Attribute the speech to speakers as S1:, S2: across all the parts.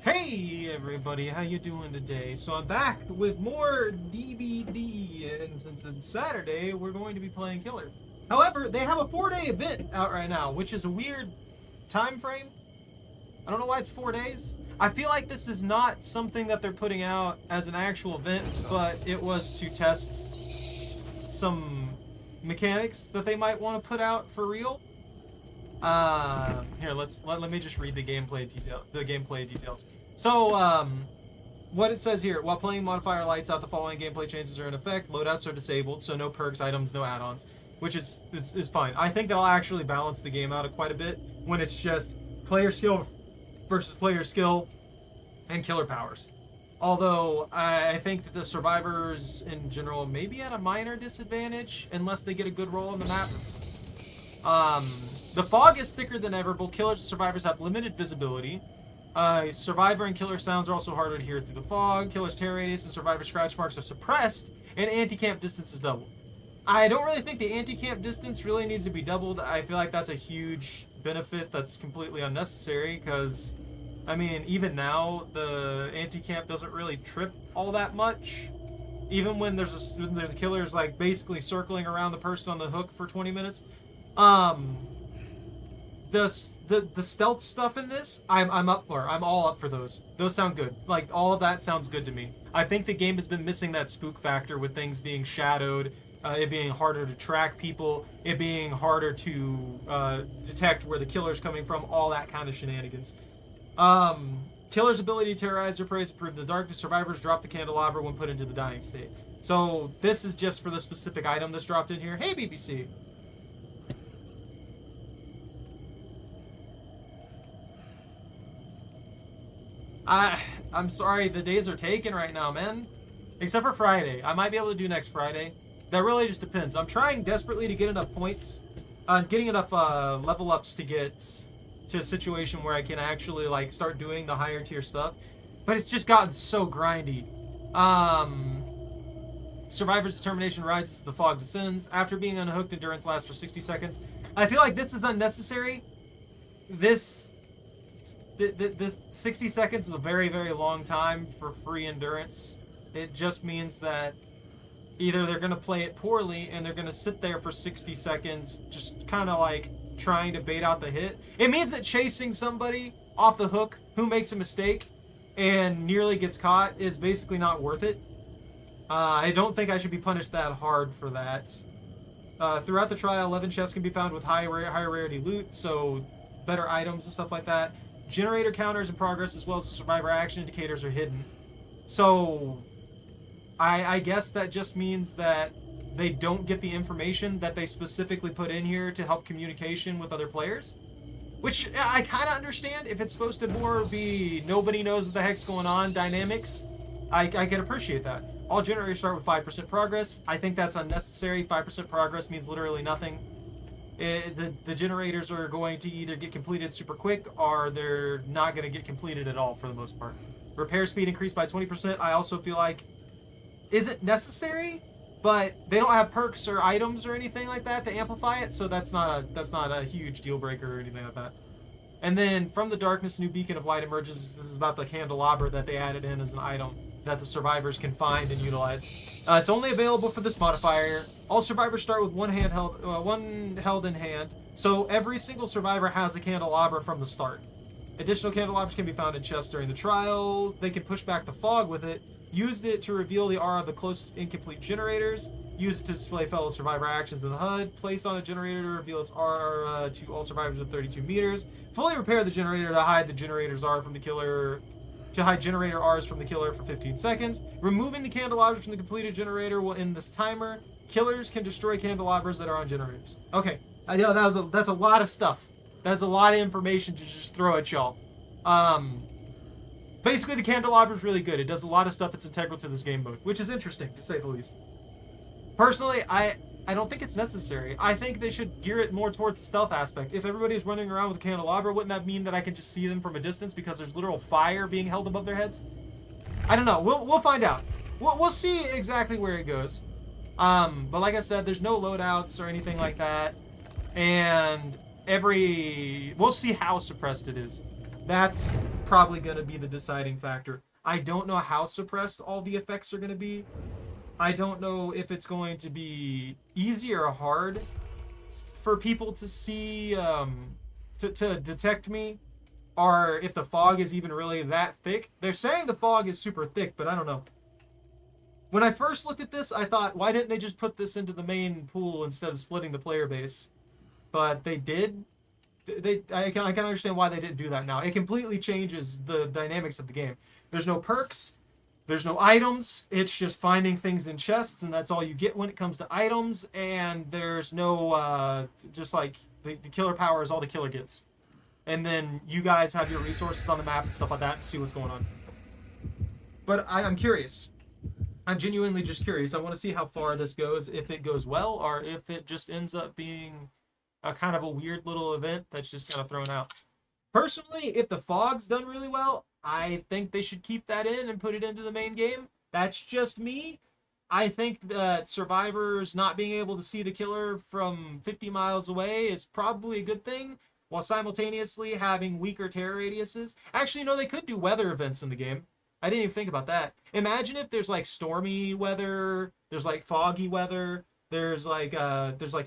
S1: Hey everybody, how you doing today? So I'm back with more DBD, and since it's Saturday, we're going to be playing Killer. However, they have a 4-day event out right now, which is a weird time frame. I don't know why it's 4 days. I feel like this is not something that they're putting out as an actual event, but it was to test some mechanics that they might want to put out for real. Here, let me just read the gameplay details. So, what it says here: while playing modifier lights out, the following gameplay changes are in effect. Loadouts are disabled, so no perks, items, no add-ons, which is fine. I think that'll actually balance the game out quite a bit when it's just player skill versus player skill and killer powers. Although I think that the survivors in general may be at a minor disadvantage unless they get a good roll on the map. The fog is thicker than ever. Both killers and survivors have limited visibility. Survivor and killer sounds are also harder to hear through the fog. Killer's tear radius and survivor scratch marks are suppressed, and anti-camp distance is doubled. I don't really think the anti-camp distance really needs to be doubled. I feel like that's a huge benefit that's completely unnecessary because, I mean, even now, the anti-camp doesn't really trip all that much. Even when there's a killer's like basically circling around the person on the hook for 20 minutes. The stealth stuff in this, I'm up for. I'm all up for those. Those sound good. Like, all of that sounds good to me. I think the game has been missing that spook factor with things being shadowed, it being harder to track people, it being harder to detect where the killer's coming from, all that kind of shenanigans. Killer's ability to terrorize their prey is improved in the darkness. Survivors drop the candelabra when put into the dying state. So this is just for the specific item that's dropped in here. Hey, BBC. I'm sorry, the days are taken right now, man. Except for Friday. I might be able to do next Friday. That really just depends. I'm trying desperately to get enough points, getting enough level ups to get to a situation where I can actually like start doing the higher tier stuff. But it's just gotten so grindy. Survivor's determination rises as the fog descends. After being unhooked, endurance lasts for 60 seconds. I feel like this is unnecessary. This 60 seconds is a very, very long time for free endurance. It just means that either they're going to play it poorly and they're going to sit there for 60 seconds just kind of like trying to bait out the hit. It means that chasing somebody off the hook who makes a mistake and nearly gets caught is basically not worth it. I don't think I should be punished that hard for that. Throughout the trial, 11 chests can be found with high rarity loot, so better items and stuff like that. Generator counters in progress as well as the survivor action indicators are hidden. So I guess that just means that they don't get the information that they specifically put in here to help communication with other players. Which I kind of understand. If it's supposed to more be nobody knows what the heck's going on dynamics, I can appreciate that. All generators start with 5% progress. I think that's unnecessary. 5% progress means literally nothing. The generators are going to either get completed super quick or they're not going to get completed at all for the most part. Repair speed increased by 20%. I also feel like isn't necessary, but they don't have perks or items or anything like that to amplify it, so that's not a huge deal breaker or anything like that. And then from the darkness, a new beacon of light emerges. This is about the candelabra that they added in as an item that the survivors can find and utilize. It's only available for this modifier. All survivors start with one held in hand, so every single survivor has a candelabra from the start. Additional candelabras can be found in chests during the trial. They can push back the fog with it, use it to reveal the aura of the closest incomplete generators, use it to display fellow survivor actions in the HUD, place on a generator to reveal its aura to all survivors within 32 meters, fully repair the generator to hide the generator's aura from the killer, to hide generator R's from the killer for 15 seconds. Removing the candelabras from the completed generator will end this timer. Killers can destroy candelabras that are on generators. Okay, I know that's a lot of stuff. That's a lot of information to just throw at y'all. Basically, the candelabra is really good. It does a lot of stuff that's integral to this game mode, which is interesting, to say the least. Personally, I don't think it's necessary. I think they should gear it more towards the stealth aspect. If everybody's running around with a candelabra, wouldn't that mean that I can just see them from a distance because there's literal fire being held above their heads? I don't know. We'll find out. We'll see exactly where it goes. But like I said, there's no loadouts or anything like that. And we'll see how suppressed it is. That's probably going to be the deciding factor. I don't know how suppressed all the effects are going to be. I don't know if it's going to be easy or hard for people to see, to detect me, or if the fog is even really that thick. They're saying the fog is super thick, but I don't know. When I first looked at this, I thought, why didn't they just put this into the main pool instead of splitting the player base? But they did. I can understand why they didn't do that now. It completely changes the dynamics of the game. There's no perks. There's no items. It's just finding things in chests, and that's all you get when it comes to items. And there's no, just like, the killer power is all the killer gets. And then you guys have your resources on the map and stuff like that to see what's going on. But I'm curious. I'm genuinely just curious. I want to see how far this goes, if it goes well, or if it just ends up being a kind of a weird little event that's just kind of thrown out. Personally, if the fog's done really well, I think they should keep that in and put it into the main game. That's just me. I think that survivors not being able to see the killer from 50 miles away is probably a good thing, while simultaneously having weaker terror radiuses. Actually, no, they could do weather events in the game. I didn't even think about that. Imagine if there's like stormy weather, there's like foggy weather, there's like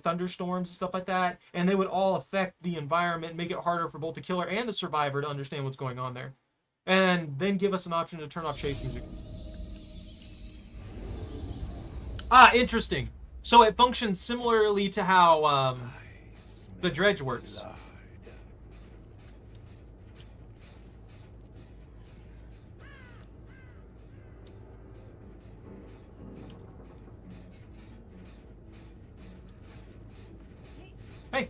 S1: thunderstorms and stuff like that, and they would all affect the environment and make it harder for both the killer and the survivor to understand what's going on there. And then give us an option to turn off chase music. Ah, interesting. So it functions similarly to how the dredge works. Hey!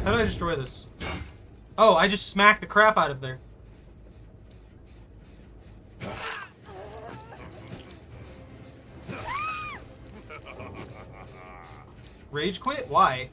S1: How did I destroy this? Oh, I just smacked the crap out of there. Rage quit? Why?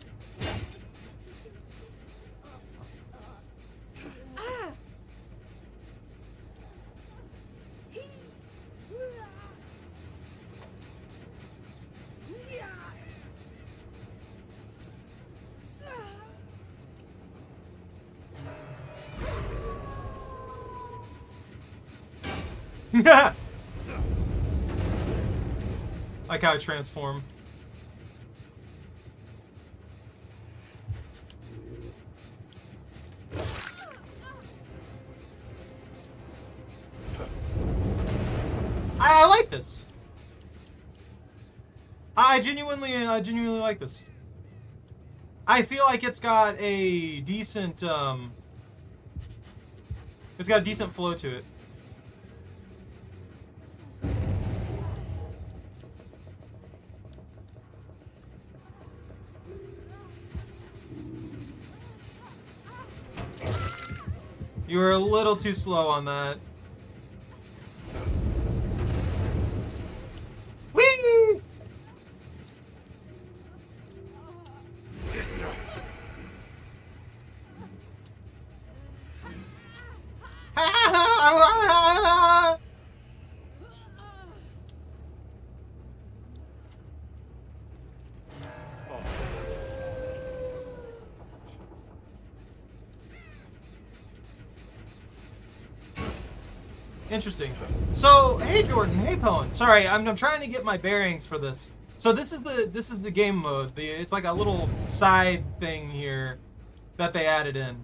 S1: Like how I transform. I like this. I genuinely like this. I feel like it's got a decent flow to it. You were a little too slow on that. Whee! Interesting. So, hey Jordan, hey Pone. Sorry, I'm trying to get my bearings for this. So this is the game mode. It's like a little side thing here that they added in.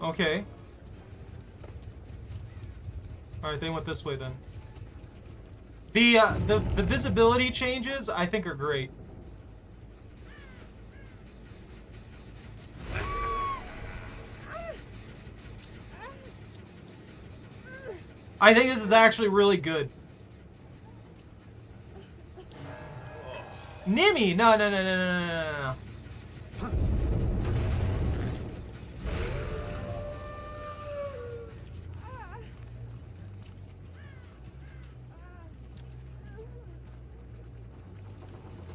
S1: Okay. Alright, they went this way then. The visibility changes, I think, are great. I think this is actually really good. Nimmy! No.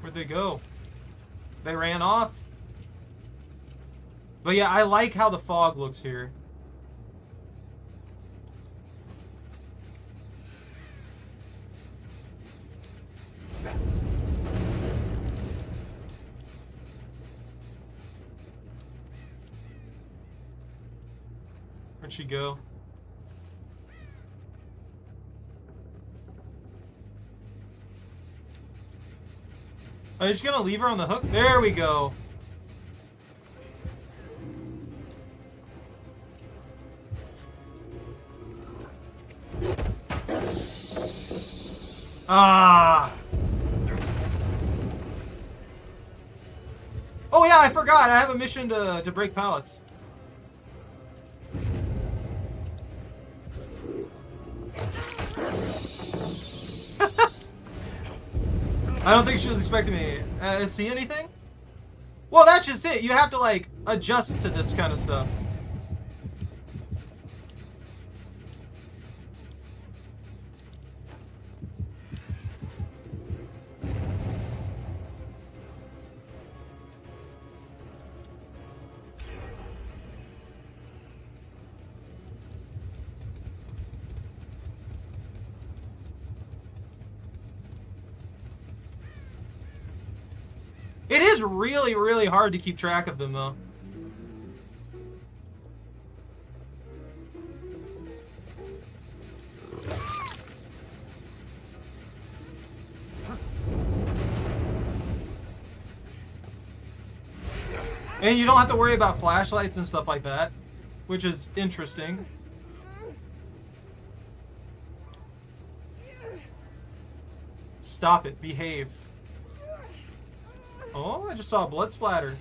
S1: Where'd they go? They ran off? But yeah, I like how the fog looks here. Where'd she go? Are you just gonna leave her on the hook? There we go. Ah. Oh yeah, I forgot. I have a mission to break pallets. I don't think she was expecting me to see anything. Well, that's just it. You have to like adjust to this kind of stuff. It is really, really hard to keep track of them, though. And you don't have to worry about flashlights and stuff like that, which is interesting. Stop it. Behave. Oh, I just saw a blood splatter.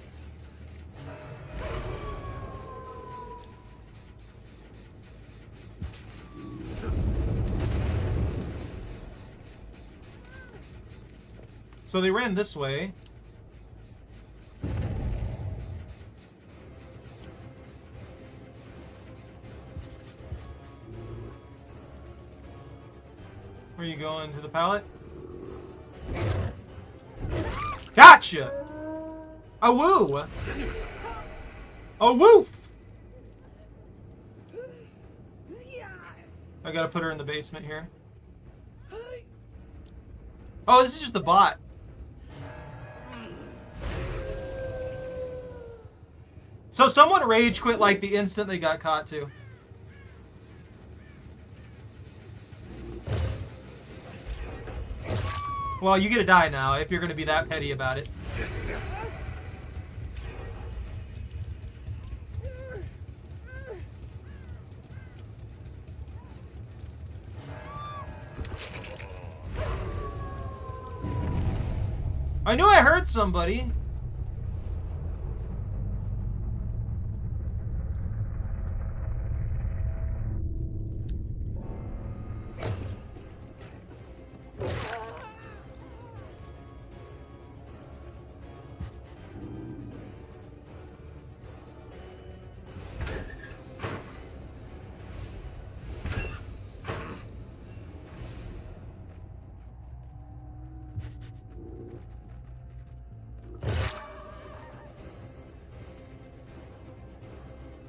S1: So they ran this way. Where are you going? To the pallet? Gotcha! A woo! A woof! I gotta put her in the basement here. Oh, this is just the bot. So someone rage quit like the instant they got caught too. Well, you get to die now if you're going to be that petty about it. I knew I heard somebody.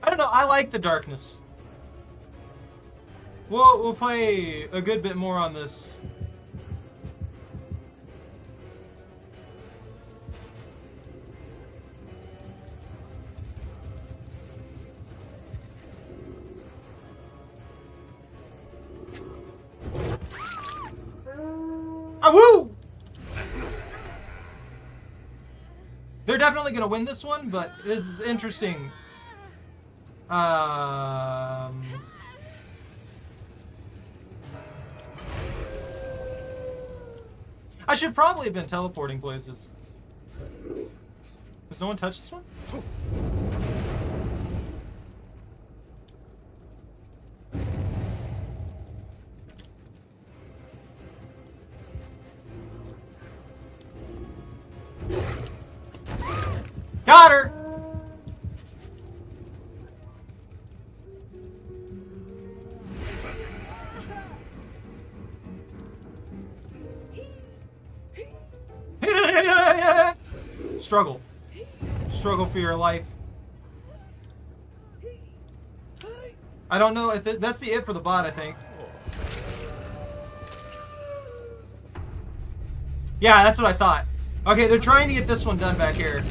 S1: I don't know, I like the darkness. We'll play a good bit more on this. Ah, woo! They're definitely gonna win this one, but this is interesting. I should probably have been teleporting places. Has no one touched this one? Got her! Struggle. Struggle for your life. I don't know if that's the it for the bot, I think. Yeah, that's what I thought. Okay, they're trying to get this one done back here.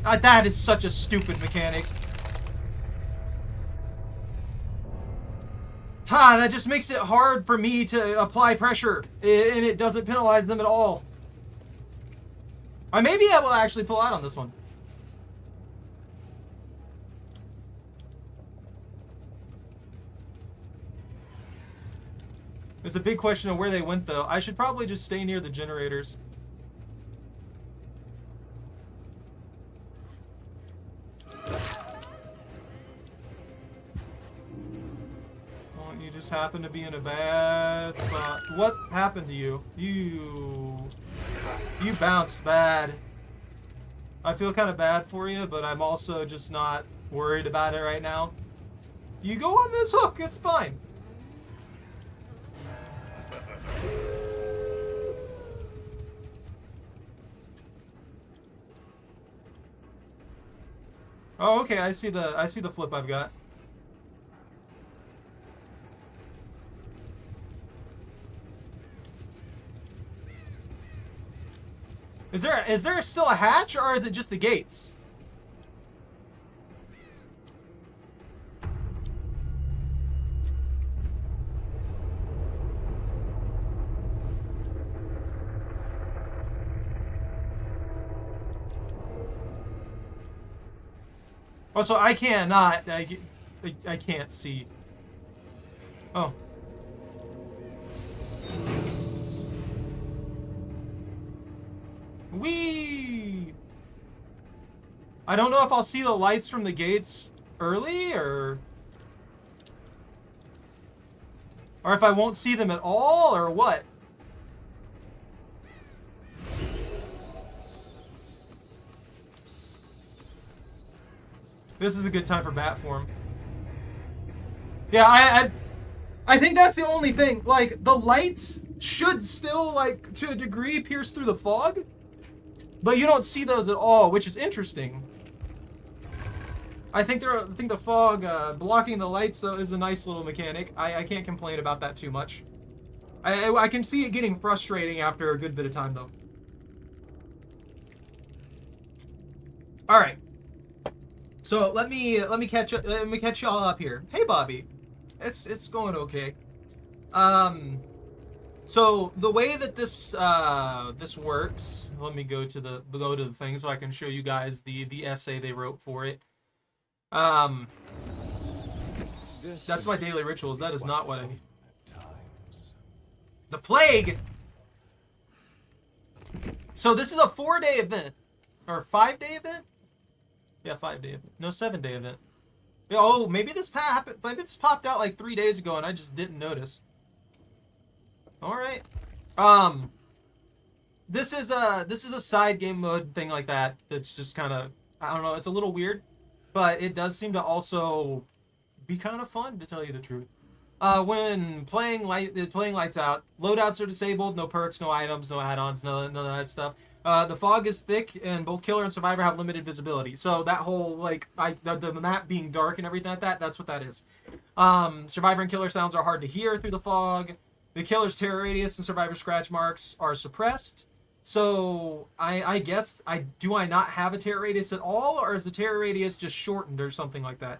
S1: That is such a stupid mechanic. That just makes it hard for me to apply pressure, and it doesn't penalize them at all. I may be able to actually pull out on this one. It's a big question of where they went, though. I should probably just stay near the generators. You just happen to be in a bad spot. What happened to you? You bounced bad. I feel kind of bad for you, but I'm also just not worried about it right now. You go on this hook, it's fine. Oh, okay, I see the flip I've got. Is there still a hatch, or is it just the gates? Oh, so I cannot. I can't see. Oh. Whee! I don't know if I'll see the lights from the gates early, or if I won't see them at all, or what. This is a good time for bat form. Yeah, I think that's the only thing. Like, the lights should still, like, to a degree, pierce through the fog, but you don't see those at all, which is interesting. I think the fog blocking the lights, though, is a nice little mechanic. I can't complain about that too much. I can see it getting frustrating after a good bit of time, though. All right. So let me catch y'all up here. Hey, Bobby, it's going okay. So the way that this works, let me go to the thing so I can show you guys the essay they wrote for it. That's my daily rituals. That is not what I need. The plague. So this is a 4-day event, or 5-day event. Yeah, 5-day event. No, 7-day event. Oh, maybe this happened. Maybe this popped out like 3 days ago, and I just didn't notice. All right. This is a side game mode thing like that. That's just kind of, I don't know. It's a little weird, but it does seem to also be kind of fun, to tell you the truth. When playing lights out, loadouts are disabled. No perks, no items, no add-ons, none of that stuff. The fog is thick, and both Killer and Survivor have limited visibility. So that whole, like, the map being dark and everything like that, that's what that is. Survivor and Killer sounds are hard to hear through the fog. The Killer's terror radius and Survivor scratch marks are suppressed. So I guess, do I not have a terror radius at all, or is the terror radius just shortened or something like that?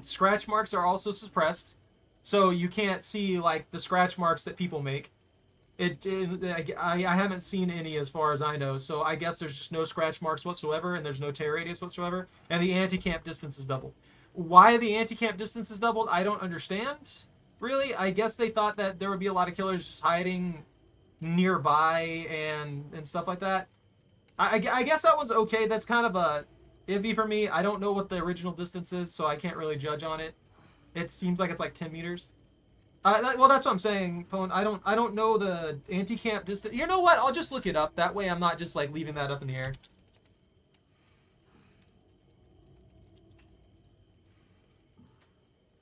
S1: Scratch marks are also suppressed. So you can't see, like, the scratch marks that people make. I haven't seen any as far as I know, so I guess there's just no scratch marks whatsoever, and there's no terror radius whatsoever, and the anti-camp distance is doubled. Why the anti-camp distance is doubled, I don't understand, really. I guess they thought that there would be a lot of killers just hiding nearby and stuff like that. I guess that one's okay. That's kind of a iffy for me. I don't know what the original distance is, so I can't really judge on it. It seems like it's like 10 meters. Well, that's what I'm saying, Pone. I don't know the anti-camp distance. You know what? I'll just look it up. That way I'm not just, like, leaving that up in the air.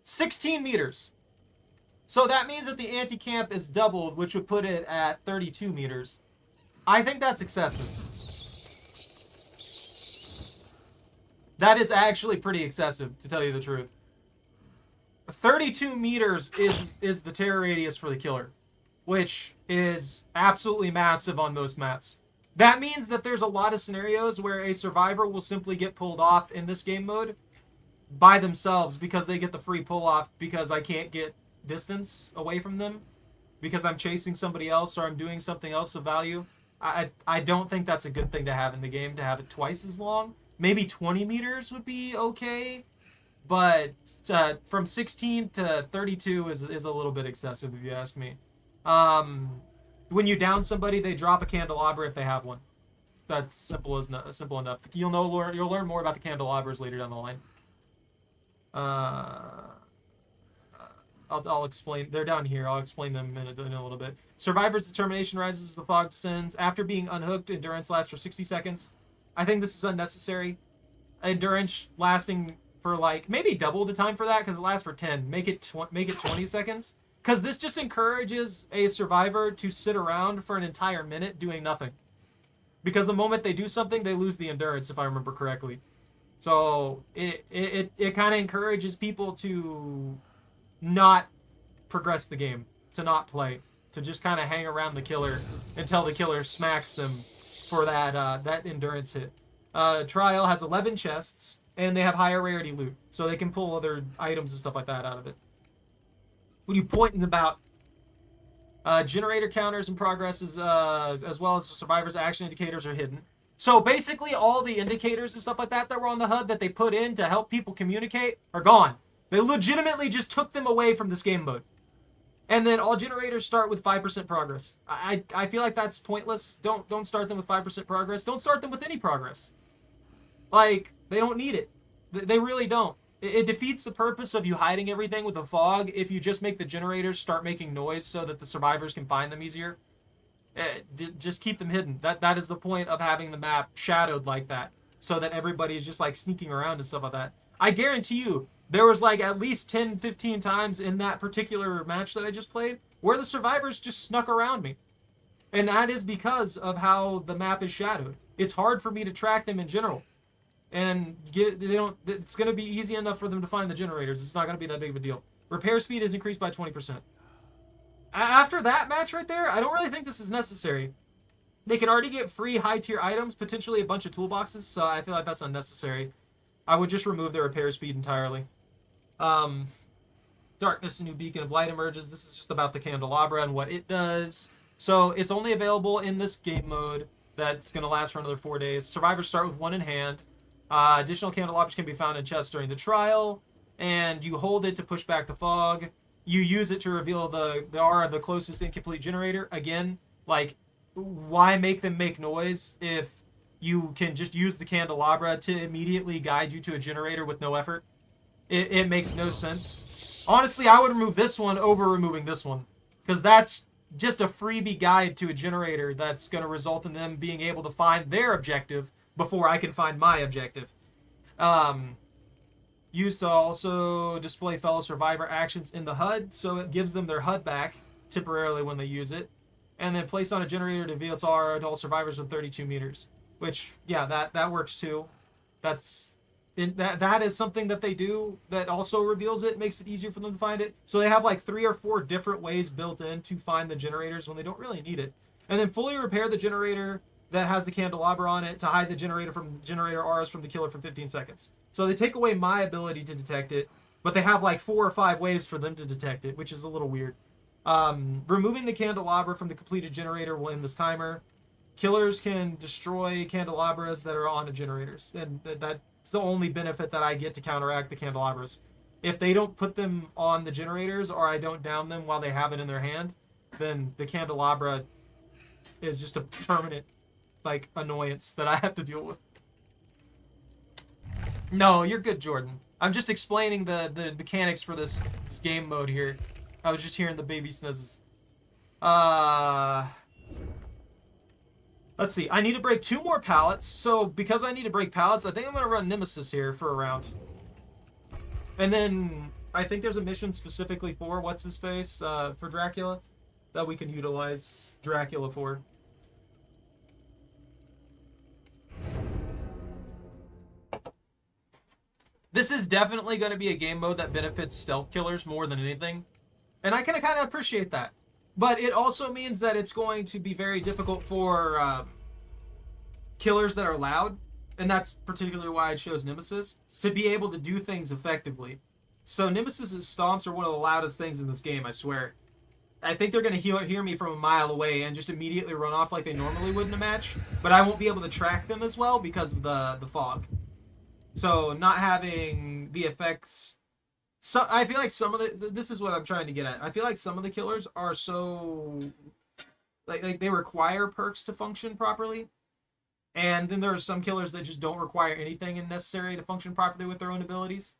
S1: $16 meters. So that means that the anti-camp is doubled, which would put it at 32 meters. I think that's excessive. That is actually pretty excessive, to tell you the truth. 32 meters is the terror radius for the killer, which is absolutely massive on most maps. That means that there's a lot of scenarios where a survivor will simply get pulled off in this game mode by themselves because they get the free pull off because I can't get distance away from them because I'm chasing somebody else or I'm doing something else of value. I don't think that's a good thing to have in the game, to have it twice as long. Maybe 20 meters would be okay, but from 16 to 32 is a little bit excessive if you ask me. When you down somebody, they drop a candelabra if they have one. That's simple enough. You'll learn more about the candelabras later down the line. I'll explain. They're down here. I'll explain them in a little bit. Survivor's determination rises as the fog descends. After being unhooked, endurance lasts for 60 seconds. I think this is unnecessary. Endurance lasting for like maybe double the time for that because it lasts for 10. Make it 20 seconds. Because this just encourages a survivor to sit around for an entire minute doing nothing. Because the moment they do something, they lose the endurance, if I remember correctly. So it kind of encourages people to not progress the game, to not play, to just kind of hang around the killer until the killer smacks them for that endurance hit. Trial has 11 chests, and they have higher rarity loot, so they can pull other items and stuff like that out of it. What are you pointing about? Generator counters and progresses, as well as the survivor's action indicators are hidden. So basically all the indicators and stuff like that were on the HUD that they put in to help people communicate are gone. They legitimately just took them away from this game mode. And then all generators start with 5% progress. I feel like that's pointless. Don't start them with 5% progress. Don't start them with any progress. Like, they don't need it. They really don't. It defeats the purpose of you hiding everything with a fog if you just make the generators start making noise so that the survivors can find them easier. Just keep them hidden. That is the point of having the map shadowed like that, so that everybody is just like sneaking around and stuff like that. I guarantee you, there was like at least 10, 15 times in that particular match that I just played where the survivors just snuck around me. And that is because of how the map is shadowed. It's hard for me to track them in general. And it's going to be easy enough for them to find the generators. It's not going to be that big of a deal. Repair speed is increased by 20%. After that match right there, I don't really think this is necessary. They can already get free high-tier items, potentially a bunch of toolboxes, so I feel like that's unnecessary. I would just remove the repair speed entirely. Darkness, a new beacon of light emerges. This is just about the candelabra and what it does. So it's only available in this game mode. That's going to last for another 4 days. Survivors start with one in hand. Additional candelabras can be found in chests during the trial, and you hold it to push back the fog. You use it to reveal the aura of the closest incomplete generator. Again, like, why make them make noise if you can just use the candelabra to immediately guide you to a generator with no effort? It makes no sense. Honestly, I would remove this one over removing this one, because that's just a freebie guide to a generator that's going to result in them being able to find their objective before I can find my objective. Used to also display fellow survivor actions in the HUD, so it gives them their HUD back temporarily when they use it. And then place on a generator to reveal its aura to all survivors with 32 meters. Which, yeah, that works too. That is something that they do that also reveals it, makes it easier for them to find it. So they have like 3 or 4 different ways built in to find the generators when they don't really need it. And then fully repair the generator that has the candelabra on it to hide the generator auras from the killer for 15 seconds. So they take away my ability to detect it, but they have like 4 or 5 ways for them to detect it, which is a little weird. Removing the candelabra from the completed generator will end this timer. Killers can destroy candelabras that are on the generators, and that's the only benefit that I get to counteract the candelabras. If they don't put them on the generators, or I don't down them while they have it in their hand, then the candelabra is just a permanent, like, annoyance that I have to deal with. No, you're good, Jordan. I'm just explaining the mechanics for this game mode here. I was just hearing the baby snizzes. Let's see. I need to break 2 more pallets. So because I need to break pallets, I think I'm going to run Nemesis here for a round. And then I think there's a mission specifically for what's-his-face, for Dracula, that we can utilize Dracula for. This is definitely going to be a game mode that benefits stealth killers more than anything. And I can kind of appreciate that. But it also means that it's going to be very difficult for killers that are loud. And that's particularly why I chose Nemesis. To be able to do things effectively. So Nemesis's stomps are one of the loudest things in this game, I swear. I think they're going to hear me from a mile away and just immediately run off like they normally would in a match. But I won't be able to track them as well because of the fog. So not having the effects... So I feel like some of the... This is what I'm trying to get at. I feel like some of the killers are so... Like they require perks to function properly. And then there are some killers that just don't require anything necessary to function properly with their own abilities.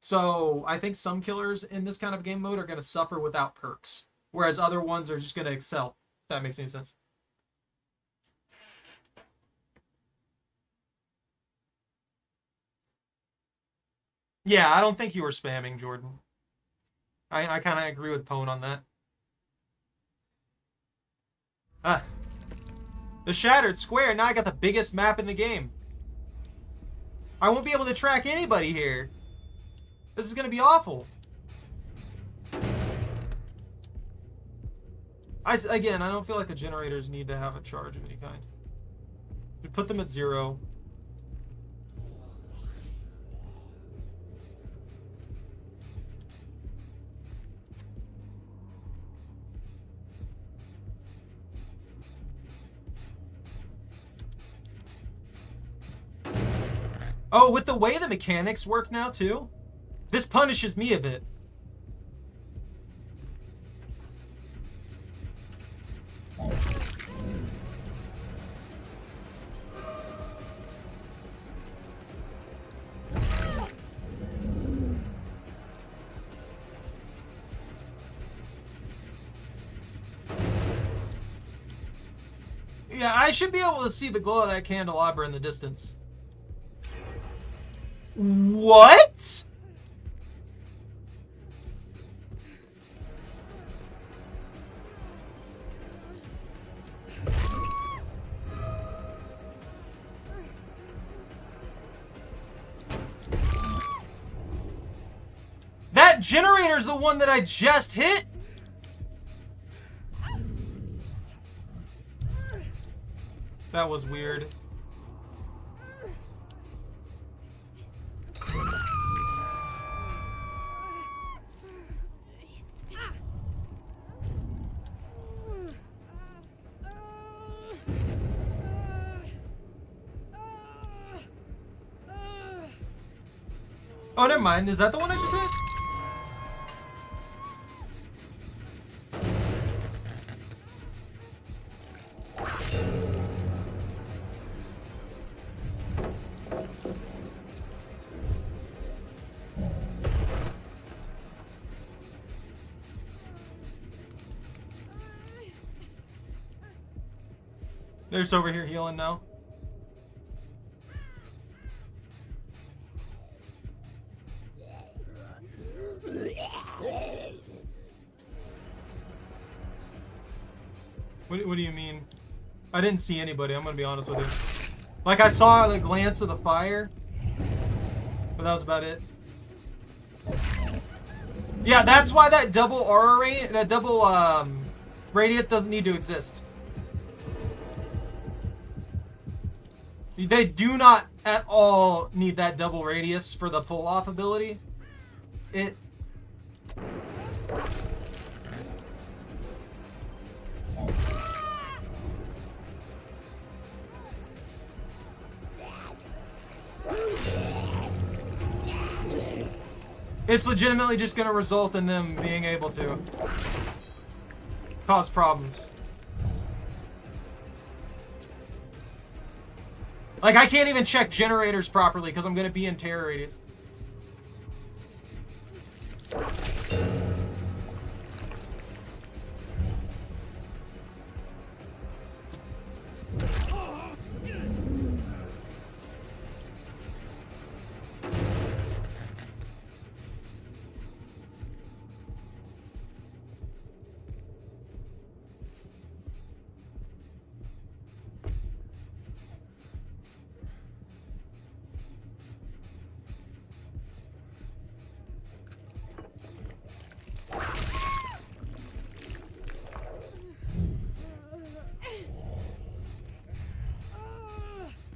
S1: So I think some killers in this kind of game mode are going to suffer without perks. Whereas other ones are just going to excel. If that makes any sense. Yeah, I don't think you were spamming, Jordan. I kind of agree with Pone on that. Ah. The Shattered Square. Now I got the biggest map in the game. I won't be able to track anybody here. This is going to be awful. Again, I don't feel like the generators need to have a charge of any kind. We put them at 0. Oh, with the way the mechanics work now, too, this punishes me a bit. Yeah, I should be able to see the glow of that candelabra in the distance. What? That generator's the one that I just hit? That was weird. Oh, never mind. Is that the one I just hit? They're just over here healing now. What do you mean? I didn't see anybody, I'm gonna be honest with you. Like, I saw the glance of the fire, but that was about it. Yeah, that's why that double aura rate, that double radius doesn't need to exist. They do not at all need that double radius for the pull-off ability. It's legitimately just going to result in them being able to cause problems. Like, I can't even check generators properly because I'm going to be in terror radius.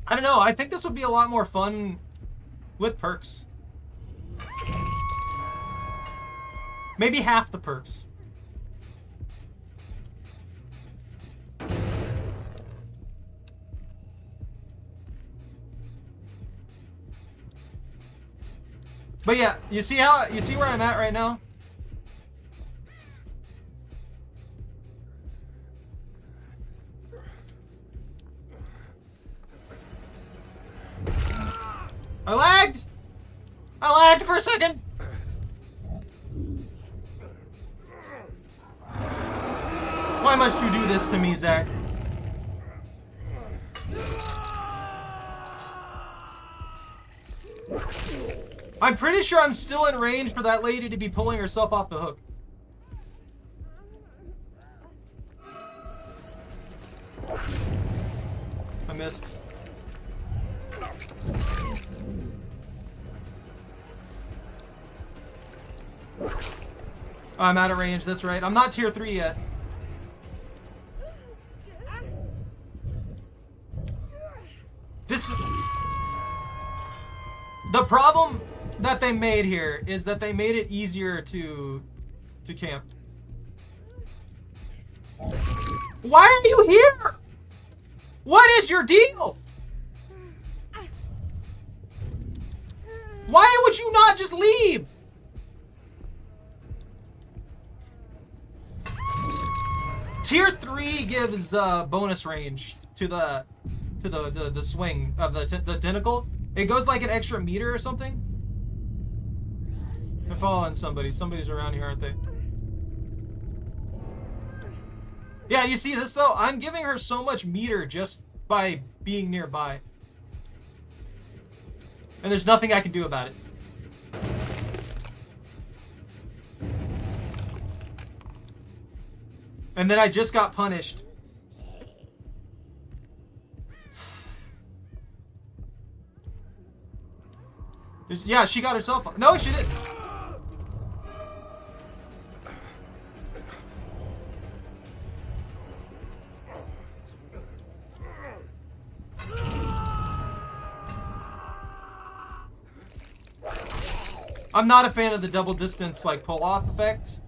S1: I don't know. I think this would be a lot more fun with perks. Maybe half the perks. But yeah, you see where I'm at right now? I lagged! I lagged for a second! Why must you do this to me, Zach? I'm pretty sure I'm still in range for that lady to be pulling herself off the hook. I missed. Oh, I'm out of range, that's right. I'm not tier 3 yet. The problem that they made here is that they made it easier to camp. Why are you here? What is your deal? Why would you not just leave? Tier 3 gives bonus range to the swing of the tentacle. It goes like an extra meter or something. I'm following somebody. Somebody's around here, aren't they? Yeah, you see this though? I'm giving her so much meter just by being nearby. And there's nothing I can do about it. And then I just got punished. Yeah, she got herself. No, she didn't. I'm not a fan of the double distance like pull off effect.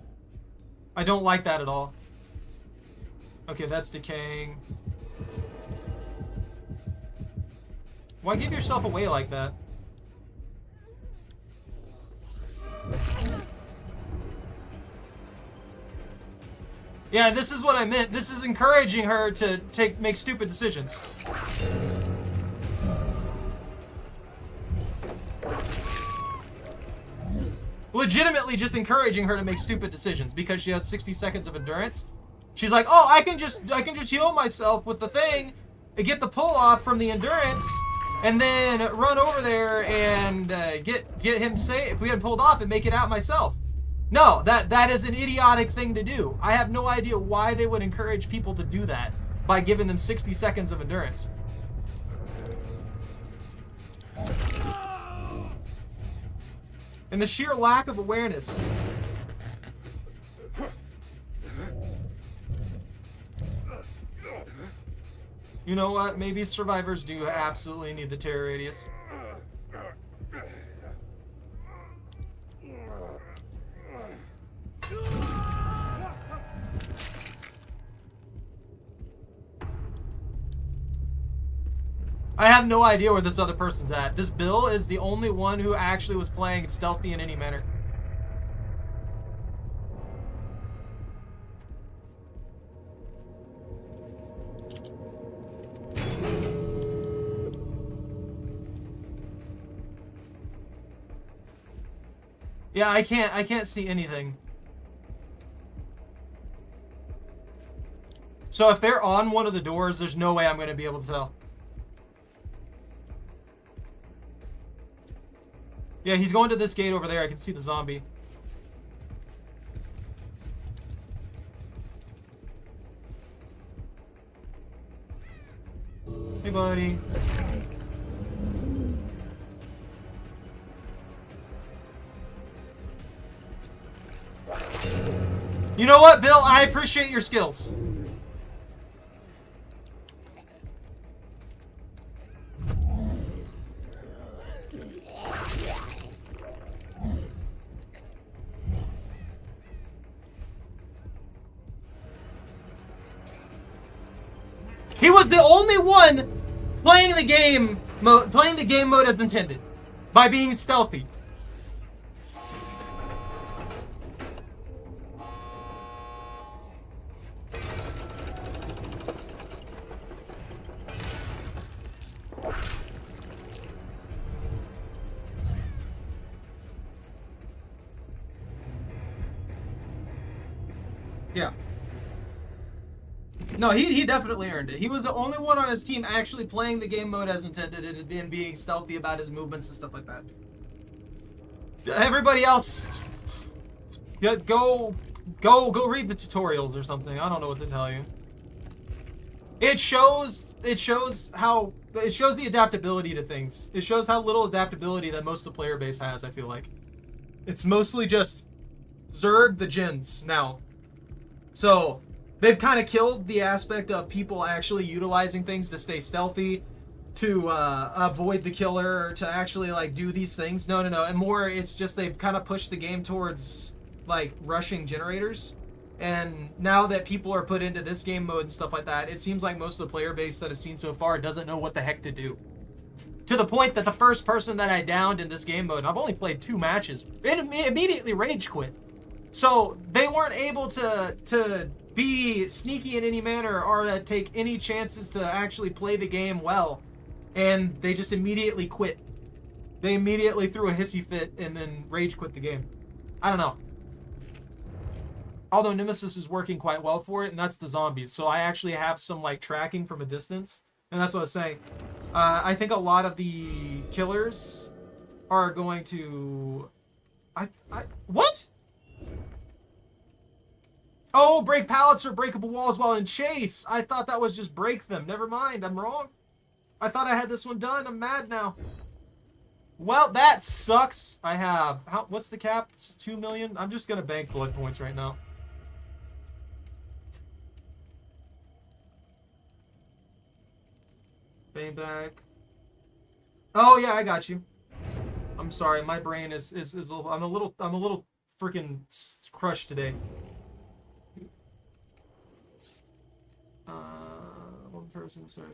S1: I don't like that at all. Okay, that's decaying. Why give yourself away like that? Yeah, this is what I meant. This is encouraging her to make stupid decisions. Legitimately just encouraging her to make stupid decisions because she has 60 seconds of endurance. She's like, oh, I can just heal myself with the thing, and get the pull off from the endurance, and then run over there and get him safe. If we had pulled off and make it out myself. No, that is an idiotic thing to do. I have no idea why they would encourage people to do that by giving them 60 seconds of endurance. And the sheer lack of awareness. You know what? Maybe survivors do absolutely need the terror radius. I have no idea where this other person's at. This Bill is the only one who actually was playing stealthy in any manner. Yeah, I can't see anything. So if they're on one of the doors, there's no way I'm going to be able to tell. Yeah, he's going to this gate over there. I can see the zombie. Hey, buddy. You know what, Bill? I appreciate your skills. He was the only one playing the game mode as intended by being stealthy. Yeah. No, he definitely earned it. He was the only one on his team actually playing the game mode as intended and being stealthy about his movements and stuff like that. Everybody else, go read the tutorials or something. I don't know what to tell you. It shows the adaptability to things. It shows how little adaptability that most of the player base has, I feel like. It's mostly just Zerg the Jins now. So they've kind of killed the aspect of people actually utilizing things to stay stealthy, to avoid the killer, to actually like do these things. No. And more, it's just they've kind of pushed the game towards like rushing generators. And now that people are put into this game mode and stuff like that, it seems like most of the player base that I've seen so far doesn't know what the heck to do. To the point that the first person that I downed in this game mode, I've only played 2 matches, immediately rage quit. So they weren't able to be sneaky in any manner or to take any chances to actually play the game well. And they just immediately quit. They immediately threw a hissy fit and then rage quit the game. I don't know. Although Nemesis is working quite well for it, and that's the zombies. So I actually have some like tracking from a distance. And that's what I was saying. I think a lot of the killers are going to... What? Oh, break pallets or breakable walls while in chase. I thought that was just break them. Never mind, I'm wrong. I thought I had this one done. I'm mad now. Well, that sucks. I have... what's the cap? It's 2 million? I'm just going to bank blood points right now. Bang back. Oh, yeah, I got you. I'm sorry. My brain is I'm a little freaking crushed today. One person started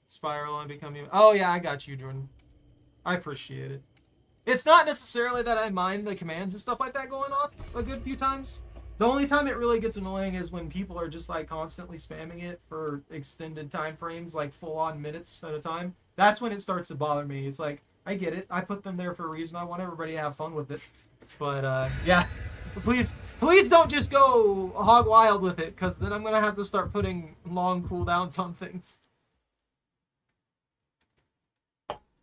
S1: spiral and becoming... Oh, yeah, I got you, Jordan. I appreciate it. It's not necessarily that I mind the commands and stuff like that going off a good few times. The only time it really gets annoying is when people are just like constantly spamming it for extended time frames, like full-on minutes at a time. That's when it starts to bother me. It's like, I get it. I put them there for a reason. I want everybody to have fun with it. But, yeah. Please don't just go hog wild with it, because then I'm going to have to start putting long cooldowns on things.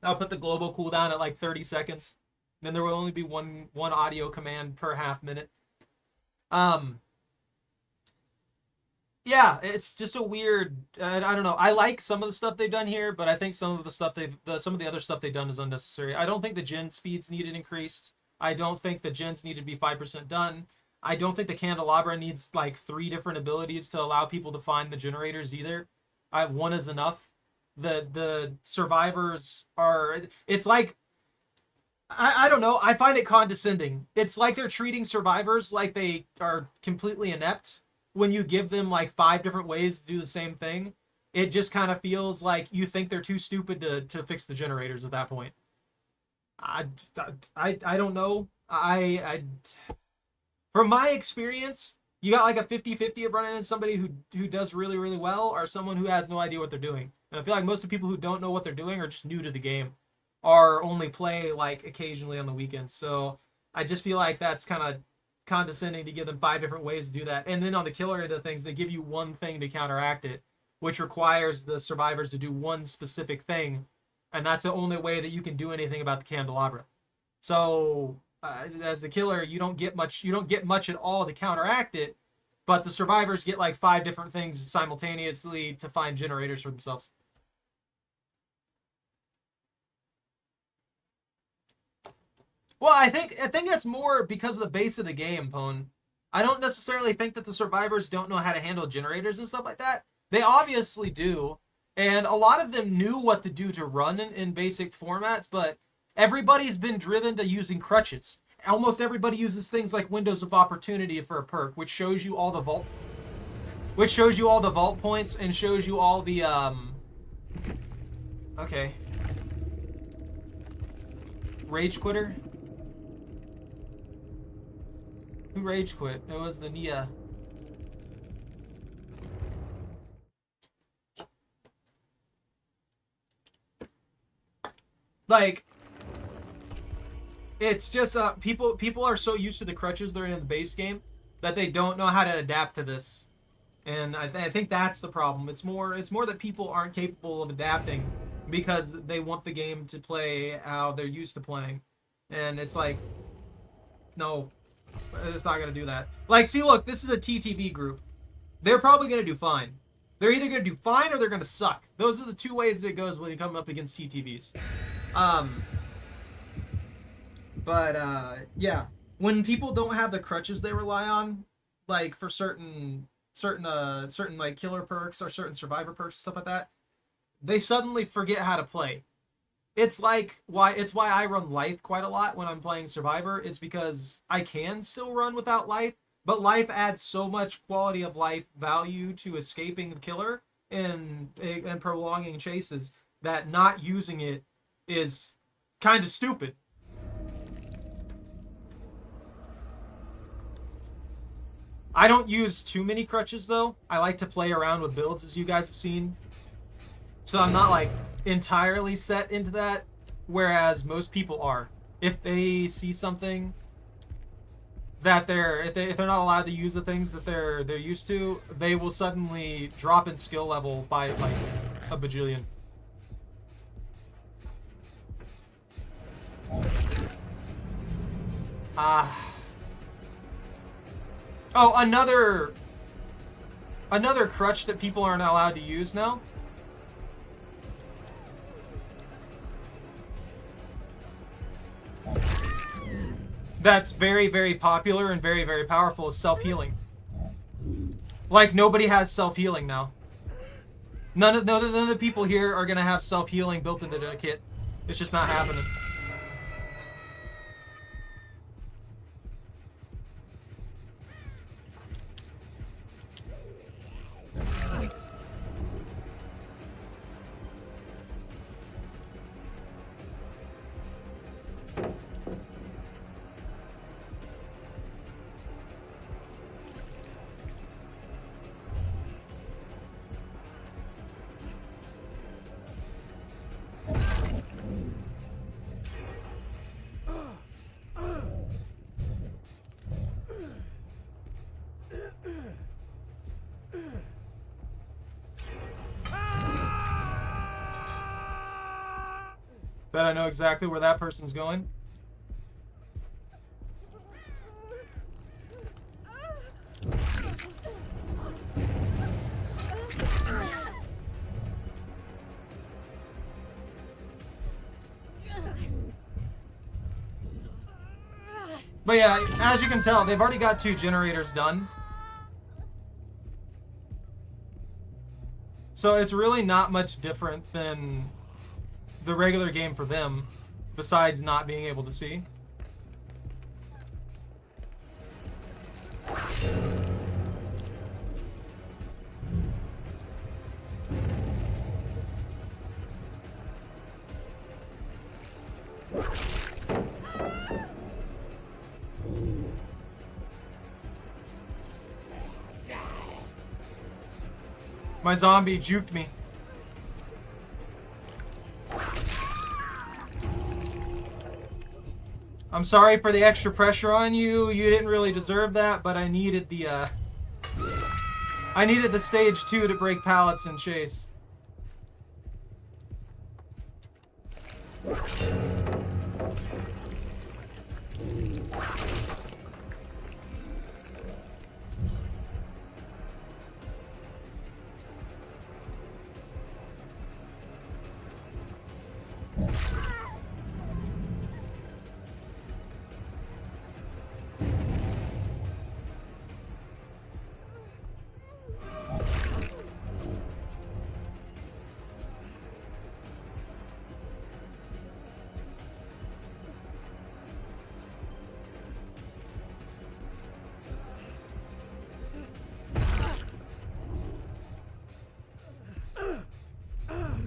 S1: I'll put the global cooldown at like 30 seconds. Then there will only be one audio command per half minute. Yeah, it's just a weird... I don't know. I like some of the stuff they've done here, but I think some of the other stuff they've done is unnecessary. I don't think the gen speeds needed increased. I don't think the gens need to be 5% done. I don't think the candelabra needs like 3 different abilities to allow people to find the generators either. One is enough. The survivors are... It's like... I don't know. I find it condescending. It's like they're treating survivors like they are completely inept. When you give them like 5 different ways to do the same thing, it just kind of feels like you think they're too stupid to fix the generators at that point. I don't know. From my experience, you got like a 50-50 of running into somebody who does really, really well or someone who has no idea what they're doing. And I feel like most of the people who don't know what they're doing are just new to the game or only play like occasionally on the weekends. So I just feel like that's kind of condescending to give them 5 different ways to do that. And then on the killer end of things, they give you one thing to counteract it, which requires the survivors to do one specific thing. And that's the only way that you can do anything about the candelabra. So as the killer, you don't get much at all to counteract it, but the survivors get like 5 different things simultaneously to find generators for themselves. Well, I think that's more because of the base of the game, Pone. I don't necessarily think that the survivors don't know how to handle generators and stuff like that. They obviously do, and a lot of them knew what to do to run in basic formats, but everybody's been driven to using crutches. Almost everybody uses things like Windows of Opportunity for a perk, which shows you all the vault. which shows you all the vault points and shows you all the, okay. Rage quitter? Who rage quit? It was the Nia. Like, it's just people are so used to the crutches they're in the base game that they don't know how to adapt to this, and I think that's the problem. It's more that people aren't capable of adapting because they want the game to play how they're used to playing, and it's like, no, it's not gonna do that. Like, see, look, this is a TTV group. They're probably gonna do fine. They're either gonna do fine or they're gonna suck. Those are the two ways it goes when you come up against TTVs. Yeah, when people don't have the crutches they rely on, like for certain like killer perks or certain survivor perks, stuff like that, they suddenly forget how to play. It's why I run Life quite a lot when I'm playing Survivor. It's because I can still run without Life, but Life adds so much quality of life value to escaping the killer and prolonging chases that not using it is kind of stupid. I don't use too many crutches though. I like to play around with builds, as you guys have seen. So I'm not like entirely set into that, whereas most people are. If they see something that if they're not allowed to use the things that they're used to, they will suddenly drop in skill level by like a bajillion. Oh, another crutch that people aren't allowed to use now. That's very, very popular and very, very powerful is self-healing. Like, nobody has self-healing now. None of the people here are gonna have self-healing built into the kit. It's just not happening. Bet I know exactly where that person's going. But yeah, as you can tell, they've already got 2 generators done. So it's really not much different than the regular game for them, besides not being able to see. My zombie juked me. I'm sorry for the extra pressure on you. You didn't really deserve that, but I needed the stage 2 to break pallets and chase.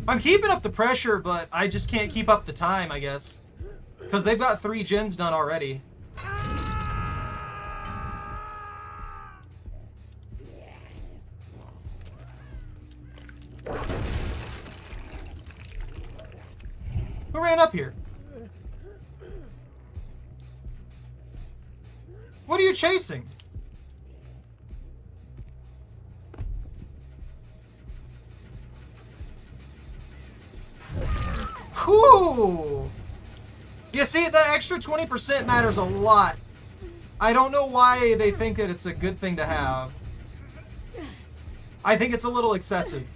S1: I'm keeping up the pressure, but I just can't keep up the time, I guess. Because they've got 3 gens done already. Who ran up here? What are you chasing? Whew! You see, the extra 20% matters a lot. I don't know why they think that it's a good thing to have. I think it's a little excessive.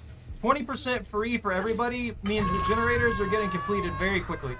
S1: 20% free for everybody means the generators are getting completed very quickly.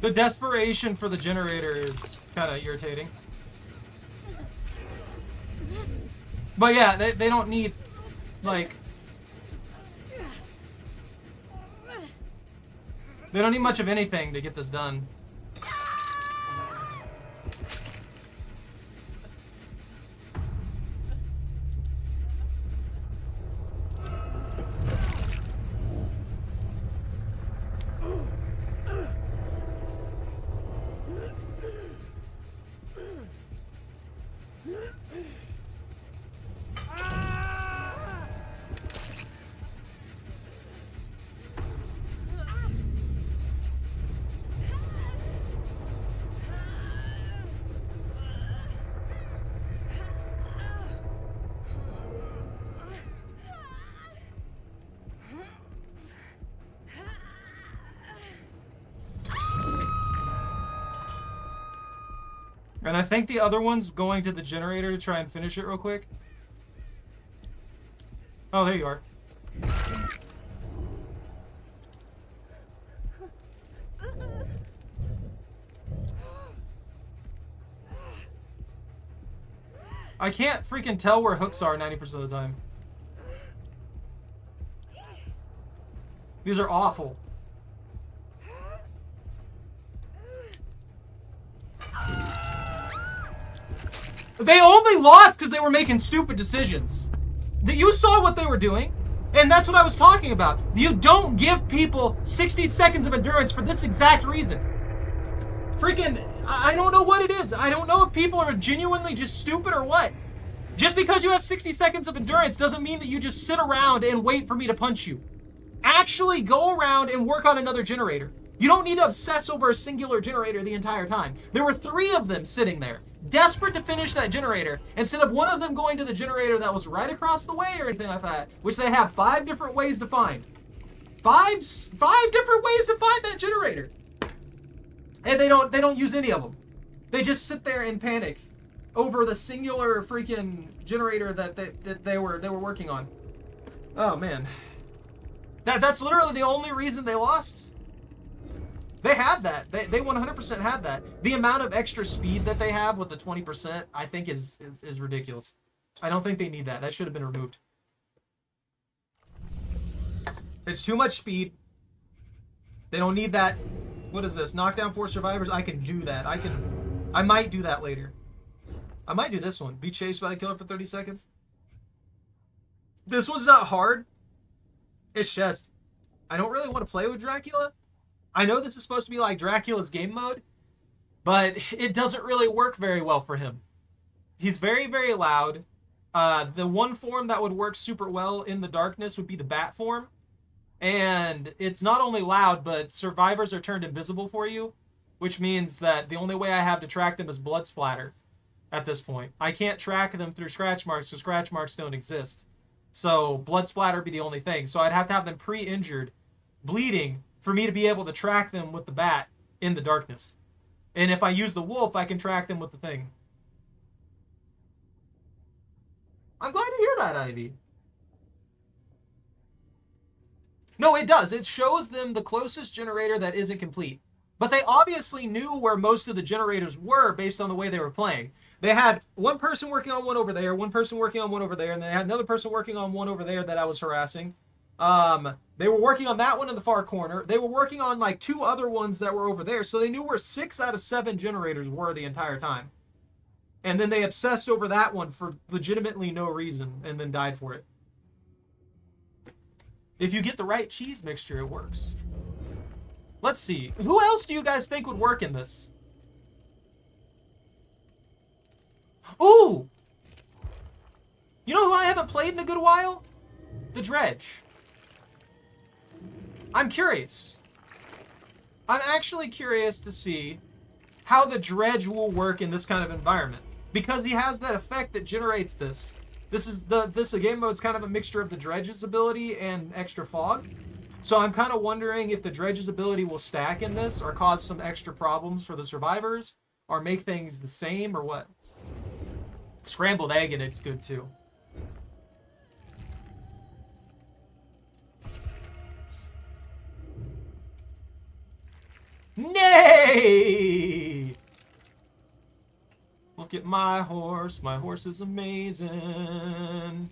S1: The desperation for the generator is kind of irritating. But yeah, they don't need, like... They don't need much of anything to get this done. And I think the other one's going to the generator to try and finish it real quick. Oh, there you are. I can't freaking tell where hooks are 90% of the time. These are awful. They only lost because they were making stupid decisions. You saw what they were doing, and that's what I was talking about. You don't give people 60 seconds of endurance for this exact reason. Freaking, I don't know what it is. I don't know if people are genuinely just stupid or what. Just because you have 60 seconds of endurance doesn't mean that you just sit around and wait for me to punch you. Actually go around and work on another generator. You don't need to obsess over a singular generator the entire time. There were 3 of them sitting there, desperate to finish that generator, instead of one of them going to the generator that was right across the way or anything like that, which they have 5 different ways to find. Five different ways to find that generator. And they don't use any of them. They just sit there and panic over the singular freaking generator that they were working on. Oh man. That's literally the only reason they lost. They had that. They 100% had that. The amount of extra speed that they have with the 20%, I think is ridiculous. I don't think they need that. That should have been removed. It's too much speed. They don't need that. What is this? Knockdown 4 survivors? I can do that. I might do that later. I might do this one. Be chased by the killer for 30 seconds. This one's not hard. It's just, I don't really want to play with Dracula. I know this is supposed to be like Dracula's game mode, but it doesn't really work very well for him. He's very, very loud. The one form that would work super well in the darkness would be the bat form. And it's not only loud, but survivors are turned invisible for you. which means that the only way I have to track them is blood splatter at this point. I can't track them through scratch marks because scratch marks don't exist. So blood splatter would be the only thing. So I'd have to have them pre-injured, bleeding, for me to be able to track them with the bat in the darkness. And if I use the wolf, I can track them with the thing. I'm glad to hear that, Ivy. No, it does. It shows them the closest generator that isn't complete. But they obviously knew where most of the generators were based on the way they were playing. They had one person working on one over there, one person working on one over there, and they had another person working on one over there that I was harassing. They were working on that one in the far corner. They were working on like 2 other ones that were over there. So they knew where 6 out of 7 generators were the entire time. And then they obsessed over that one for legitimately no reason and then died for it. If you get the right cheese mixture, it works. Let's see. Who else do you guys think would work in this? Ooh! You know who I haven't played in a good while? The Dredge. I'm curious. I'm actually curious to see how the Dredge will work in this kind of environment. Because he has that effect that generates this. This game mode's kind of a mixture of the Dredge's ability and extra fog. So I'm kind of wondering if the Dredge's ability will stack in this or cause some extra problems for the survivors or make things the same or what. Scrambled egg in it's good too. Nay! Look at my horse. My horse is amazing.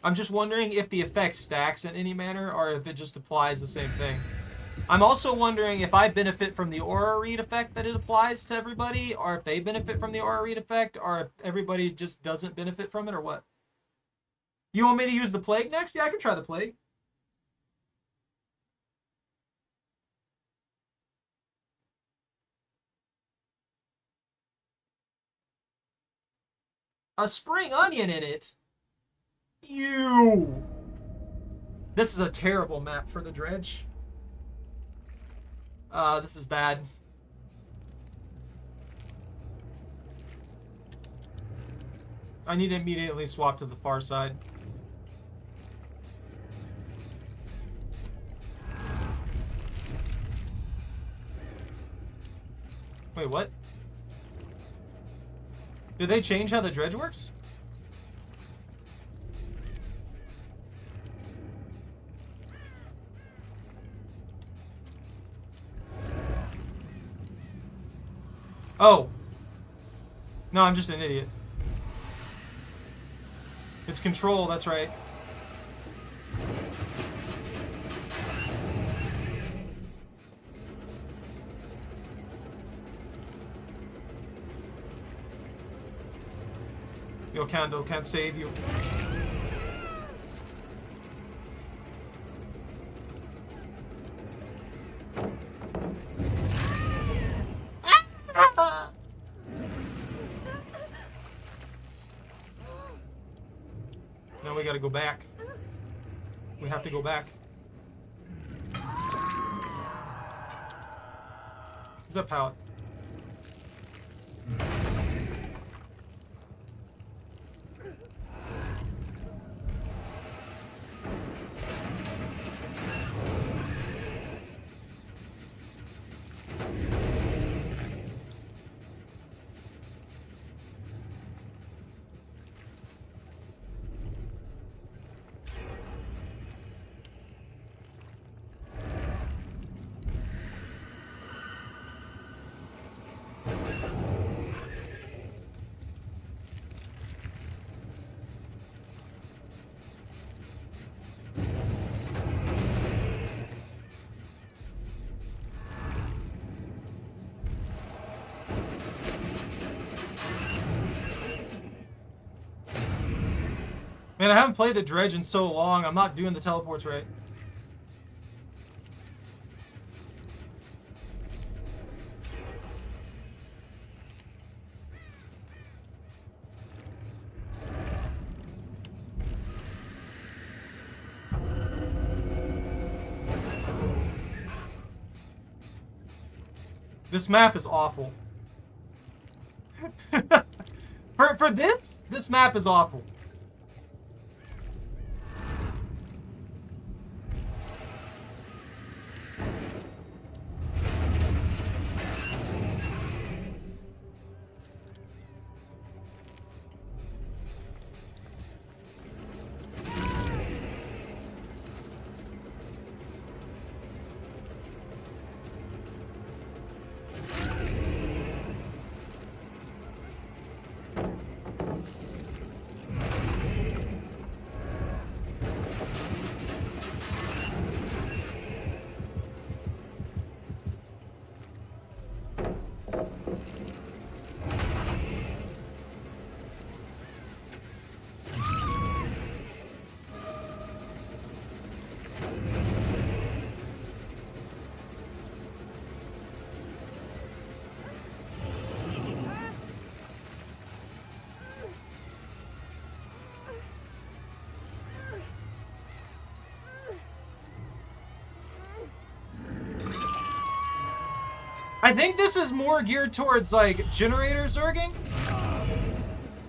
S1: I'm just wondering if the effect stacks in any manner or if it just applies the same thing. I'm also wondering if I benefit from the aura read effect that it applies to everybody, or if they benefit from the aura read effect, or if everybody just doesn't benefit from it, or what. You want me to use the plague next? Yeah, I can try the plague. A spring onion in it? Ew. This is a terrible map for the Dredge. This is bad. I need to immediately swap to the far side. Wait, what? Did they change how the Dredge works? Oh. No, I'm just an idiot. It's control, that's right. Your candle can't save you. Now we gotta go back. We have to go back. Who's that pallet? Man, I haven't played the Dredge in so long. I'm not doing the teleports right. This map is awful. For this map is awful. I think this is more geared towards, like, generator zerging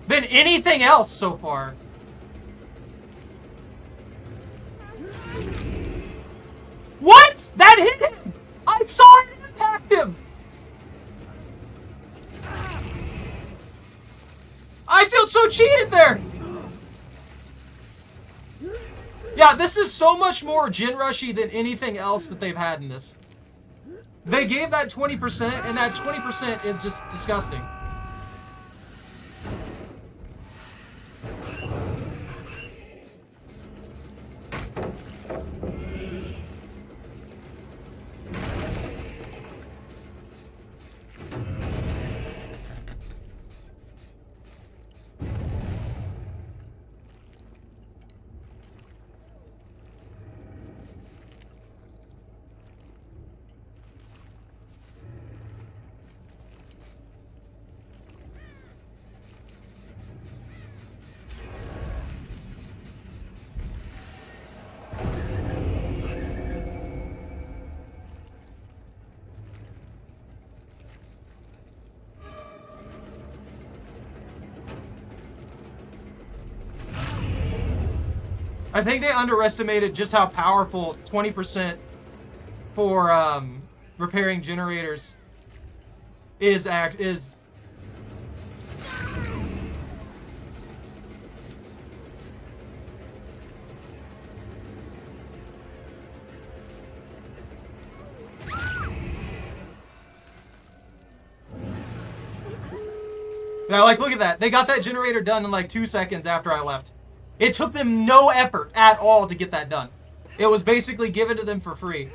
S1: than anything else so far. What? That hit him! I saw it impact him! I feel so cheated there! Yeah, this is so much more gen rushy than anything else that they've had in this. They gave that 20%, and that 20% is just disgusting. I think they underestimated just how powerful 20% for repairing generators is. Yeah, like, look at that. They got that generator done in like 2 seconds after I left. It took them no effort at all to get that done. It was basically given to them for free.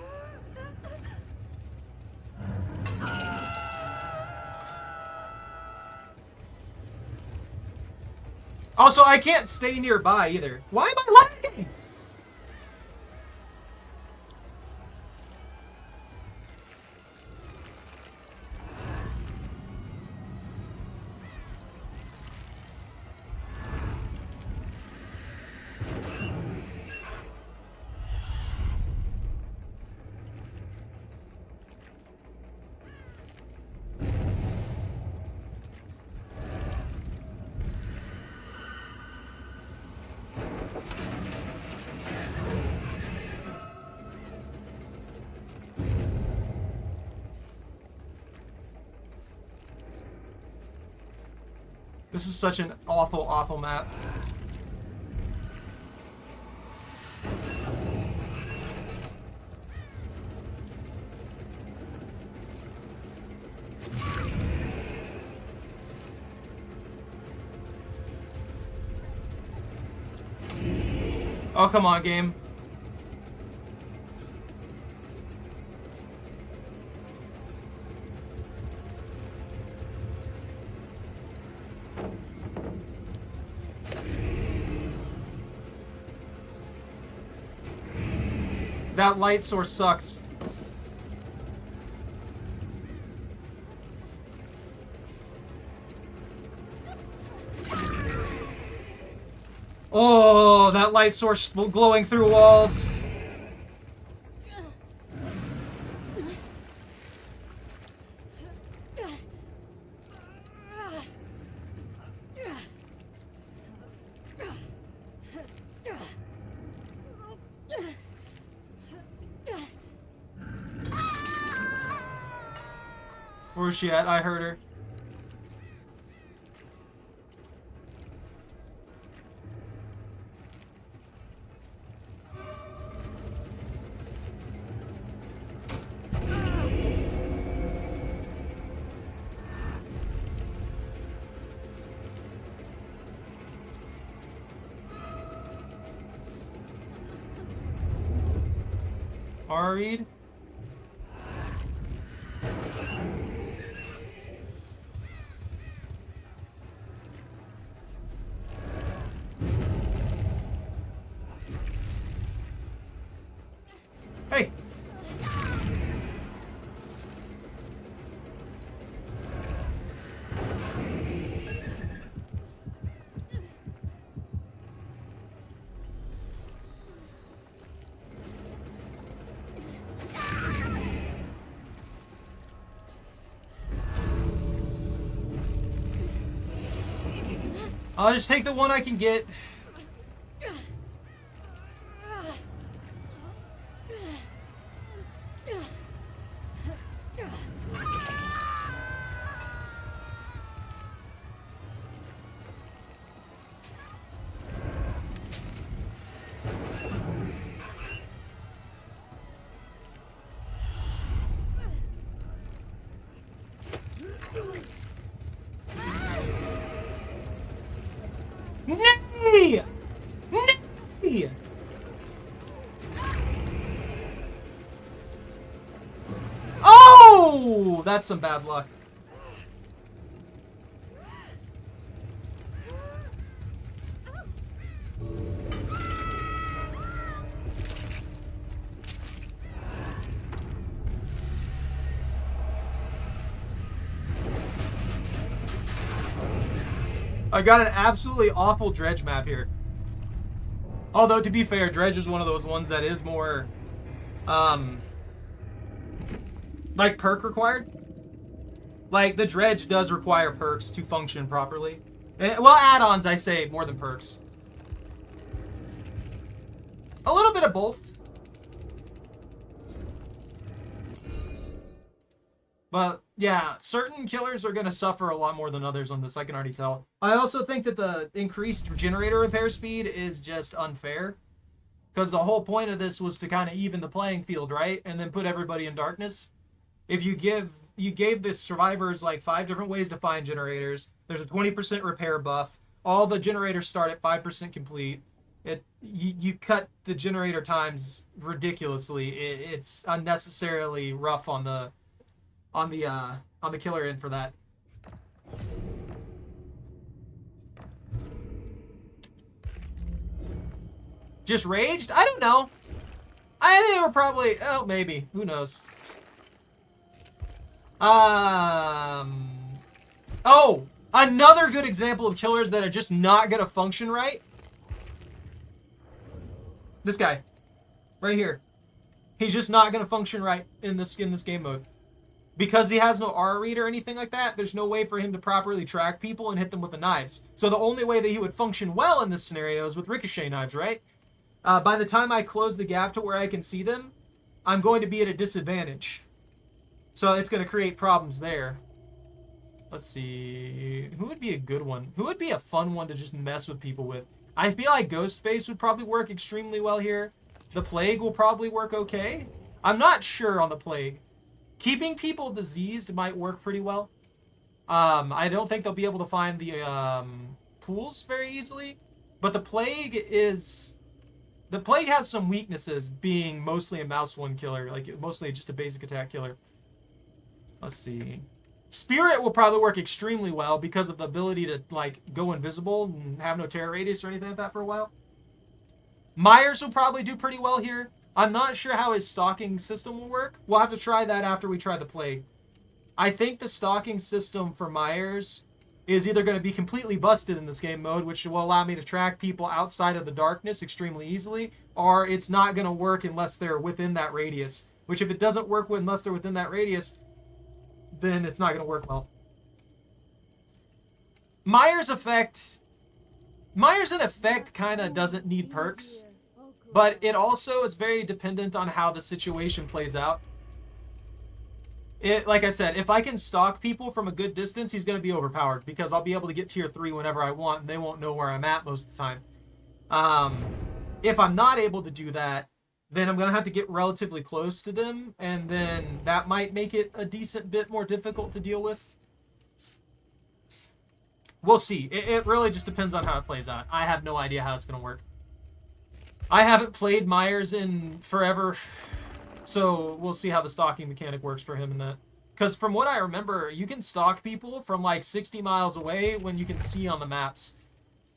S1: Also, I can't stay nearby either. Why am I lagging? This is such an awful, awful map. Oh, come on, game. That light source sucks. Oh, that light source glowing through walls. Where's she at? I heard her. Read. Hey. I'll just take the one I can get. Nay! Nay! Oh! That's some bad luck. I got an absolutely awful Dredge map here. Although, to be fair, Dredge is one of those ones that is more, like, perk required. Like, the Dredge does require perks to function properly. Well, add-ons, I say, more than perks. A little bit of both. But, yeah, certain killers are going to suffer a lot more than others on this, I can already tell. I also think that the increased generator repair speed is just unfair. Because the whole point of this was to kind of even the playing field, right? And then put everybody in darkness. If you gave the survivors like 5 different ways to find generators. There's a 20% repair buff. All the generators start at 5% complete. You cut the generator times ridiculously. It's unnecessarily rough on the killer end for that. Just raged? I don't know. I think they were probably, oh, maybe. Who knows? Oh, another good example of killers that are just not gonna function right. This guy, right here. He's just not gonna function right in this game mode. Because he has no R read or anything like that, there's no way for him to properly track people and hit them with the knives. So the only way that he would function well in this scenario is with ricochet knives, right? By the time I close the gap to where I can see them, I'm going to be at a disadvantage. So it's going to create problems there. Let's see. Who would be a good one? Who would be a fun one to just mess with people with? I feel like Ghostface would probably work extremely well here. The Plague will probably work okay. I'm not sure on the Plague. Keeping people diseased might work pretty well. I don't think they'll be able to find the pools very easily. But the Plague has some weaknesses, being mostly a mouse one killer, like mostly just a basic attack killer. Let's see. Spirit will probably work extremely well because of the ability to like go invisible and have no terror radius or anything like that for a while. Myers will probably do pretty well here. I'm not sure how his stalking system will work. We'll have to try that after we try the Plague. I think the stalking system for Myers is either going to be completely busted in this game mode, which will allow me to track people outside of the darkness extremely easily, or it's not going to work unless they're within that radius. Which, if it doesn't work unless they're within that radius, then it's not going to work well. Myers in effect kind of doesn't need perks, but it also is very dependent on how the situation plays out. Like I said, if I can stalk people from a good distance, he's going to be overpowered because I'll be able to get tier 3 whenever I want, and they won't know where I'm at most of the time. If I'm not able to do that, then I'm going to have to get relatively close to them, and then that might make it a decent bit more difficult to deal with. We'll see. It really just depends on how it plays out. I have no idea how it's going to work. I haven't played Myers in forever, so we'll see how the stalking mechanic works for him in that. Because from what I remember, you can stalk people from like 60 miles away when you can see on the maps.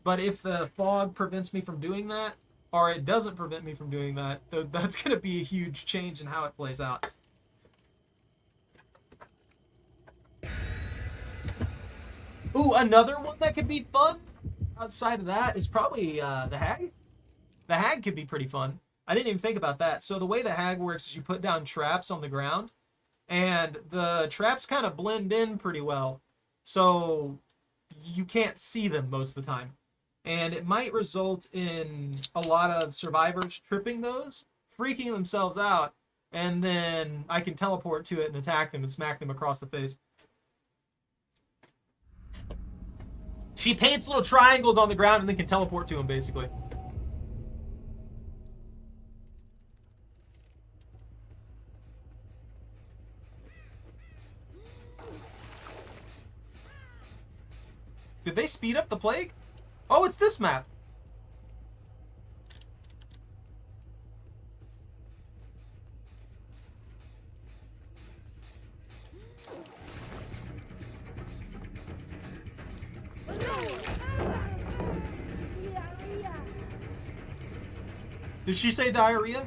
S1: But if the fog prevents me from doing that, or it doesn't prevent me from doing that, that's going to be a huge change in how it plays out. Ooh, another one that could be fun outside of that is probably the Hag. The Hag could be pretty fun. I didn't even think about that. So the way the Hag works is you put down traps on the ground, and the traps kind of blend in pretty well. So you can't see them most of the time. And it might result in a lot of survivors tripping those, freaking themselves out, and then I can teleport to it and attack them and smack them across the face. She paints little triangles on the ground and then can teleport to them, basically. Did they speed up the plague? Oh, it's this map. Did she say diarrhea?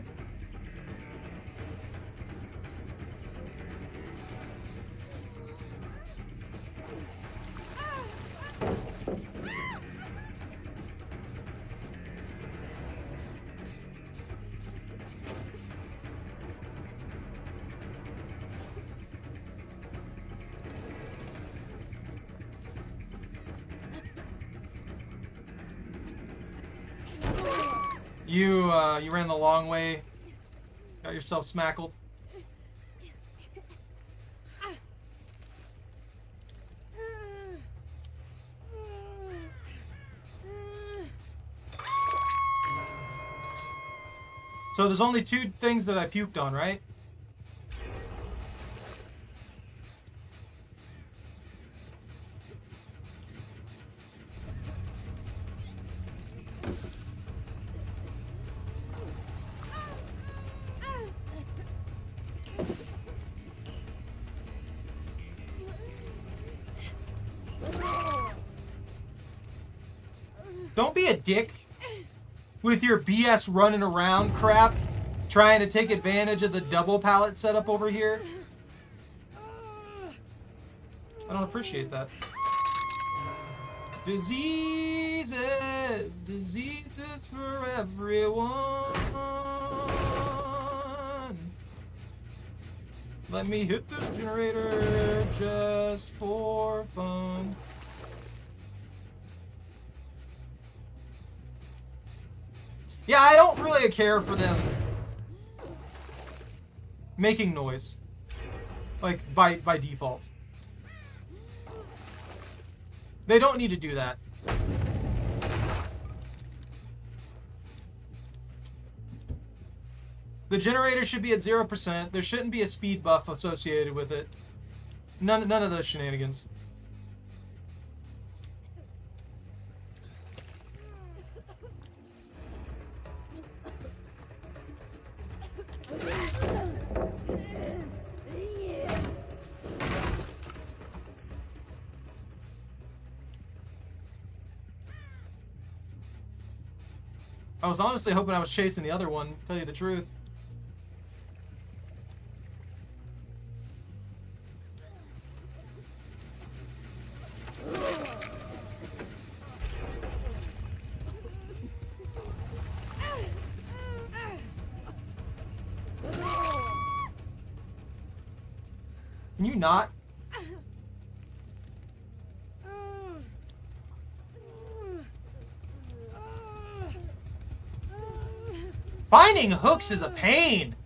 S1: You ran the long way. Got yourself smackled. So there's only 2 things that I puked on, right? Don't be a dick with your BS running around crap, trying to take advantage of the double pallet setup over here. I don't appreciate that. Diseases for everyone. Let me hit this generator just for fun. Yeah, I don't really care for them making noise, like by default. They don't need to do that. The generator should be at 0%. There shouldn't be a speed buff associated with it. None of those shenanigans. I was honestly hoping I was chasing the other one, to tell you the truth. Can you not? Finding hooks is a pain.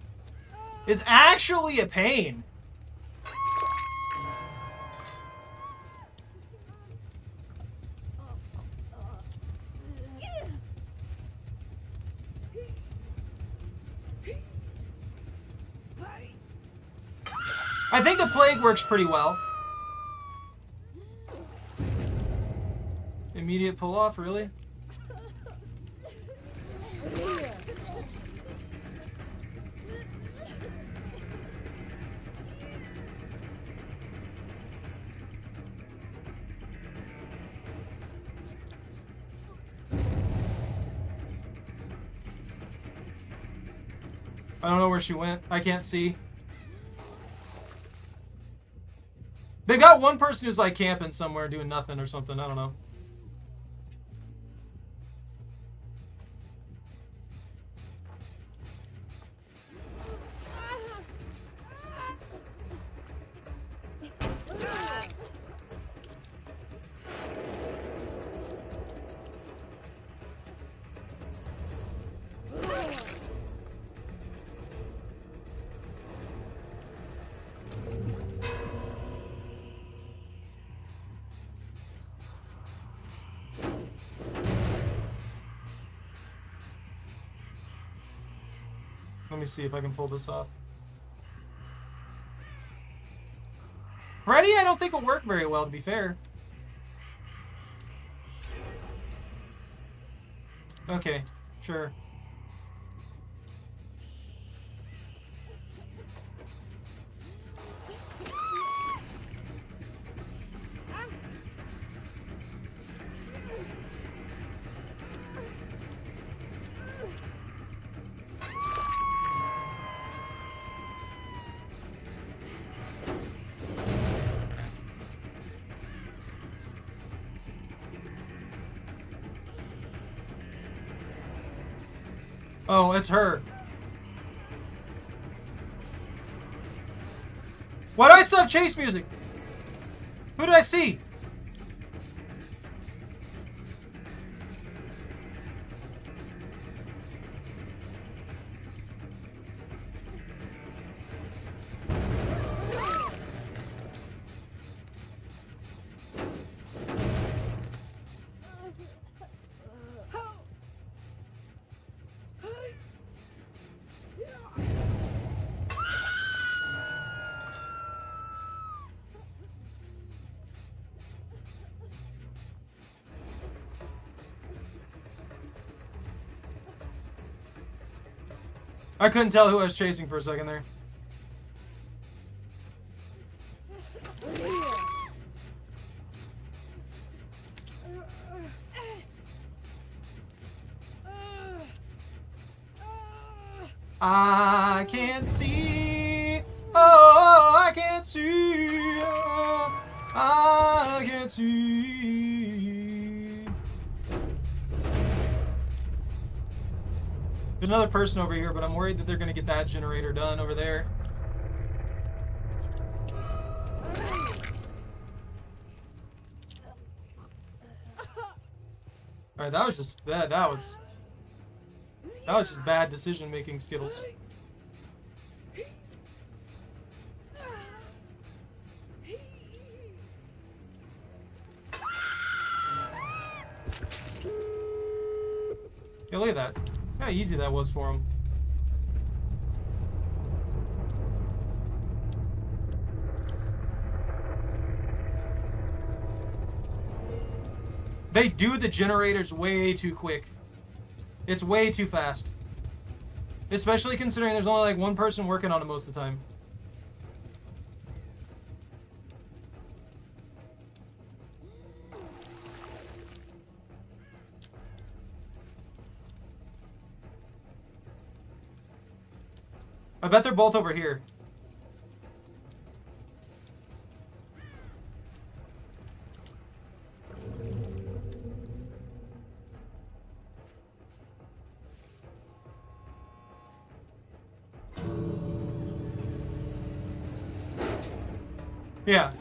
S1: Is actually a pain. I think the plague works pretty well. Immediate pull off, really? I don't know where she went. I can't see. They got one person who's like camping somewhere doing nothing or something. I don't know. Let me see if I can pull this off. Ready? I don't think will work very well, to be fair. Okay, sure. Oh, it's her. Why do I still have chase music? Who did I see? I couldn't tell who I was chasing for a second there. I can't see. Oh, I can't see. I can't see. There's another person over here, but I'm worried that they're going to get that generator done over there. All right, that was just bad. That was just bad decision making, Skittles. Yeah, look at that. How easy that was for him. They do the generators way too quick. It's way too fast. Especially considering there's only like one person working on it most of the time. I bet they're both over here. Yeah.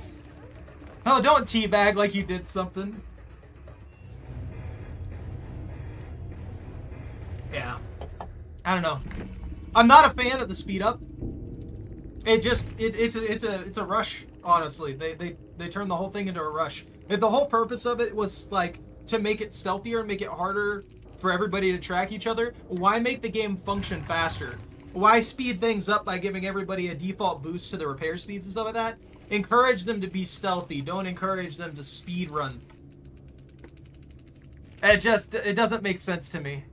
S1: Oh, don't teabag like you did something. Yeah. I don't know. I'm not a fan of the speed up. It's a rush, honestly. They turn the whole thing into a rush. If the whole purpose of it was like to make it stealthier and make it harder for everybody to track each other, why make the game function faster? Why speed things up by giving everybody a default boost to the repair speeds and stuff like that? Encourage them to be stealthy. Don't encourage them to speed run. It doesn't make sense to me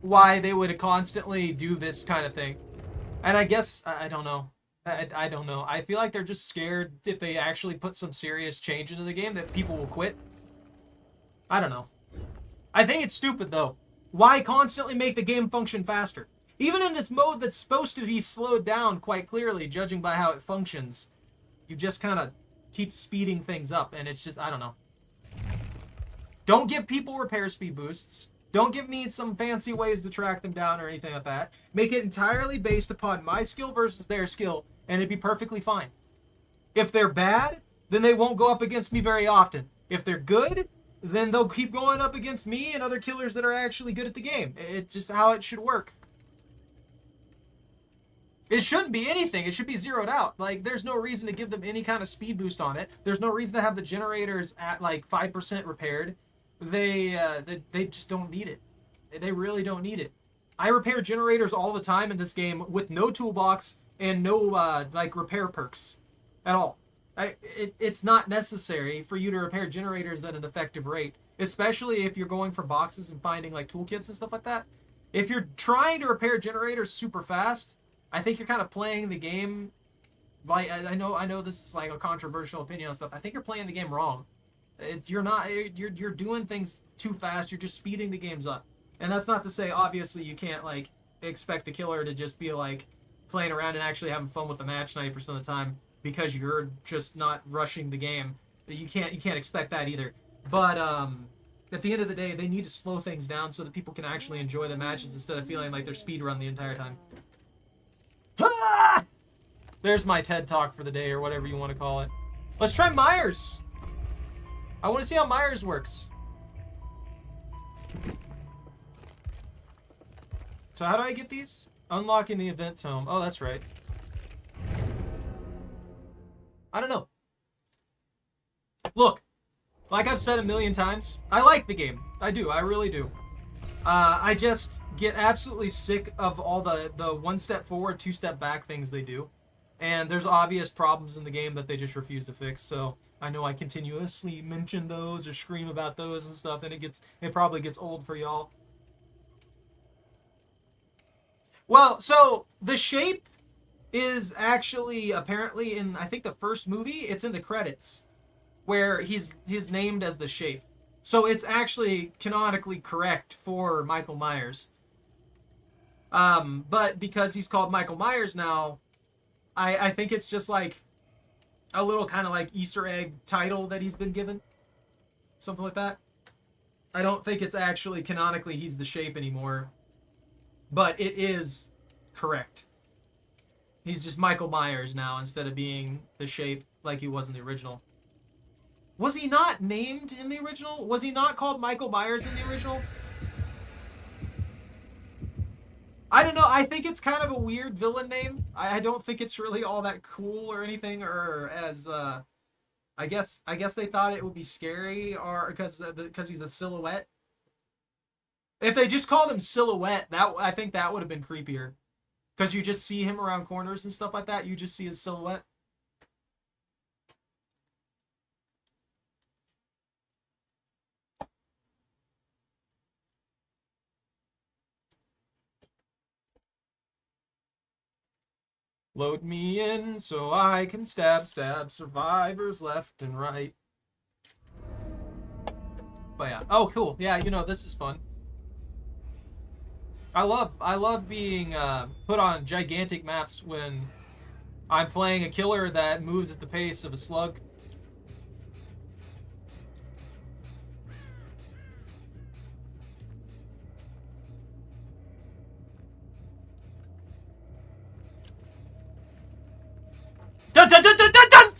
S1: why they would constantly do this kind of thing. And I guess, I don't know. I don't know. I feel like they're just scared if they actually put some serious change into the game that people will quit. I don't know. I think it's stupid, though. Why constantly make the game function faster? Even in this mode that's supposed to be slowed down quite clearly, judging by how it functions, you just kind of keep speeding things up, and it's just, I don't know. Don't give people repair speed boosts. Don't give me some fancy ways to track them down or anything like that. Make it entirely based upon my skill versus their skill, and it'd be perfectly fine. If they're bad, then they won't go up against me very often. If they're good, then they'll keep going up against me and other killers that are actually good at the game. It's just how it should work. It shouldn't be anything. It should be zeroed out. Like, there's no reason to give them any kind of speed boost on it. There's no reason to have the generators at, like, 5% repaired. They just don't need it. They really don't need it. I repair generators all the time in this game with no toolbox and no, like, repair perks at all. It's not necessary for you to repair generators at an effective rate, especially if you're going for boxes and finding, like, toolkits and stuff like that. If you're trying to repair generators super fast, I think you're kind of playing the game, like, I know this is like a controversial opinion and stuff. I think you're playing the game wrong. You're doing things too fast. You're just speeding the games up. And that's not to say, obviously, you can't, like, expect the killer to just be, like, playing around and actually having fun with the match 90% of the time because you're just not rushing the game. You can't expect that either. But at the end of the day, they need to slow things down so that people can actually enjoy the matches instead of feeling like they're speedrun the entire time. Ah! There's my TED Talk for the day, or whatever you want to call it. Let's try Myers. I want to see how Myers works. So how do I get these? Unlocking the event tome. Oh, that's right. I don't know. Look, like I've said a million times, I like the game. I do. I really do. I just get absolutely sick of all the one step forward, two step back things they do. And there's obvious problems in the game that they just refuse to fix. So I know I continuously mention those or scream about those and stuff, and it probably gets old for y'all. Well, so the shape is actually apparently in, I think, the first movie. It's in the credits where he's named as the shape. So it's actually canonically correct for Michael Myers. But because he's called Michael Myers now, I think it's just like a little kind of like Easter egg title that he's been given. Something like that. I don't think it's actually canonically he's the shape anymore. But it is correct. He's just Michael Myers now instead of being the shape like he was in the original. Was he not named in the original? Was he not called Michael Myers in the original? I don't know. I think it's kind of a weird villain name. I don't think it's really all that cool or anything, or as I guess they thought it would be scary, or because he's a silhouette. If they just called him Silhouette, I think that would have been creepier. Because you just see him around corners and stuff like that. You just see his silhouette. Load me in so I can stab survivors left and right. But yeah. Oh, cool. Yeah, this is fun. I love being put on gigantic maps when I'm playing a killer that moves at the pace of a slug. Dun dun dun dun dun dun!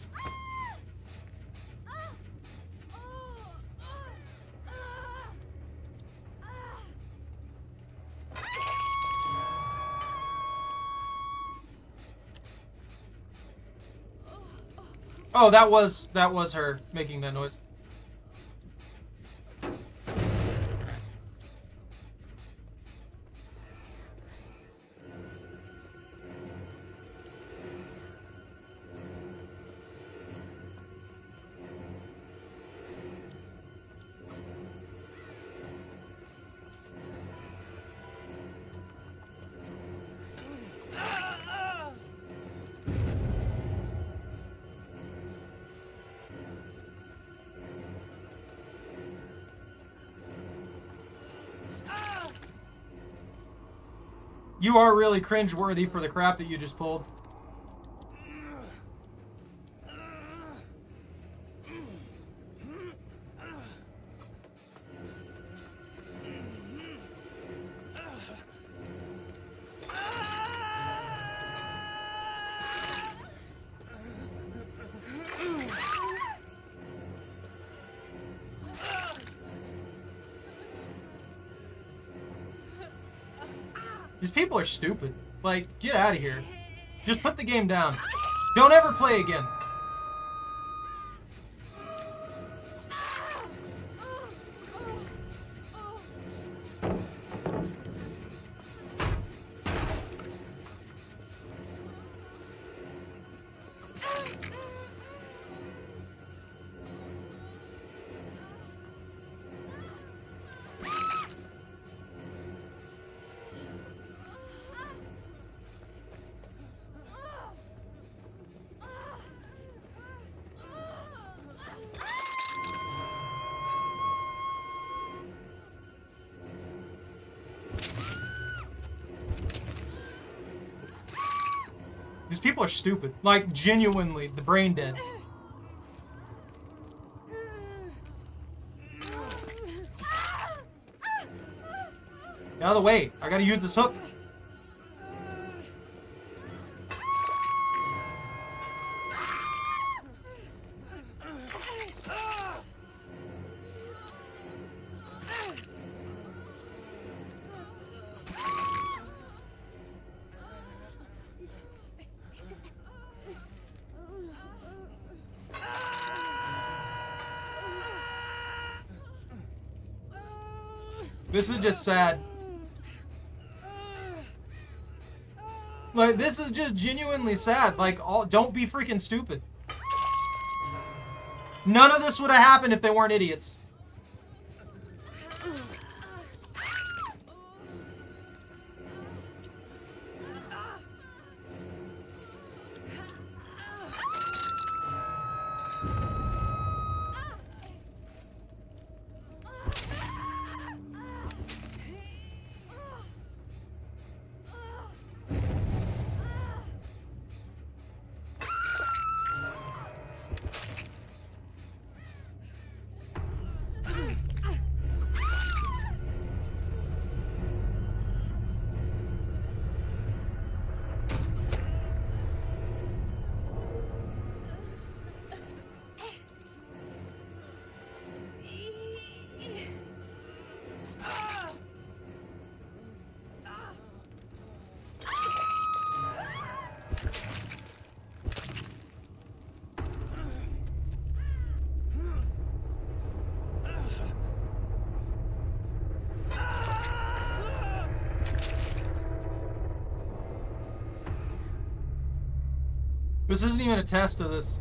S1: Oh, that was her making that noise. You are really cringeworthy for the crap that you just pulled. These people are stupid. Like, get out of here. Just put the game down. Don't ever play again. These people are stupid. Like, genuinely, the brain dead. Get out of the way. I gotta use this hook. This is just sad. Like, this is just genuinely sad. Like, don't be freaking stupid. None of this would have happened if they weren't idiots. This isn't even a test of this.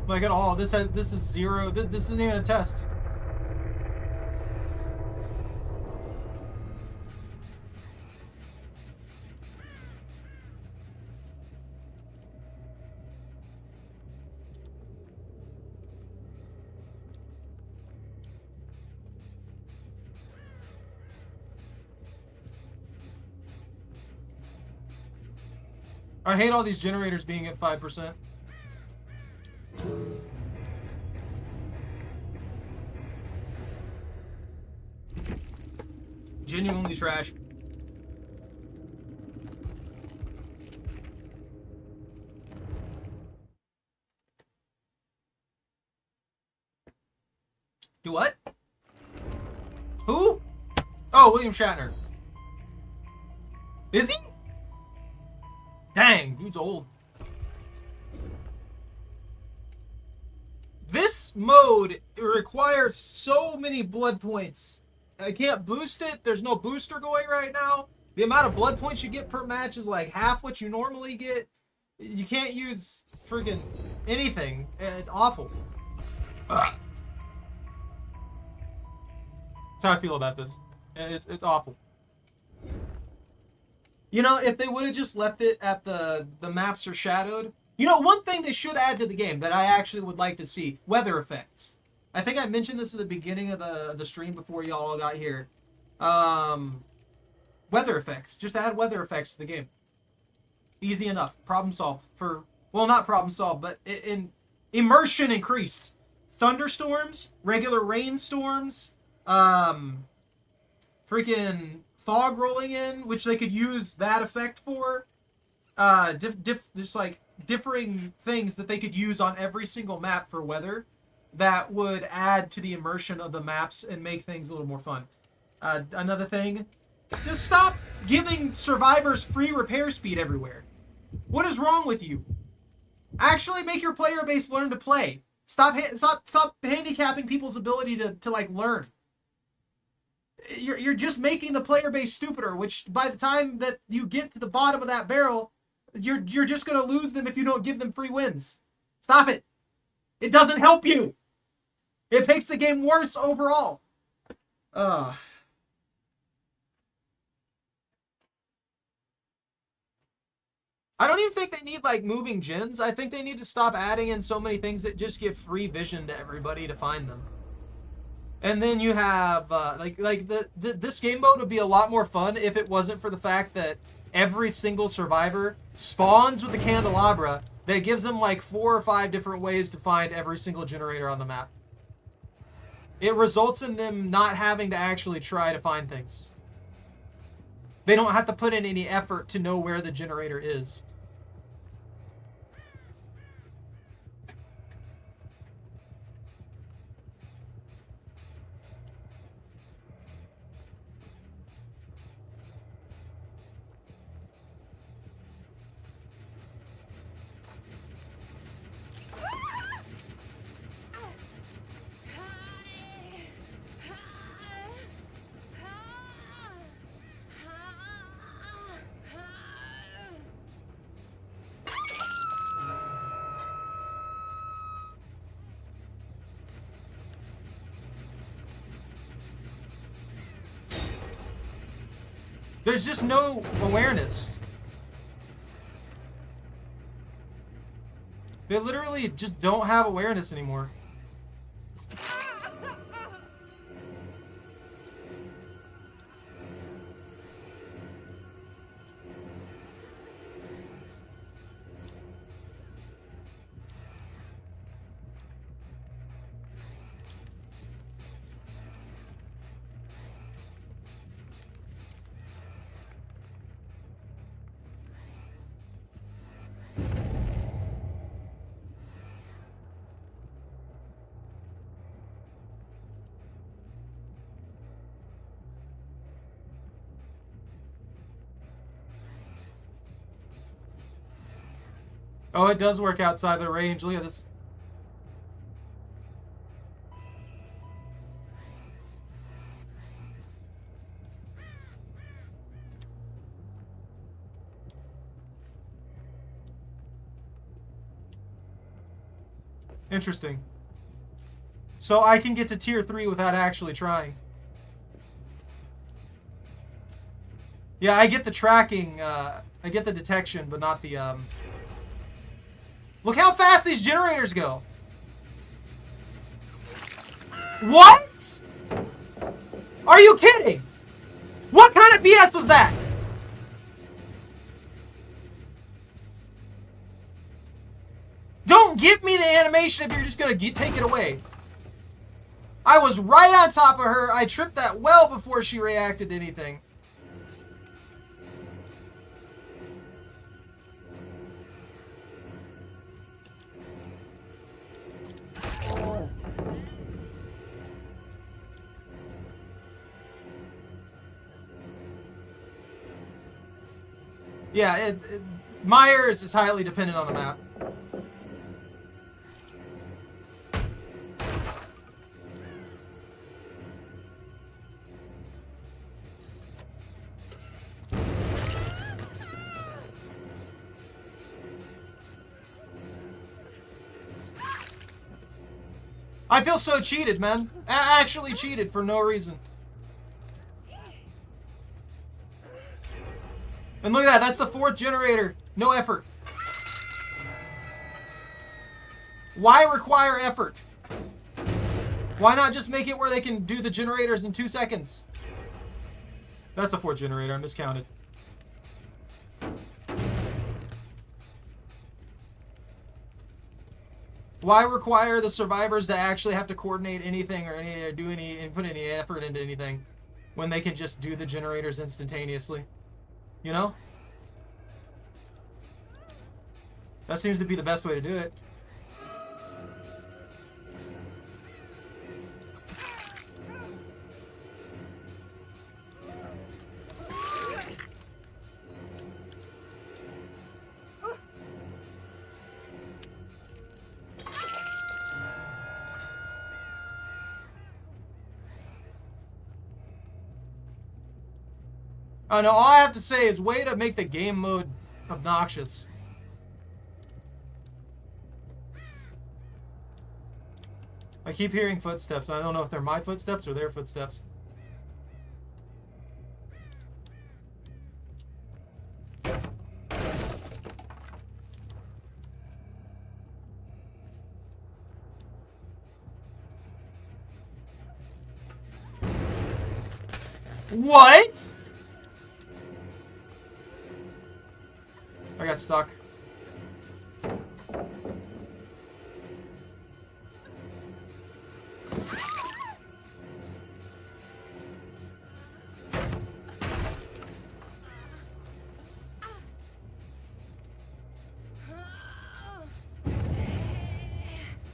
S1: Like, at all. This is zero. This isn't even a test. I hate all these generators being at 5%. Genuinely trash. Do what? Who? Oh, William Shatner. Is he? Dang, dude's old. This mode requires so many blood points. I can't boost it. There's no booster going right now. The amount of blood points you get per match is like half what you normally get. You can't use freaking anything. It's awful. Ugh. That's how I feel about this. It's awful. You know, if they would have just left it at the maps are shadowed. You know, one thing they should add to the game that I actually would like to see, weather effects. I think I mentioned this at the beginning of the stream before y'all got here. weather effects. Just add weather effects to the game. Easy enough. Problem solved. Well, not problem solved, but in immersion increased. Thunderstorms, regular rainstorms, freaking fog rolling in, which they could use that effect for. Just like differing things that they could use on every single map for weather that would add to the immersion of the maps and make things a little more fun. Another thing, just stop giving survivors free repair speed everywhere. What is wrong with you? Actually make your player base learn to play. Stop handicapping people's ability to like learn. You're just making the player base stupider, which by the time that you get to the bottom of that barrel, you're just going to lose them if you don't give them free wins. Stop it. It doesn't help you. It makes the game worse overall. I don't even think they need like moving gens. I think they need to stop adding in so many things that just give free vision to everybody to find them. And then you have this game mode would be a lot more fun if it wasn't for the fact that every single survivor spawns with a candelabra that gives them like 4 or 5 different ways to find every single generator on the map. It results in them not having to actually try to find things. They don't have to put in any effort to know where the generator is. There's just no awareness. They literally just don't have awareness anymore. Oh, it does work outside the range. Look at this. Interesting. So I can get to tier 3 without actually trying. Yeah, I get the tracking, I get the detection, but not the, Look how fast these generators go. What? Are you kidding? What kind of BS was that? Don't give me the animation if you're just gonna take it away. I was right on top of her. I tripped that well before she reacted to anything. Yeah, Myers is highly dependent on the map. I feel so cheated, man. Actually cheated for no reason. And look at that, that's the 4th generator. No effort. Why require effort? Why not just make it where they can do the generators in 2 seconds? That's a 4th generator. I miscounted. Why require the survivors to actually have to coordinate anything or put any effort into anything when they can just do the generators instantaneously? You know? That seems to be the best way to do it. Oh no, all I have to say is way to make the game mode obnoxious. I keep hearing footsteps. I don't know if they're my footsteps or their footsteps. What? I got stuck.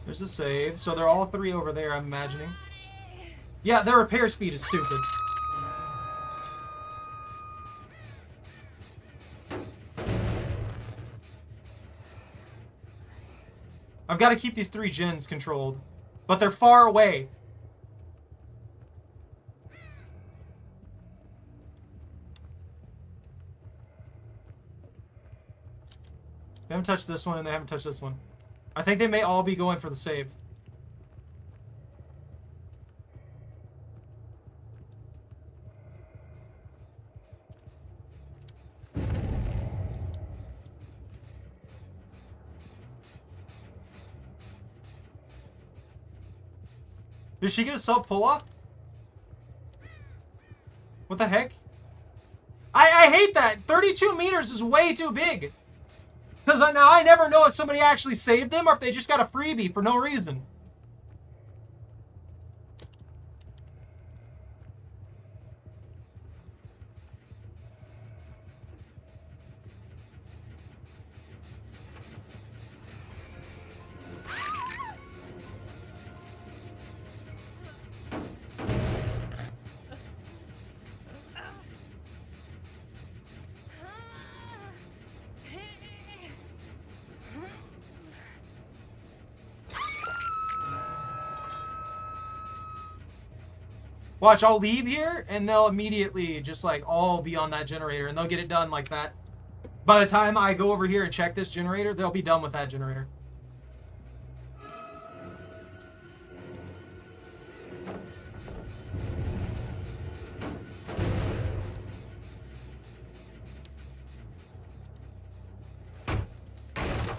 S1: There's a save. So they're all 3 over there, I'm imagining. Yeah, their repair speed is stupid. I've got to keep these 3 gens controlled. But they're far away. They haven't touched this one and they haven't touched this one. I think they may all be going for the save. Did she get a self pull-off? What the heck? I hate that! 32 meters is way too big! Because now I never know if somebody actually saved them or if they just got a freebie for no reason. Watch, I'll leave here, and they'll immediately just, like, all be on that generator, and they'll get it done like that. By the time I go over here and check this generator, they'll be done with that generator.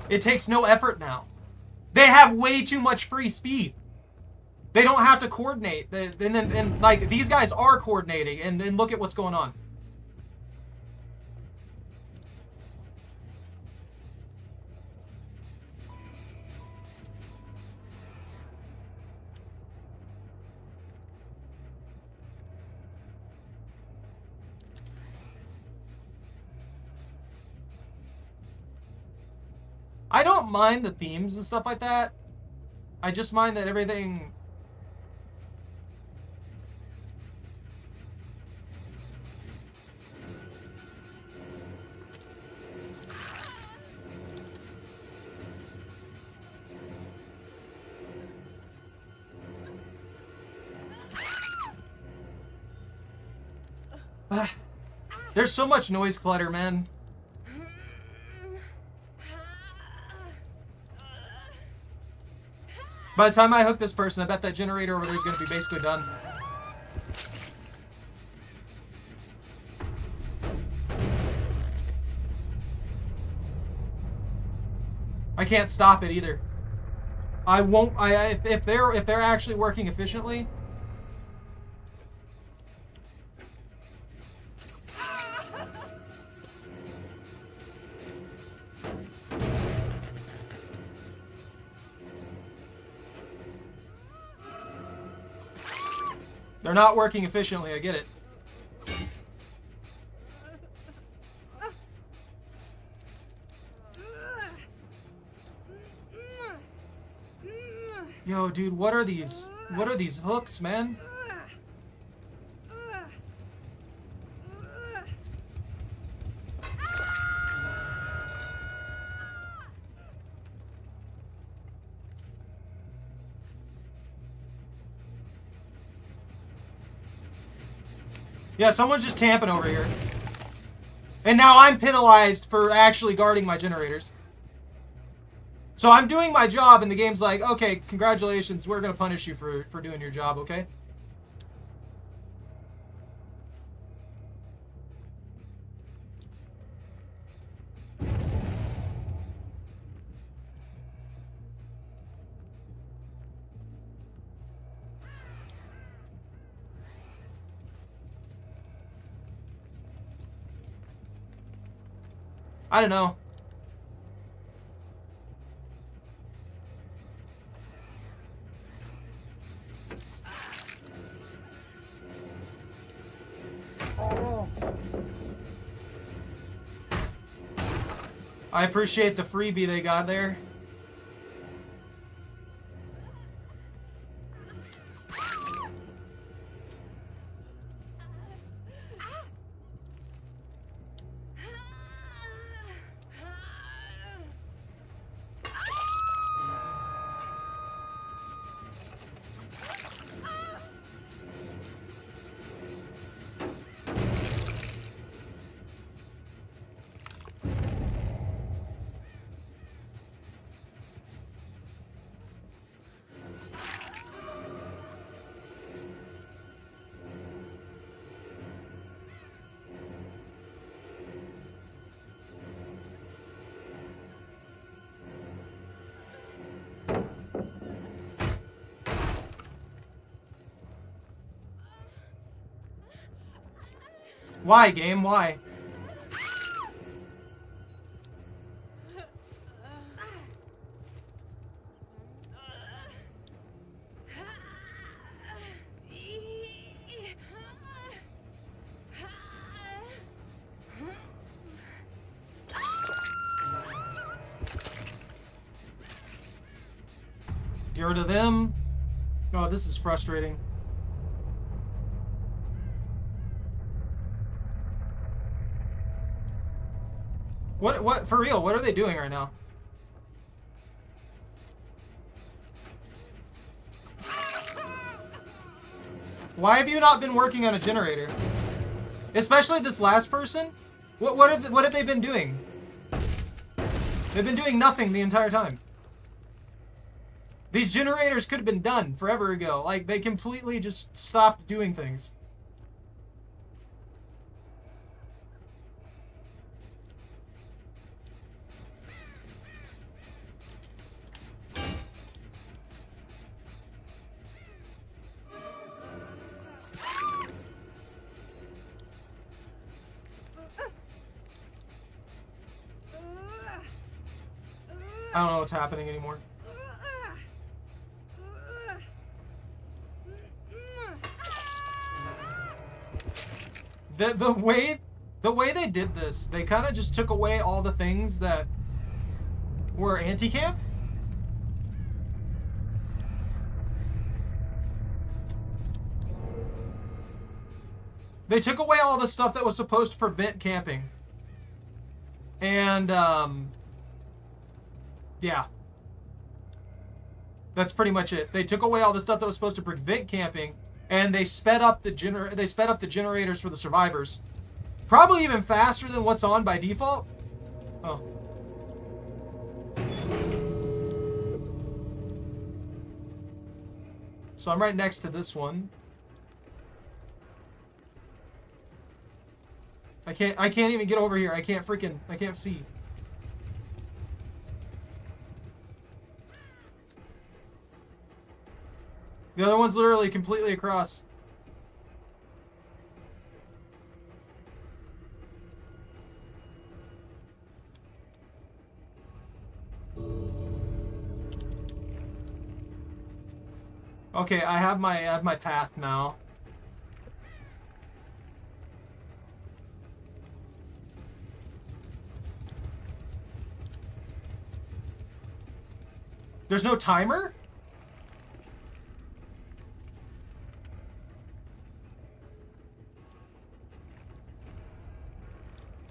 S1: It takes no effort now. They have way too much free speed. They don't have to coordinate. And like, these guys are coordinating, and look at what's going on. I don't mind the themes and stuff like that. I just mind that everything... There's so much noise clutter, man. By the time I hook this person, I bet that generator over there is going to be basically done. I can't stop it either. I won't. If they're actually working efficiently. They're not working efficiently, I get it. Yo, dude, what are these? What are these hooks, man? Yeah, someone's just camping over here. And now I'm penalized for actually guarding my generators. So I'm doing my job, and the game's like, okay, congratulations, we're going to punish you for doing your job, okay? I don't know. I appreciate the freebie they got there. Why, game? Why? Get rid of them. Oh, this is frustrating. What, for real, what are they doing right now? Why have you not been working on a generator? Especially this last person? What have they been doing? They've been doing nothing the entire time. These generators could have been done forever ago. Like, they completely just stopped doing things. I don't know what's happening anymore. The way they did this, they kind of just took away all the things that were anti-camp. They took away all the stuff that was supposed to prevent camping. And yeah. That's pretty much it. They took away all the stuff that was supposed to prevent camping, and they sped up the generators for the survivors. Probably even faster than what's on by default. Oh. So I'm right next to this one. I can't even get over here. I can't see. The other one's literally completely across. Okay, I have my path now. There's no timer?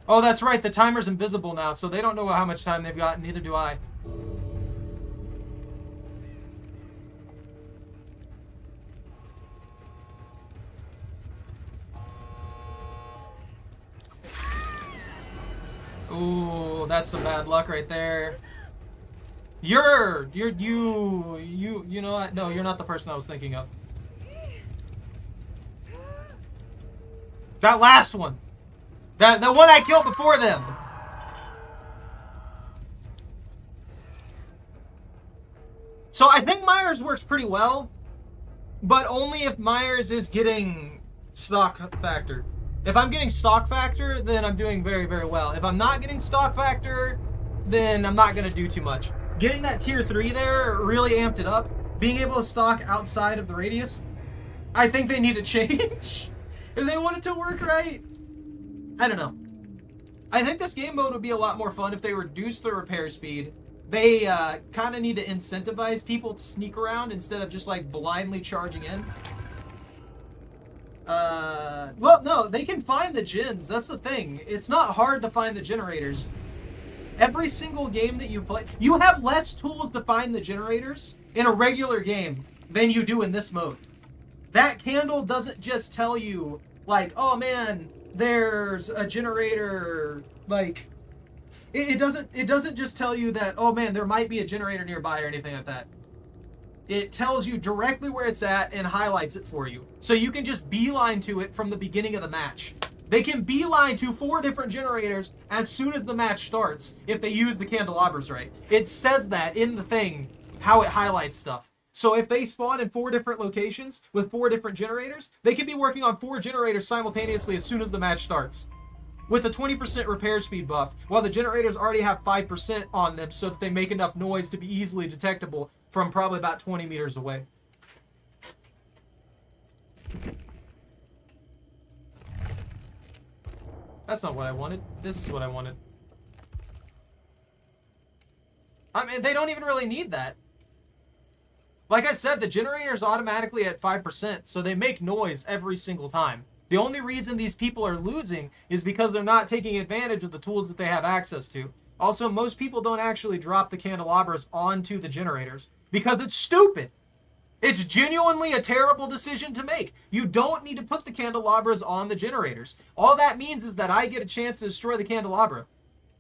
S1: Oh, that's right. The timer's invisible now, so they don't know how much time they've got, neither do I. Ooh, that's some bad luck right there. You know what? No, you're not the person I was thinking of. That last one. The one I killed before them. So I think Myers works pretty well, but only if Myers is getting stock factor. If I'm getting stock factor, then I'm doing very, very well. If I'm not getting stock factor, then I'm not going to do too much. Getting that tier 3 there really amped it up. Being able to stock outside of the radius, I think they need to change. If they want it to work right, I don't know. I think this game mode would be a lot more fun if they reduce the repair speed. They kind of need to incentivize people to sneak around instead of just like blindly charging in. Well, no, they can find the gens. That's the thing. It's not hard to find the generators. Every single game that you play, you have less tools to find the generators in a regular game than you do in this mode. That candle doesn't just tell you, like, oh man, there's a generator, like, it doesn't just tell you that, oh man, there might be a generator nearby or anything like that. It tells you directly where it's at and highlights it for you. So you can just beeline to it from the beginning of the match. They can beeline to 4 different generators as soon as the match starts if they use the candelabras right. It says that in the thing, how it highlights stuff. So if they spawn in 4 different locations with 4 different generators, they can be working on 4 generators simultaneously as soon as the match starts. With a 20% repair speed buff, while the generators already have 5% on them so that they make enough noise to be easily detectable from probably about 20 meters away. That's not what I wanted. This is what I wanted. I mean, they don't even really need that. Like I said, the generator is automatically at 5%, so they make noise every single time. The only reason these people are losing is because they're not taking advantage of the tools that they have access to. Also, most people don't actually drop the candelabras onto the generators because it's stupid. It's genuinely a terrible decision to make. You don't need to put the candelabras on the generators. All that means is that I get a chance to destroy the candelabra.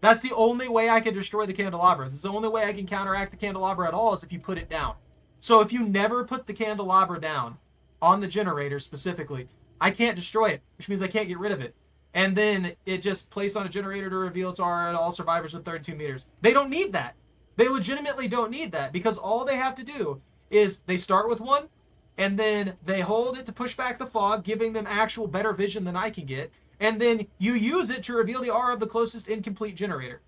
S1: That's the only way I can destroy the candelabras. It's the only way I can counteract the candelabra at all is if you put it down. So if you never put the candelabra down on the generator specifically, I can't destroy it, which means I can't get rid of it. And then it just placed on a generator to reveal its aura at all survivors with 32 meters. They don't need that. They legitimately don't need that because all they have to do is they start with one, and then they hold it to push back the fog, giving them actual better vision than I can get, and then you use it to reveal the aura of the closest incomplete generator.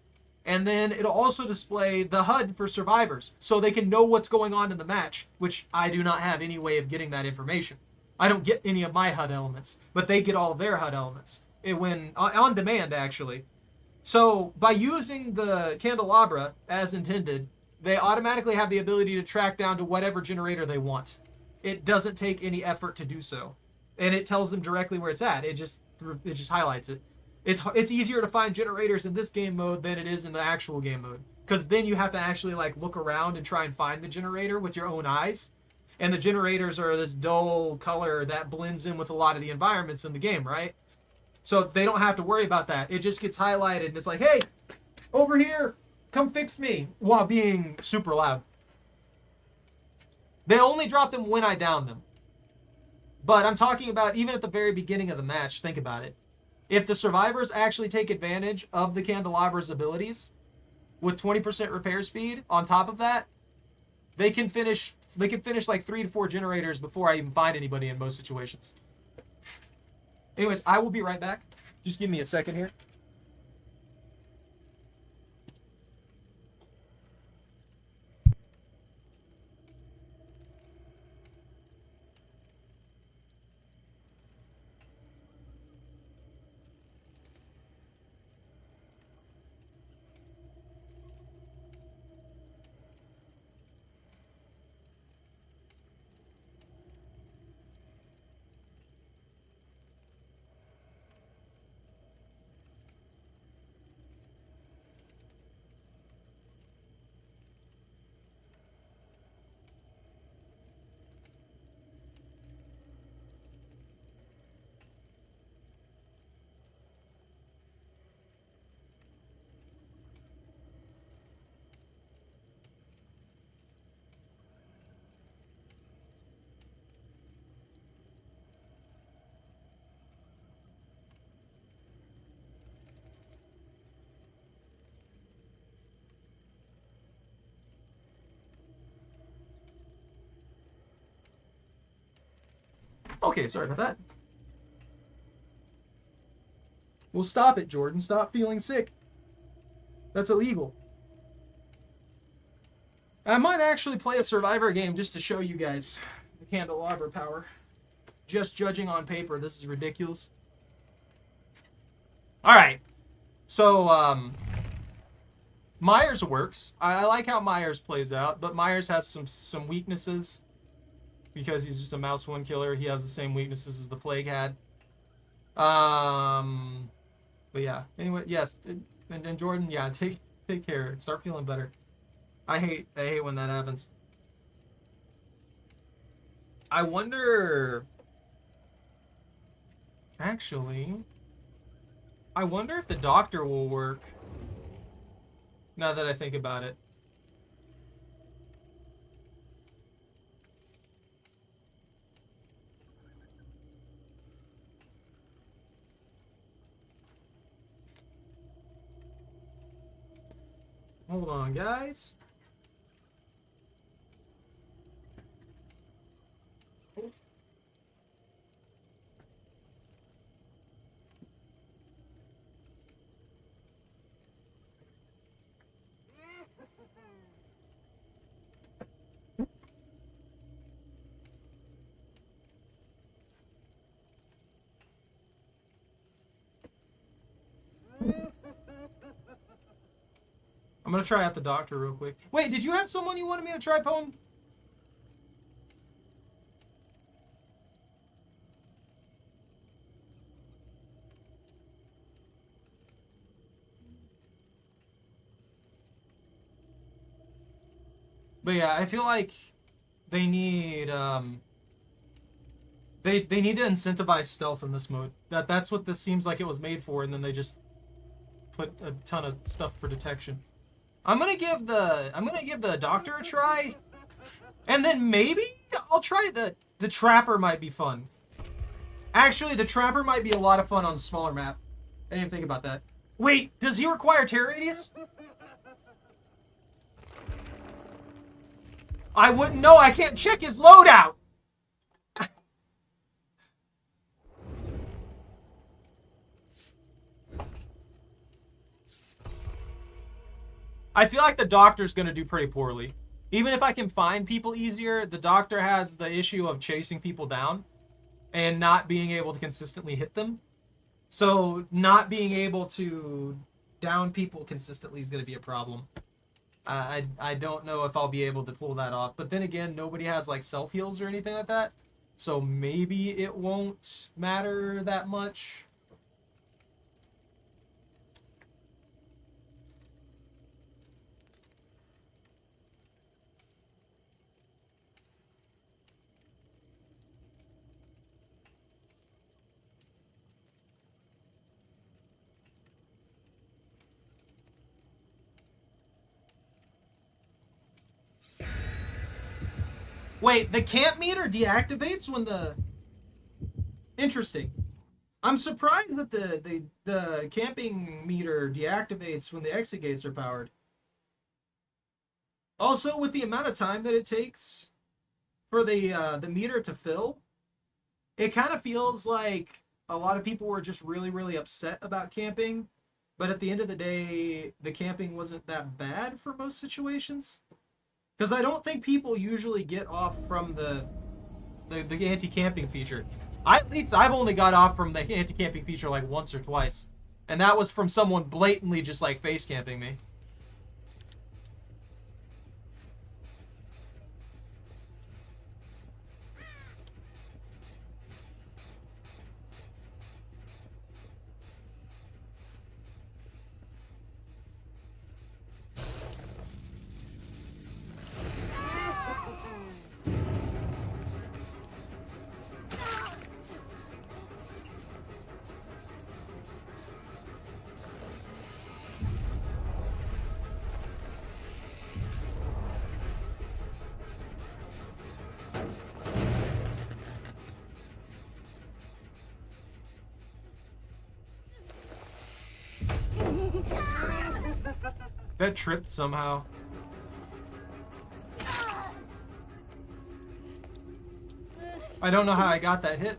S1: And then it'll also display the HUD for survivors, so they can know what's going on in the match, which I do not have any way of getting that information. I don't get any of my HUD elements, but they get all of their HUD elements. When on demand, actually. So by using the candelabra as intended, they automatically have the ability to track down to whatever generator they want. It doesn't take any effort to do so. And it tells them directly where it's at. It just highlights it. It's easier to find generators in this game mode than it is in the actual game mode. Because then you have to actually like look around and try and find the generator with your own eyes. And the generators are this dull color that blends in with a lot of the environments in the game, right? So they don't have to worry about that. It just gets highlighted and it's like, hey, over here, come fix me, while being super loud. They only drop them when I down them. But I'm talking about even at the very beginning of the match, think about it. If the survivors actually take advantage of the candelabra's abilities with 20% repair speed on top of that, they can finish like 3 to 4 generators before I even find anybody in most situations. Anyways, I will be right back. Just give me a second here. Okay, sorry about that. Well, stop it, Jordan. Stop feeling sick. That's illegal. I might actually play a Survivor game just to show you guys the candelabra power. Just judging on paper, this is ridiculous. Alright. So, Myers works. I like how Myers plays out, but Myers has some weaknesses. Because he's just a mouse one killer, he has the same weaknesses as the Plague had. But yeah. Anyway, yes. And Jordan, yeah, take care. Start feeling better. I hate when that happens. I wonder... Actually... I wonder if the doctor will work. Now that I think about it. Hold on, guys. I'm gonna try out the doctor real quick. Wait, did you have someone you wanted me to try, Pone? But yeah, I feel like they need they need to incentivize stealth in this mode. That's what this seems like it was made for, and then they just put a ton of stuff for detection. I'm gonna give the doctor a try, and then maybe I'll try the trapper. Might be fun. Actually, the trapper might be a lot of fun on a smaller map. I didn't even think about that. Wait, does he require terror radius? I wouldn't know. I can't check his loadout. I feel like the doctor's going to do pretty poorly. Even if I can find people easier, the doctor has the issue of chasing people down and not being able to consistently hit them. So not being able to down people consistently is going to be a problem. I don't know if I'll be able to pull that off. But then again, nobody has like self-heals or anything like that. So maybe it won't matter that much. Wait, the camp meter deactivates when the... Interesting. I'm surprised that the camping meter deactivates when the exit gates are powered. Also, with the amount of time that it takes for the meter to fill, it kind of feels like a lot of people were just really, really upset about camping. But at the end of the day, the camping wasn't that bad for most situations. Because I don't think people usually get off from the anti-camping feature. At least I've only got off from the anti-camping feature like once or twice. And that was from someone blatantly just like face camping me. That tripped somehow. I don't know how I got that hit.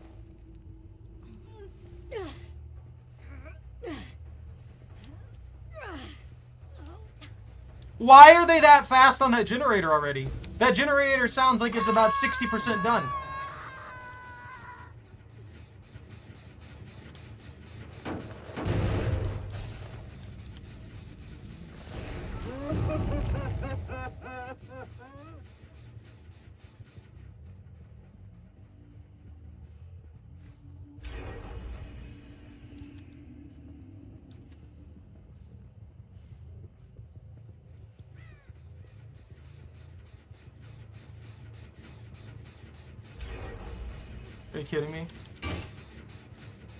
S1: Why are they that fast on that generator already? That generator sounds like it's about 60% done. Are you kidding me?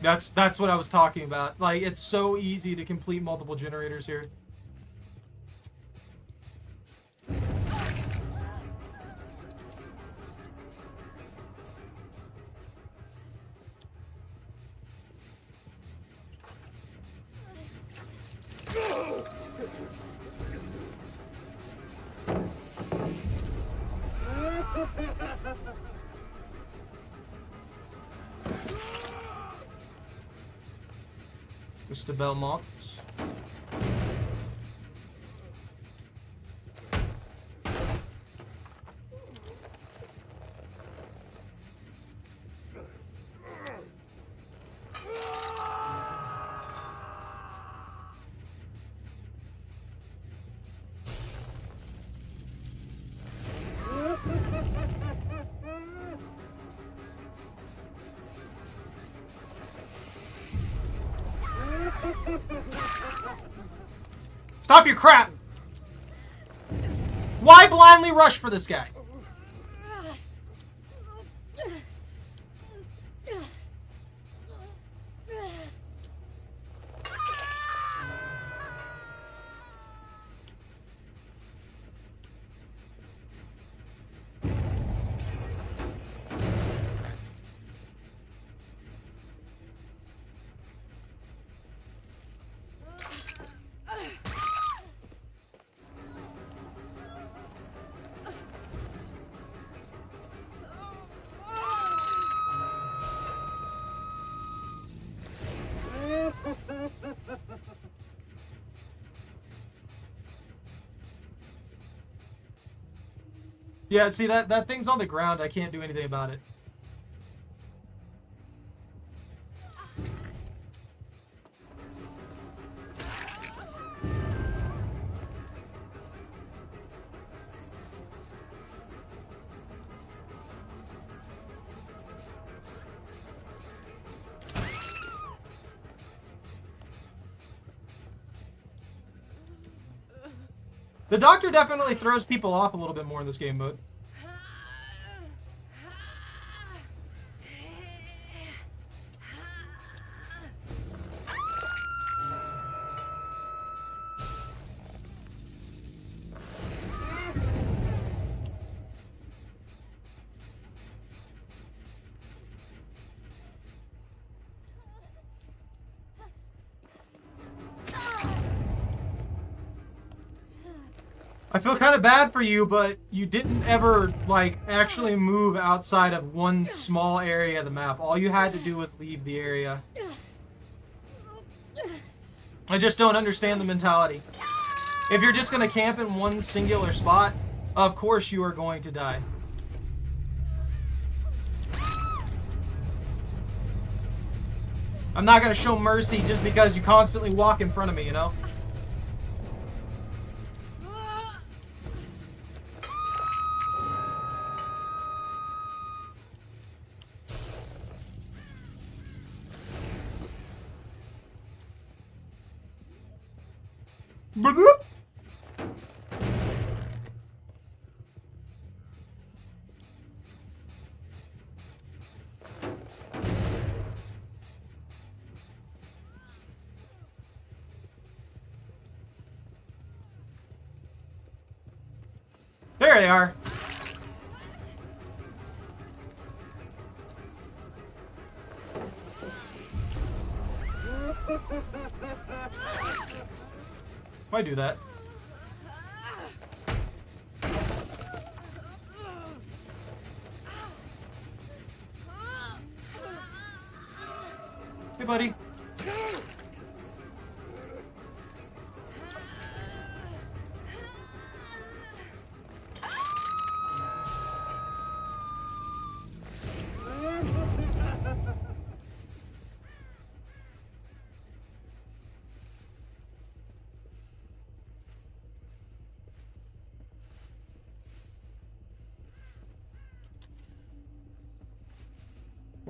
S1: That's what I was talking about. Like, it's so easy to complete multiple generators here. Mr. Belmont. Stop your crap! Why blindly rush for this guy? Yeah, see, that thing's on the ground. I can't do anything about it. The doctor definitely throws people off a little bit more in this game mode. I feel kind of bad for you, but you didn't ever, like, actually move outside of one small area of the map. All you had to do was leave the area. I just don't understand the mentality. If you're just going to camp in one singular spot, of course you are going to die. I'm not going to show mercy just because you constantly walk in front of me, you know? There they are. Why do that? Hey, buddy.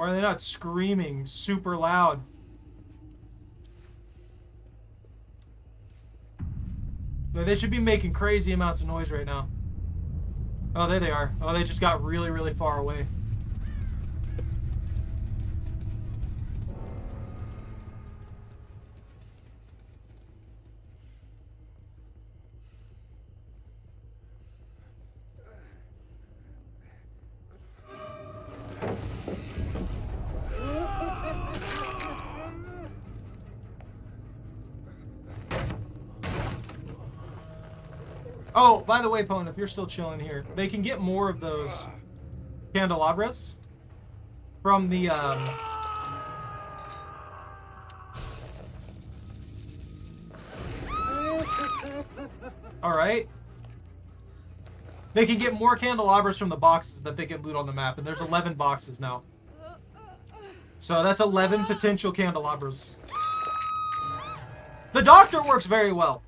S1: Why are they not screaming super loud? They should be making crazy amounts of noise right now. Oh, there they are. Oh, they just got really, really far away. Oh, by the way, Pone, if you're still chilling here, they can get more of those candelabras from the, Alright. They can get more candelabras from the boxes that they can loot on the map, and there's 11 boxes now. So that's 11 potential candelabras. The doctor works very well.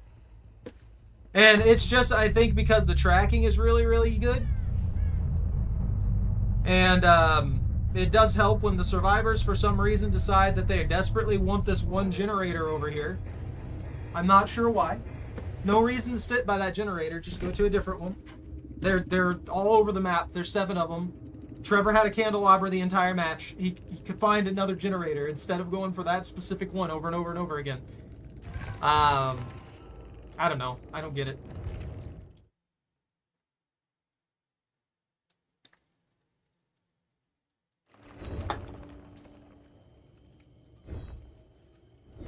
S1: And it's just, I think, because the tracking is really, really good. And it does help when the survivors, for some reason, decide that they desperately want this one generator over here. I'm not sure why. No reason to sit by that generator. Just go to a different one. They're all over the map. There's 7 of them. Trevor had a candelabra the entire match. He could find another generator instead of going for that specific one over and over and over again. I don't know. I don't get it.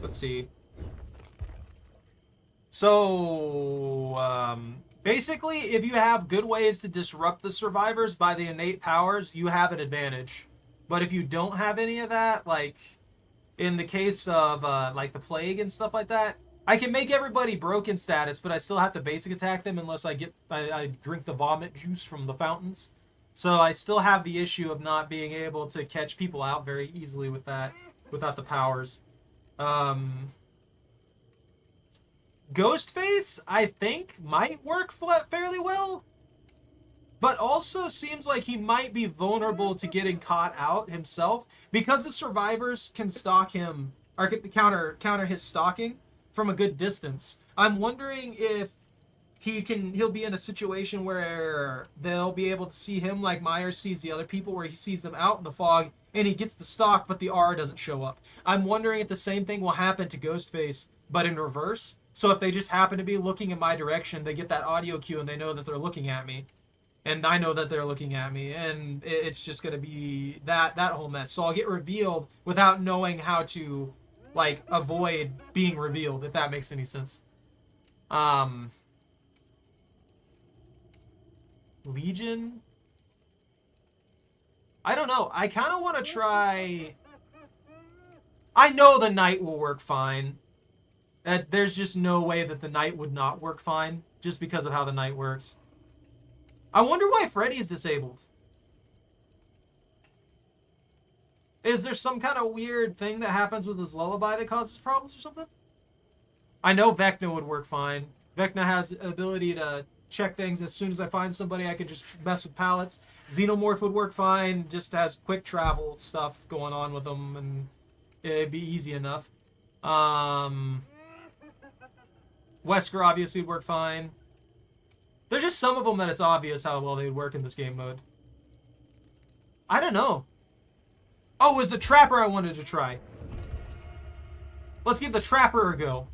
S1: Let's see. So, basically, if you have good ways to disrupt the survivors by the innate powers, you have an advantage. But if you don't have any of that, like in the case of like the plague and stuff like that, I can make everybody broken status, but I still have to basic attack them unless I drink the vomit juice from the fountains. So I still have the issue of not being able to catch people out very easily with that, without the powers. Ghostface, I think, might work fairly well, but also seems like he might be vulnerable to getting caught out himself because the survivors can stalk him or counter his stalking from a good distance. I'm wondering if he'll be in a situation where they'll be able to see him like Myers sees the other people, where he sees them out in the fog and he gets the stalk, but the R doesn't show up. I'm wondering if the same thing will happen to Ghostface, but in reverse. So if they just happen to be looking in my direction, they get that audio cue and they know that they're looking at me. And I know that they're looking at me. And it's just going to be that whole mess. So I'll get revealed without knowing how to, like, avoid being revealed, if that makes any sense. Legion? I don't know. I kind of want to try... I know the Knight will work fine. There's just no way that the Knight would not work fine, just because of how the Knight works. I wonder why Freddy's disabled. Is there some kind of weird thing that happens with his lullaby that causes problems or something? I know Vecna would work fine. Vecna has the ability to check things. As soon as I find somebody, I can just mess with pallets. Xenomorph would work fine. Just has quick travel stuff going on with them, and it'd be easy enough. Wesker obviously would work fine. There's just some of them that it's obvious how well they'd work in this game mode. I don't know. Oh, it was the Trapper I wanted to try. Let's give the Trapper a go.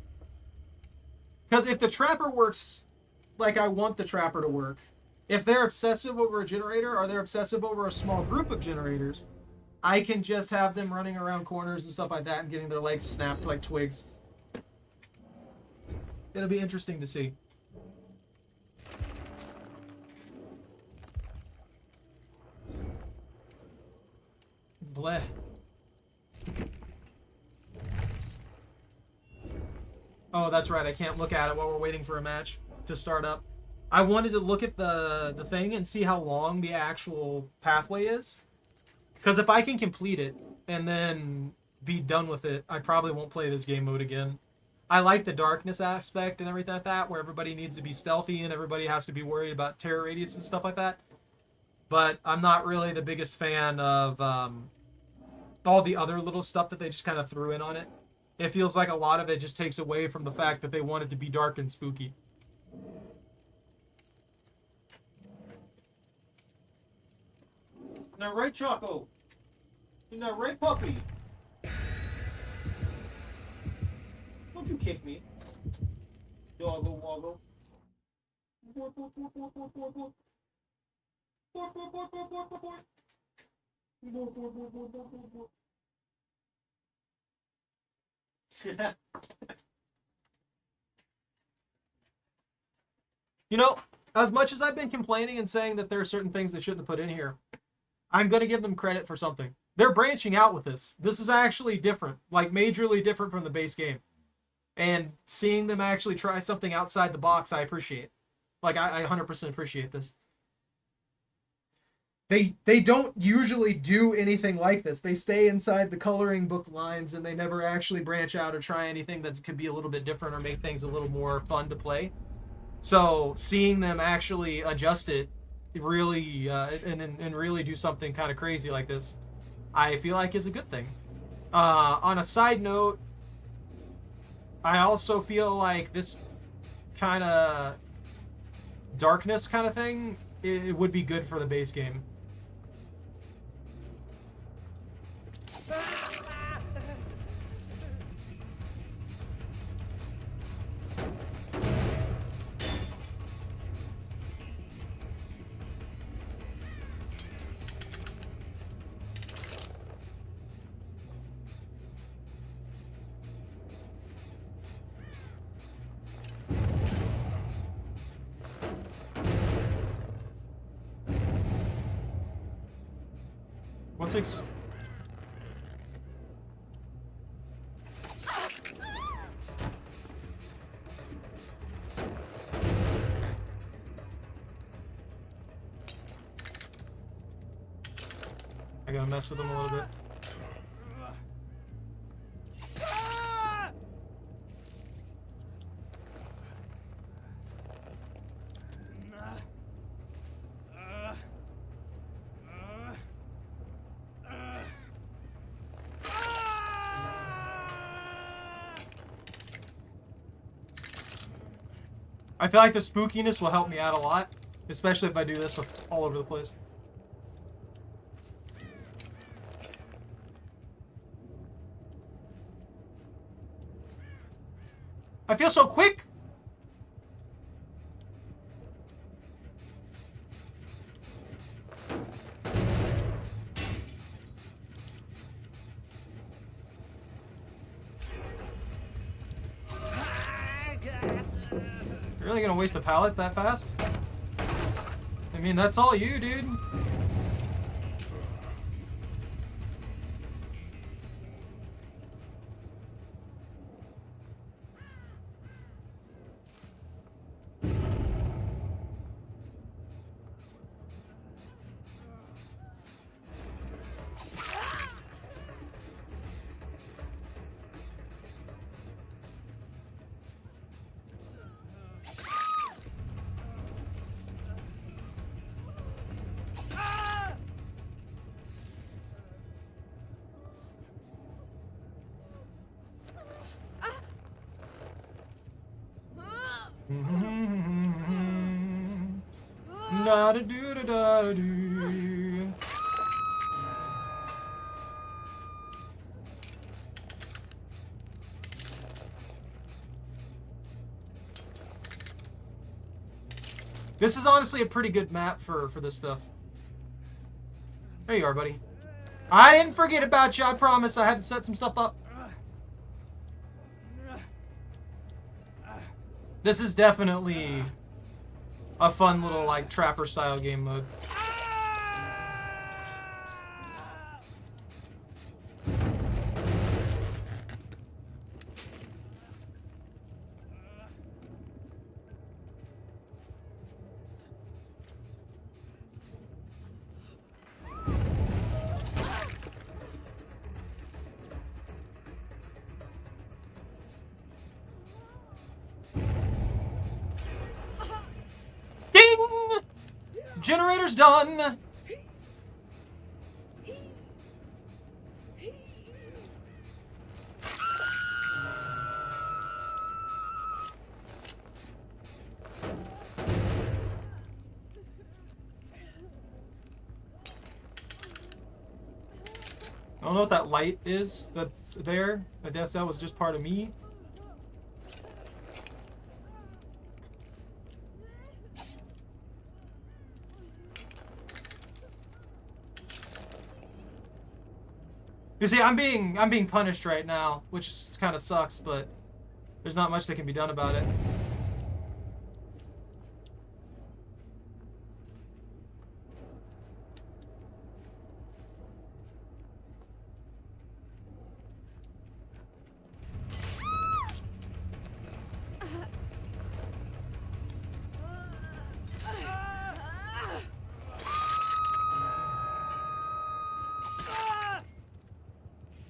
S1: Because if the Trapper works like I want the Trapper to work, if they're obsessive over a generator or they're obsessive over a small group of generators, I can just have them running around corners and stuff like that and getting their legs snapped like twigs. It'll be interesting to see. Bleh. Oh, that's right. I can't look at it while we're waiting for a match to start up. I wanted to look at the thing and see how long the actual pathway is. Because if I can complete it and then be done with it, I probably won't play this game mode again. I like the darkness aspect and everything like that, where everybody needs to be stealthy and everybody has to be worried about terror radius and stuff like that. But I'm not really the biggest fan of all the other little stuff that they just kind of threw in on it. It feels like a lot of it just takes away from the fact that they want it to be dark and spooky. Now, right, Choco? Now, right, puppy? Don't you kick me. Doggo woggle. Boop, boop, boop, boop, boop, boop, boop. Boop, boop, boop, boop, boop, boop, boop. Boop, boop, boop, boop, boop, boop, boop. You know, as much as I've been complaining and saying that there are certain things they shouldn't have put in here, I'm going to give them credit for something. They're branching out with this. This is actually different, like majorly different from the base game. And seeing them actually try something outside the box, I appreciate. Like, I 100% appreciate this. They don't usually do anything like this. They stay inside the coloring book lines, and they never actually branch out or try anything that could be a little bit different or make things a little more fun to play. So seeing them actually adjust it really and really do something kind of crazy like this, I feel like is a good thing. On a side note, I also feel like this kind of darkness kind of thing, it would be good for the base game. What's ex- I gotta mess with them a little bit. I feel like the spookiness will help me out a lot, especially if I do this all over the place. I feel so quick! You're really gonna waste a pallet that fast? I mean, that's all you, dude. Da da do da da do. This is honestly a pretty good map for this stuff. There you are, buddy. I didn't forget about you, I promise. I had to set some stuff up. This is definitely a fun little, like, trapper style game mode. Generator's done! I don't know what that light is that's there. I guess that was just part of me. You see, I'm being punished right now, which kind of sucks, but there's not much that can be done about it.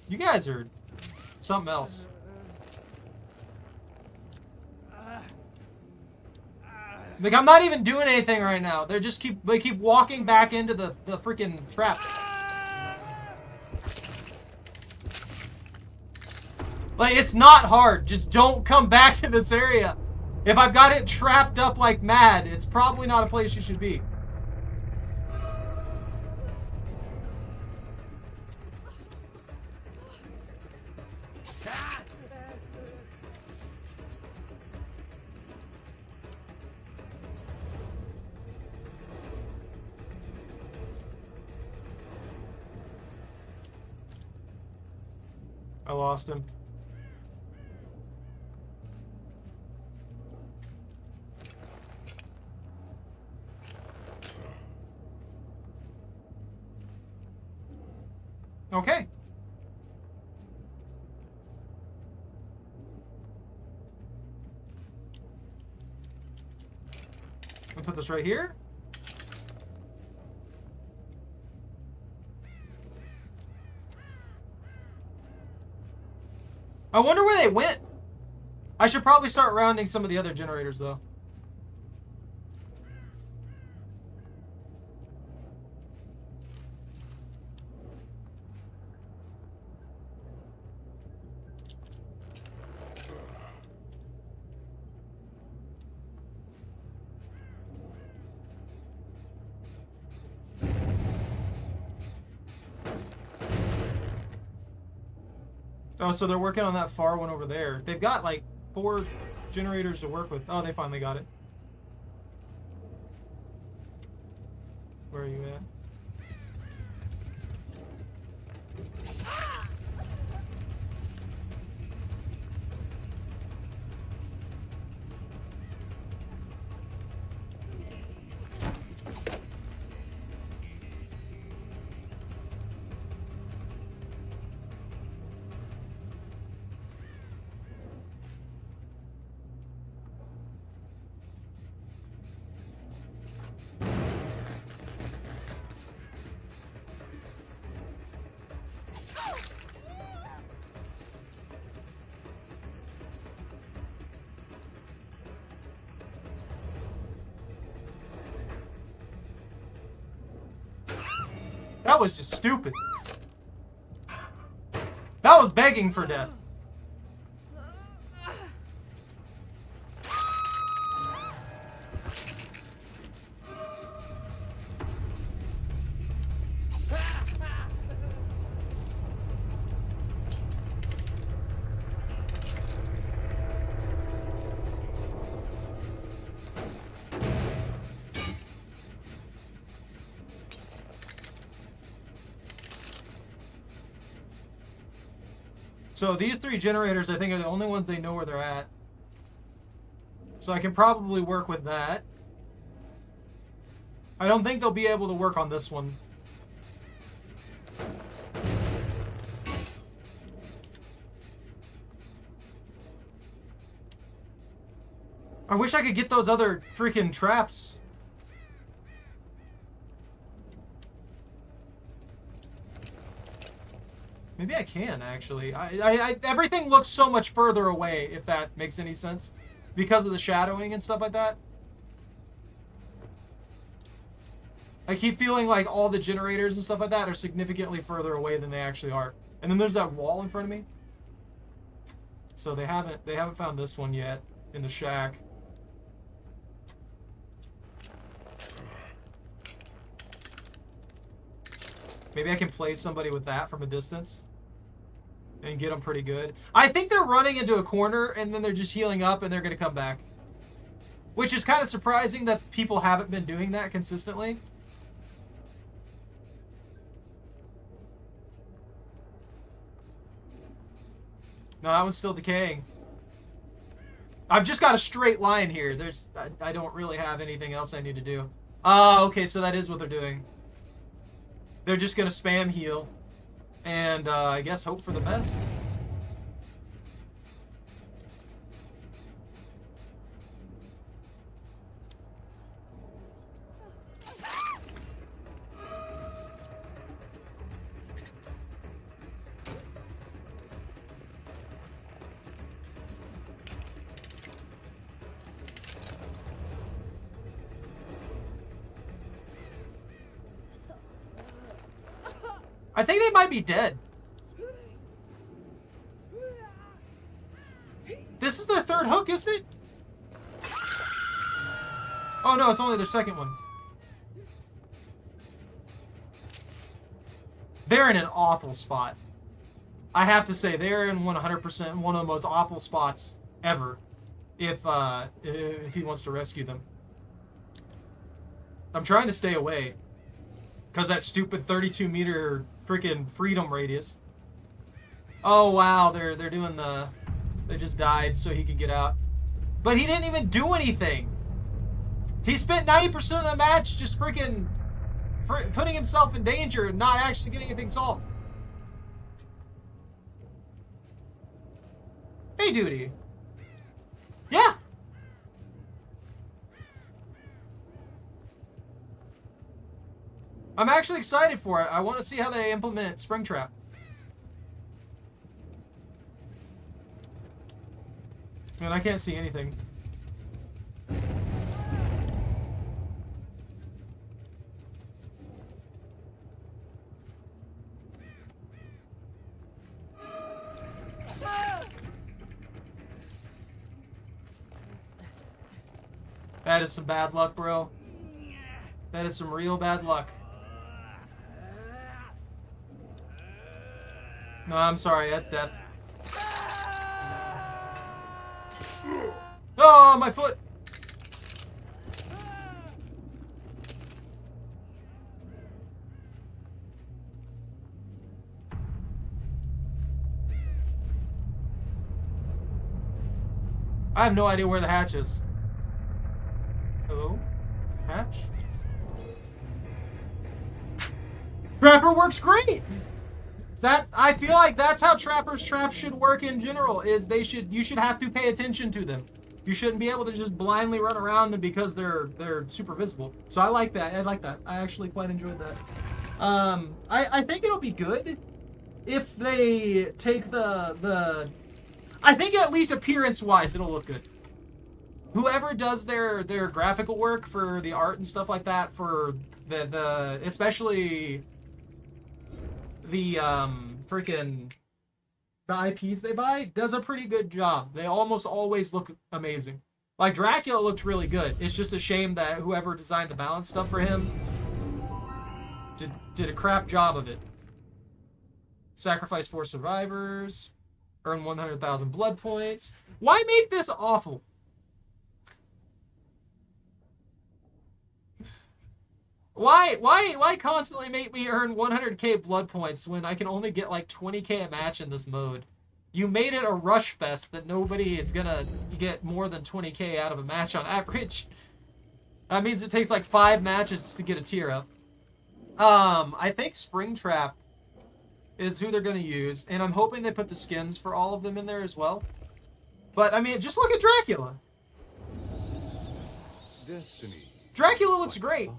S1: You guys are something else. Like, I'm not even doing anything right now. They keep walking back into the freaking trap. Like, it's not hard. Just don't come back to this area. If I've got it trapped up like mad, it's probably not a place you should be. I lost him. Okay. I'll put this right here. I wonder where they went. I should probably start rounding some of the other generators, though. Oh, so they're working on that far one over there. They've got like 4 generators to work with. Oh, they finally got it. Where are you at? That was just stupid. That was begging for death. So these 3 generators, I think, are the only ones they know where they're at. So I can probably work with that. I don't think they'll be able to work on this one. I wish I could get those other freaking traps. Maybe I can, actually. Everything looks so much further away, if that makes any sense, because of the shadowing and stuff like that. I keep feeling like all the generators and stuff like that are significantly further away than they actually are. And then there's that wall in front of me. So they haven't found this one yet in the shack. Maybe I can play somebody with that from a distance and get them pretty good. I think they're running into a corner and then they're just healing up and they're going to come back. Which is kind of surprising that people haven't been doing that consistently. No, that one's still decaying. I've just got a straight line here. I don't really have anything else I need to do. Oh, okay, so that is what they're doing. They're just going to spam heal. And I guess hope for the best. I think they might be dead. This is their third hook, isn't it? Oh no, it's only their second one. They're in an awful spot. I have to say, they're in 100% one of the most awful spots ever. If he wants to rescue them. I'm trying to stay away. Because that stupid 32-meter freaking freedom radius. Oh, wow. They're doing the... They just died so he could get out. But he didn't even do anything. He spent 90% of the match just freaking... putting himself in danger and not actually getting anything solved. Hey, duty. Yeah. I'm actually excited for it. I want to see how they implement Springtrap. Man, I can't see anything. That is some bad luck, bro. That is some real bad luck. No, I'm sorry, that's death. Oh, my foot! I have no idea where the hatch is. Hello? Hatch? Trapper works great! I feel like that's how trappers' traps should work in general, is you should have to pay attention to them. You shouldn't be able to just blindly run around them because they're super visible. So I like that. I actually quite enjoyed that. I think it'll be good if they take the I think at least appearance-wise it'll look good. Whoever does their graphical work for the art and stuff like that, for the especially the freaking the IPs they buy, does a pretty good job. They almost always look amazing. Like Dracula looked really good. It's just a shame that whoever designed the balance stuff for him did a crap job of it. Sacrifice 4 survivors. Earn 100,000 blood points. Why make this awful? Why constantly make me earn 100k blood points when I can only get like 20k a match in this mode? You made it a rush fest that nobody is gonna get more than 20k out of a match on average. That means it takes like 5 matches just to get a tier up. I think Springtrap is who they're gonna use, and I'm hoping they put the skins for all of them in there as well. But I mean, just look at Dracula.
S2: Destiny.
S1: Dracula looks great.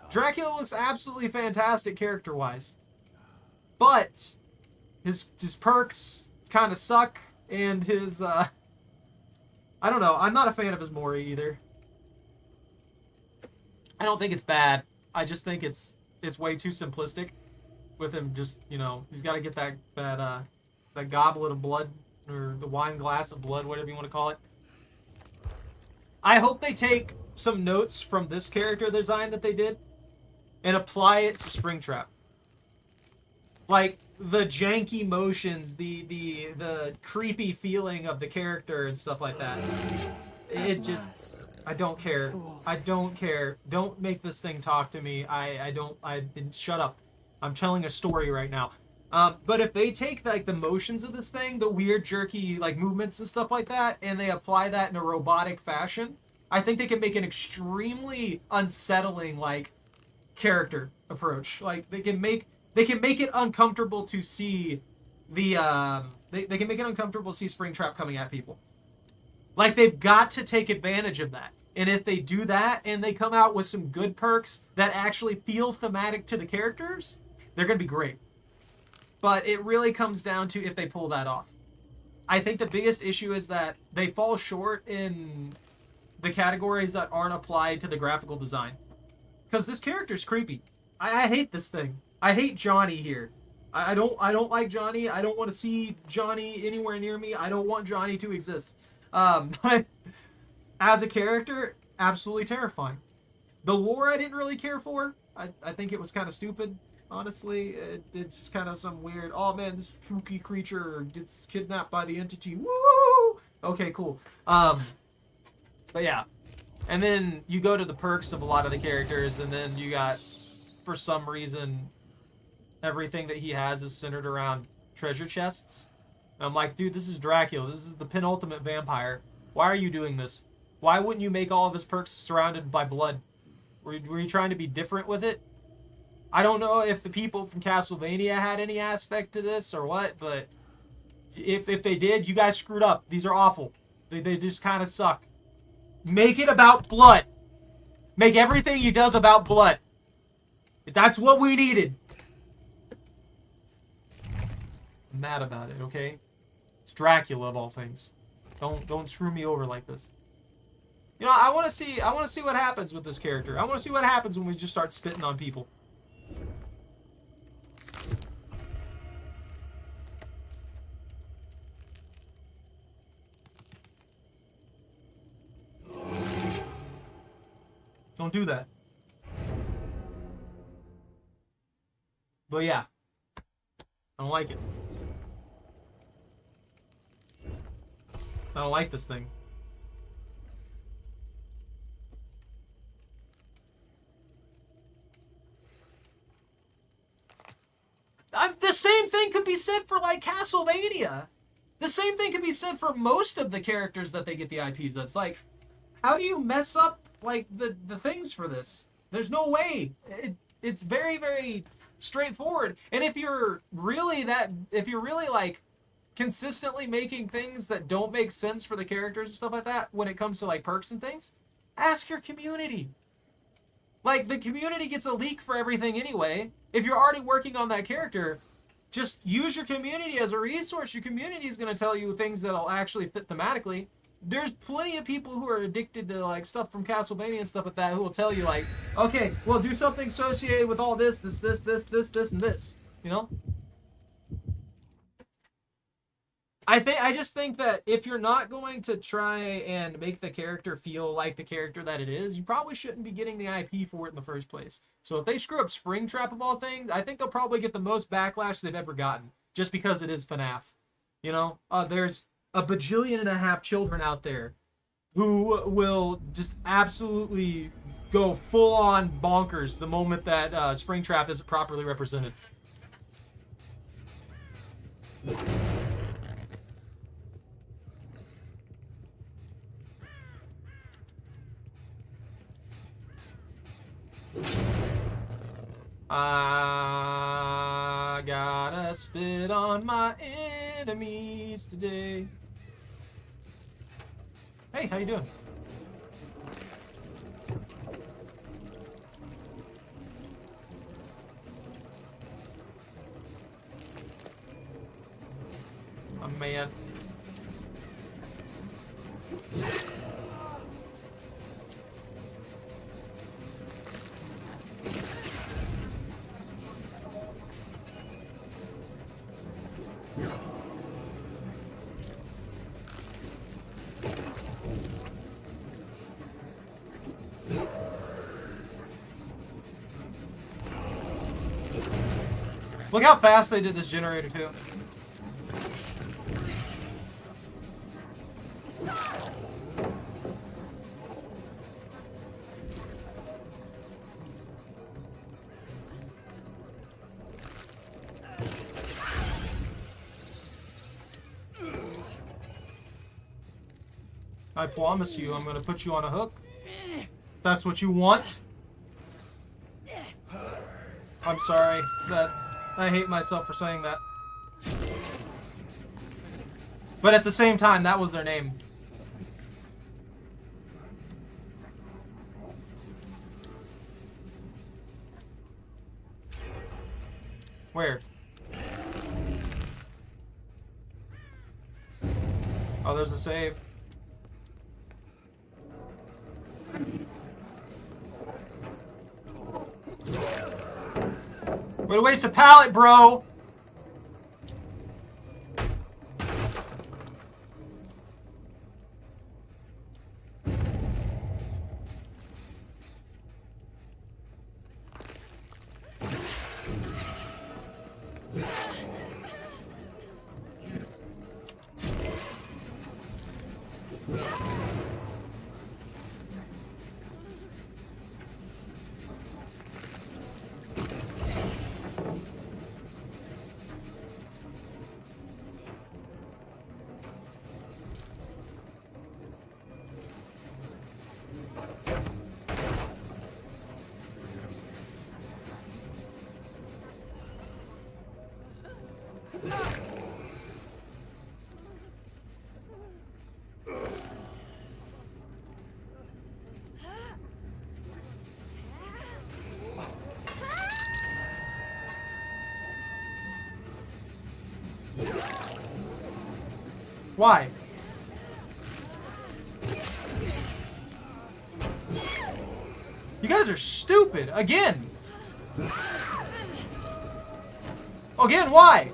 S1: Dracula looks absolutely fantastic character-wise. But his perks kind of suck, and his, I don't know. I'm not a fan of his Mori either. I don't think it's bad. I just think it's way too simplistic with him just, you know, he's got to get that goblet of blood, or the wine glass of blood, whatever you want to call it. I hope they take some notes from this character design that they did and apply it to Springtrap. Like the janky motions, the creepy feeling of the character and stuff like that. It just, I don't care. I don't care. Don't make this thing talk to me. Shut up. I'm telling a story right now. But if they take like the motions of this thing, the weird jerky like movements and stuff like that, and they apply that in a robotic fashion, I think they can make an extremely unsettling like character approach. Like they can make it uncomfortable to see the they can make it uncomfortable to see Springtrap coming at people. Like they've got to take advantage of that. And if they do that and they come out with some good perks that actually feel thematic to the characters, they're going to be great. But it really comes down to if they pull that off. I think the biggest issue is that they fall short in the categories that aren't applied to the graphical design. Because this character's creepy. I hate this thing. I hate Johnny here. I don't like Johnny. I don't want to see Johnny anywhere near me. I don't want Johnny to exist. But as a character, absolutely terrifying. The lore I didn't really care for. I think it was kind of stupid, honestly. It's just kind of some weird, oh man, this spooky creature gets kidnapped by the entity. Woo! Okay, cool. But yeah. And then you go to the perks of a lot of the characters, and then you got, for some reason, everything that he has is centered around treasure chests. And I'm like, dude, this is Dracula. This is the penultimate vampire. Why are you doing this? Why wouldn't you make all of his perks surrounded by blood? Were you trying to be different with it? I don't know if the people from Castlevania had any aspect to this or what, but if they did, you guys screwed up. These are awful. They just kind of suck. Make it about blood. Make everything he does about blood. That's what we needed. I'm mad about it, okay? It's Dracula of all things. Don't screw me over like this. You know, I want to see what happens with this character. I want to see what happens when we just start spitting on people. Don't do that. But yeah, I don't like it. I don't like this thing. The same thing could be said for like Castlevania. The same thing could be said for most of the characters that they get the IPs. That's like, how do you mess up like the things for this? There's no way. It's very, very straightforward. And if you're really like consistently making things that don't make sense for the characters and stuff like that when it comes to like perks and things, ask your community. Like, the community gets a leak for everything anyway. If you're already working on that character, just use your community as a resource. Your community is going to tell you things that'll actually fit thematically. There's plenty of people who are addicted to like stuff from Castlevania and stuff like that who will tell you like, okay, well, do something associated with all this, and this. You know? I just think that if you're not going to try and make the character feel like the character that it is, you probably shouldn't be getting the IP for it in the first place. So if they screw up Springtrap of all things, I think they'll probably get the most backlash they've ever gotten, just because it is FNAF. You know, there's a bajillion and a half children out there who will just absolutely go full on bonkers the moment that Springtrap isn't properly represented. I gotta spit on my enemies today. Hey, how you doing? My man. Look how fast they did this generator, too. I promise you, I'm going to put you on a hook. That's what you want. I'm sorry. I hate myself for saying that. But at the same time, that was their name. Where? Oh, there's a save. Way to waste a pallet, bro! Why? You guys are stupid. Again. Again, why?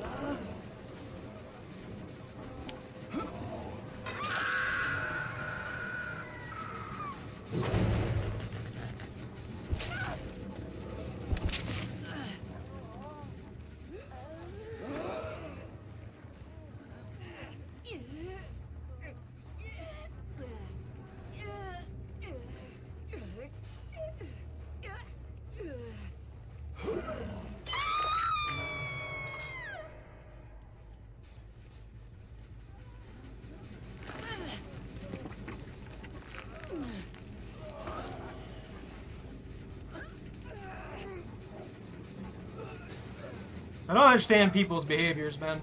S1: I don't understand people's behaviors, man.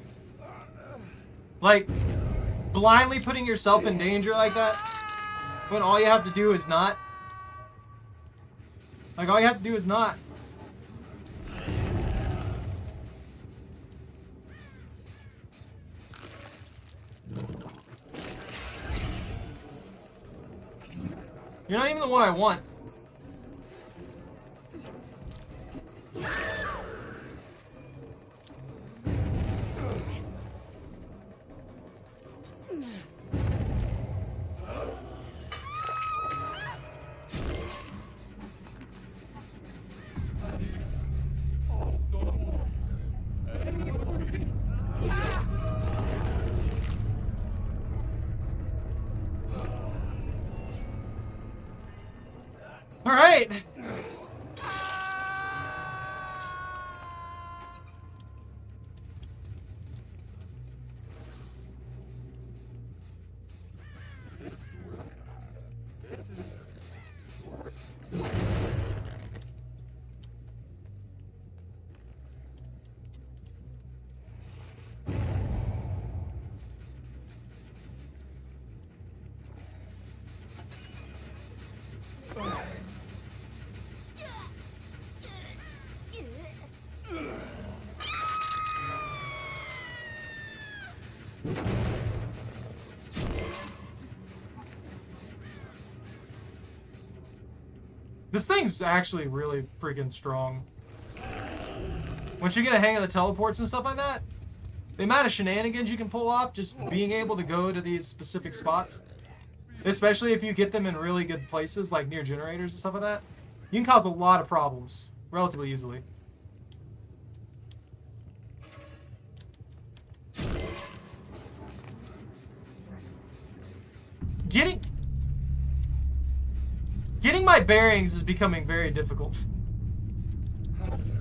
S1: Like, blindly putting yourself in danger like that, when all you have to do is not. Like, all you have to do is not. You're not even the one I want. All right. This thing's actually really freaking strong. Once you get a hang of the teleports and stuff like that, the amount of shenanigans you can pull off just being able to go to these specific spots, especially if you get them in really good places like near generators and stuff like that, you can cause a lot of problems relatively easily. Getting my bearings is becoming very difficult.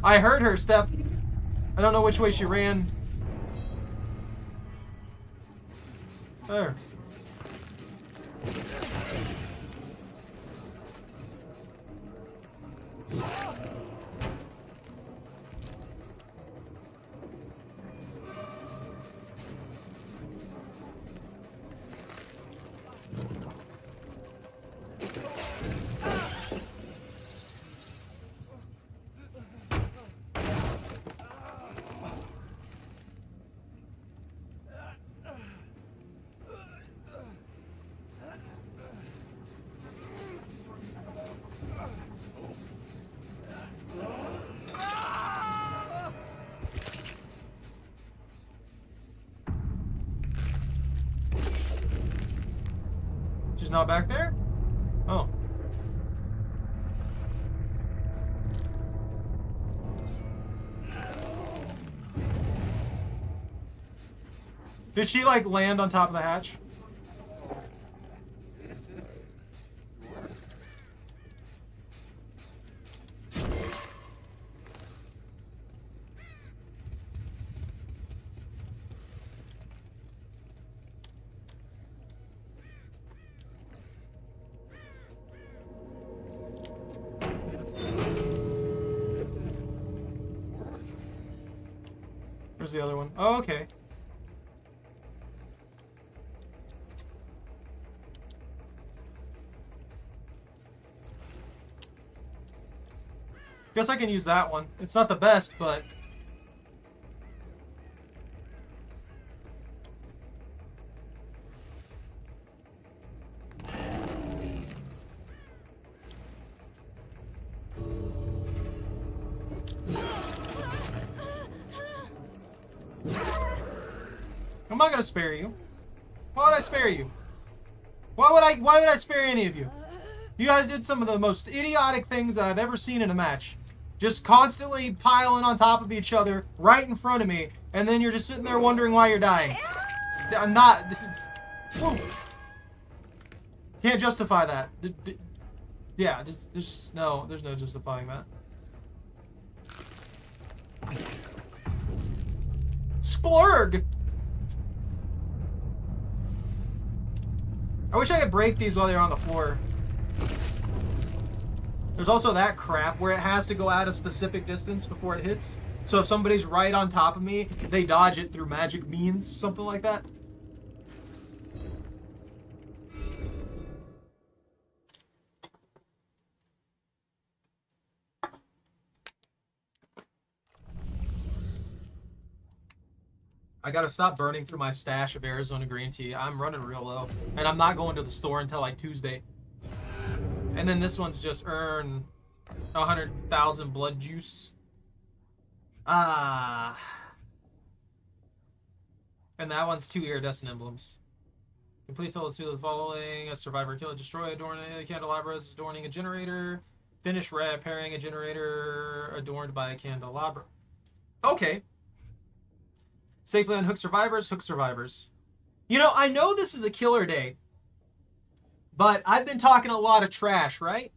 S1: I heard her, Steph. I don't know which way she ran. There. She's not back there? Oh. Did she, like, land on top of the hatch? Where's the other one? Oh, okay. Guess I can use that one. It's not the best, but... I'm not gonna spare you. Why would I spare you? Why would I spare any of you? You guys did some of the most idiotic things that I've ever seen in a match. Just constantly piling on top of each other right in front of me, and then you're just sitting there wondering why you're dying. I'm not... Woo. Can't justify that. Yeah, there's no justifying that. Splurg! I wish I could break these while they're on the floor. There's also that crap where it has to go out a specific distance before it hits. So if somebody's right on top of me, they dodge it through magic means, something like that. I gotta stop burning through my stash of Arizona green tea. I'm running real low. And I'm not going to the store until like Tuesday. And then this one's just earn 100,000 blood juice. And that one's 2 iridescent emblems. Complete total 2 of the following: a survivor, kill, destroy, adorn a candelabra, adorning a generator. Finish repairing a generator adorned by a candelabra. Okay. Safely unhook survivors, hook survivors. You know, I know this is a killer day, but I've been talking a lot of trash, right?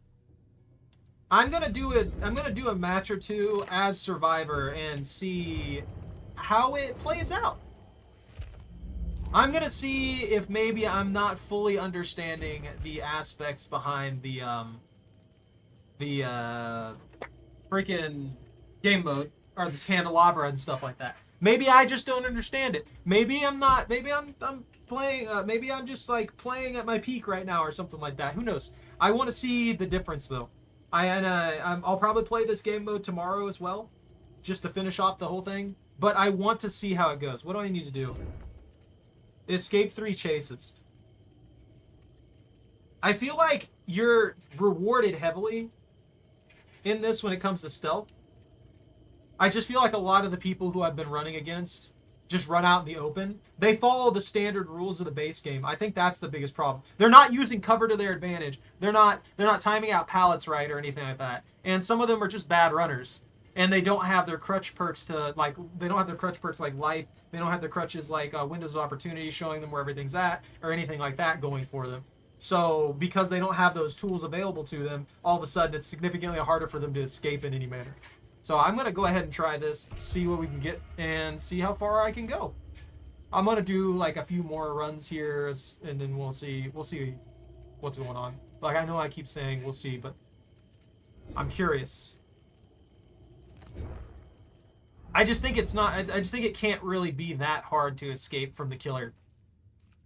S1: I'm gonna do a match or two as survivor and see how it plays out. I'm gonna see if maybe I'm not fully understanding the aspects behind the freaking game mode or the candelabra and stuff like that. Maybe I just don't understand it. Maybe I'm not. Maybe I'm playing. Maybe I'm just like playing at my peak right now or something like that. Who knows? I want to see the difference though. I'll probably play this game mode tomorrow as well, just to finish off the whole thing. But I want to see how it goes. What do I need to do? Escape 3 chases. I feel like you're rewarded heavily in this when it comes to stealth. I just feel like a lot of the people who I've been running against just run out in the open. They follow the standard rules of the base game. I think that's the biggest problem. They're not using cover to their advantage. They're not timing out pallets right or anything like that. And some of them are just bad runners. And they don't have their crutch perks to like life. They don't have their crutches like windows of opportunity showing them where everything's at or anything like that going for them. So because they don't have those tools available to them, all of a sudden it's significantly harder for them to escape in any manner. So I'm going to go ahead and try this, see what we can get, and see how far I can go. I'm going to do like a few more runs here, and then we'll see what's going on. Like, I know I keep saying we'll see, but I'm curious. I just think it's not, I just think it can't really be that hard to escape from the killer.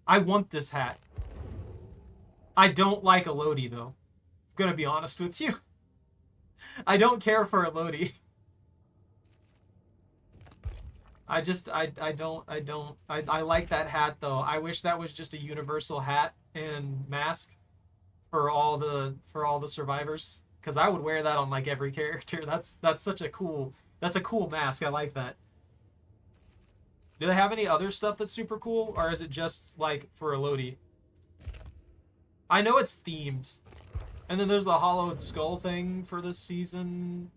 S1: I want this hat. I don't like a Lodi, though. I'm gonna be honest with you. I don't care for a Lodi. I like that hat, though. I wish that was just a universal hat and mask for all the survivors, because I would wear that on like every character. That's such a cool, that's a cool mask. I like that. Do they have any other stuff that's super cool, or is it just like for a Lodi? I know it's themed. And then there's the hollowed skull thing for this season.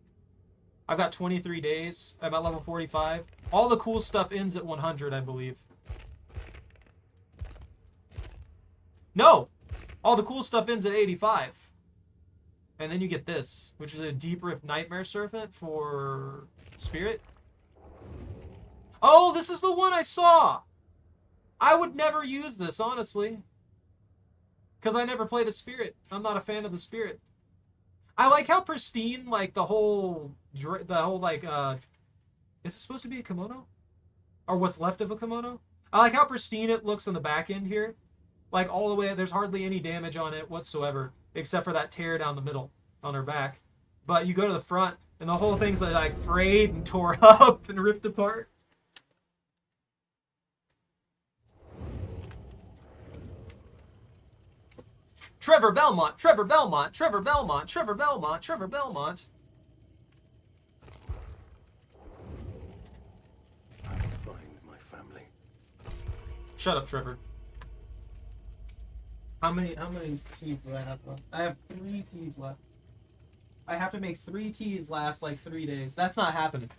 S1: I've got 23 days. I'm at level 45. All the cool stuff ends at 100, I believe. No! All the cool stuff ends at 85. And then you get this, which is a Deep Rift Nightmare Serpent for Spirit. Oh, this is the one I saw! I would never use this, honestly. Because I never play the Spirit. I'm not a fan of the Spirit. I like how pristine, like, the whole like, is it supposed to be a kimono? Or what's left of a kimono? I like how pristine it looks on the back end here. Like, all the way, there's hardly any damage on it whatsoever, except for that tear down the middle on her back. But you go to the front, and the whole thing's, like, frayed and tore up and ripped apart. Trevor Belmont, Trevor Belmont, Trevor Belmont, Trevor Belmont, Trevor Belmont.
S2: I will find my family.
S1: Shut up, Trevor. How many teas do I have left? I have 3 teas left. I have to make 3 teas last like 3 days. That's not happening.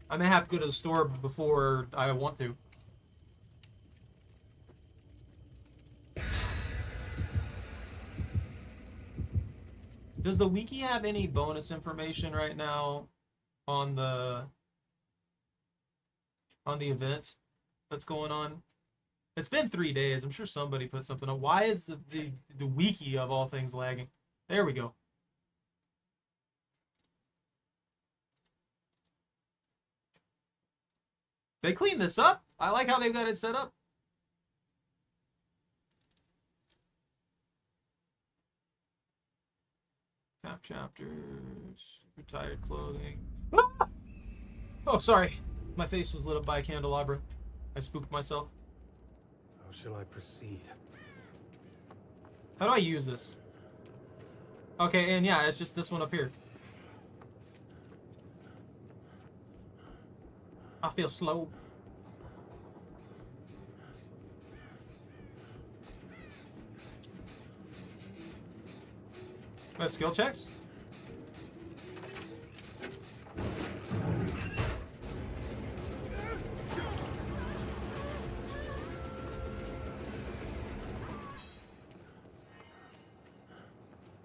S1: I may have to go to the store before I want to. Does the wiki have any bonus information right now on the event that's going on? It's been 3 days. I'm sure somebody put something up. Why is the wiki of all things lagging? There we go. They cleaned this up. I like how they've got it set up. Half chapters, retired clothing. Ah! Oh, sorry. My face was lit up by a candelabra. I spooked myself.
S2: How shall I proceed?
S1: How do I use this? Okay, and yeah, it's just this one up here. I feel slow. That's skill checks?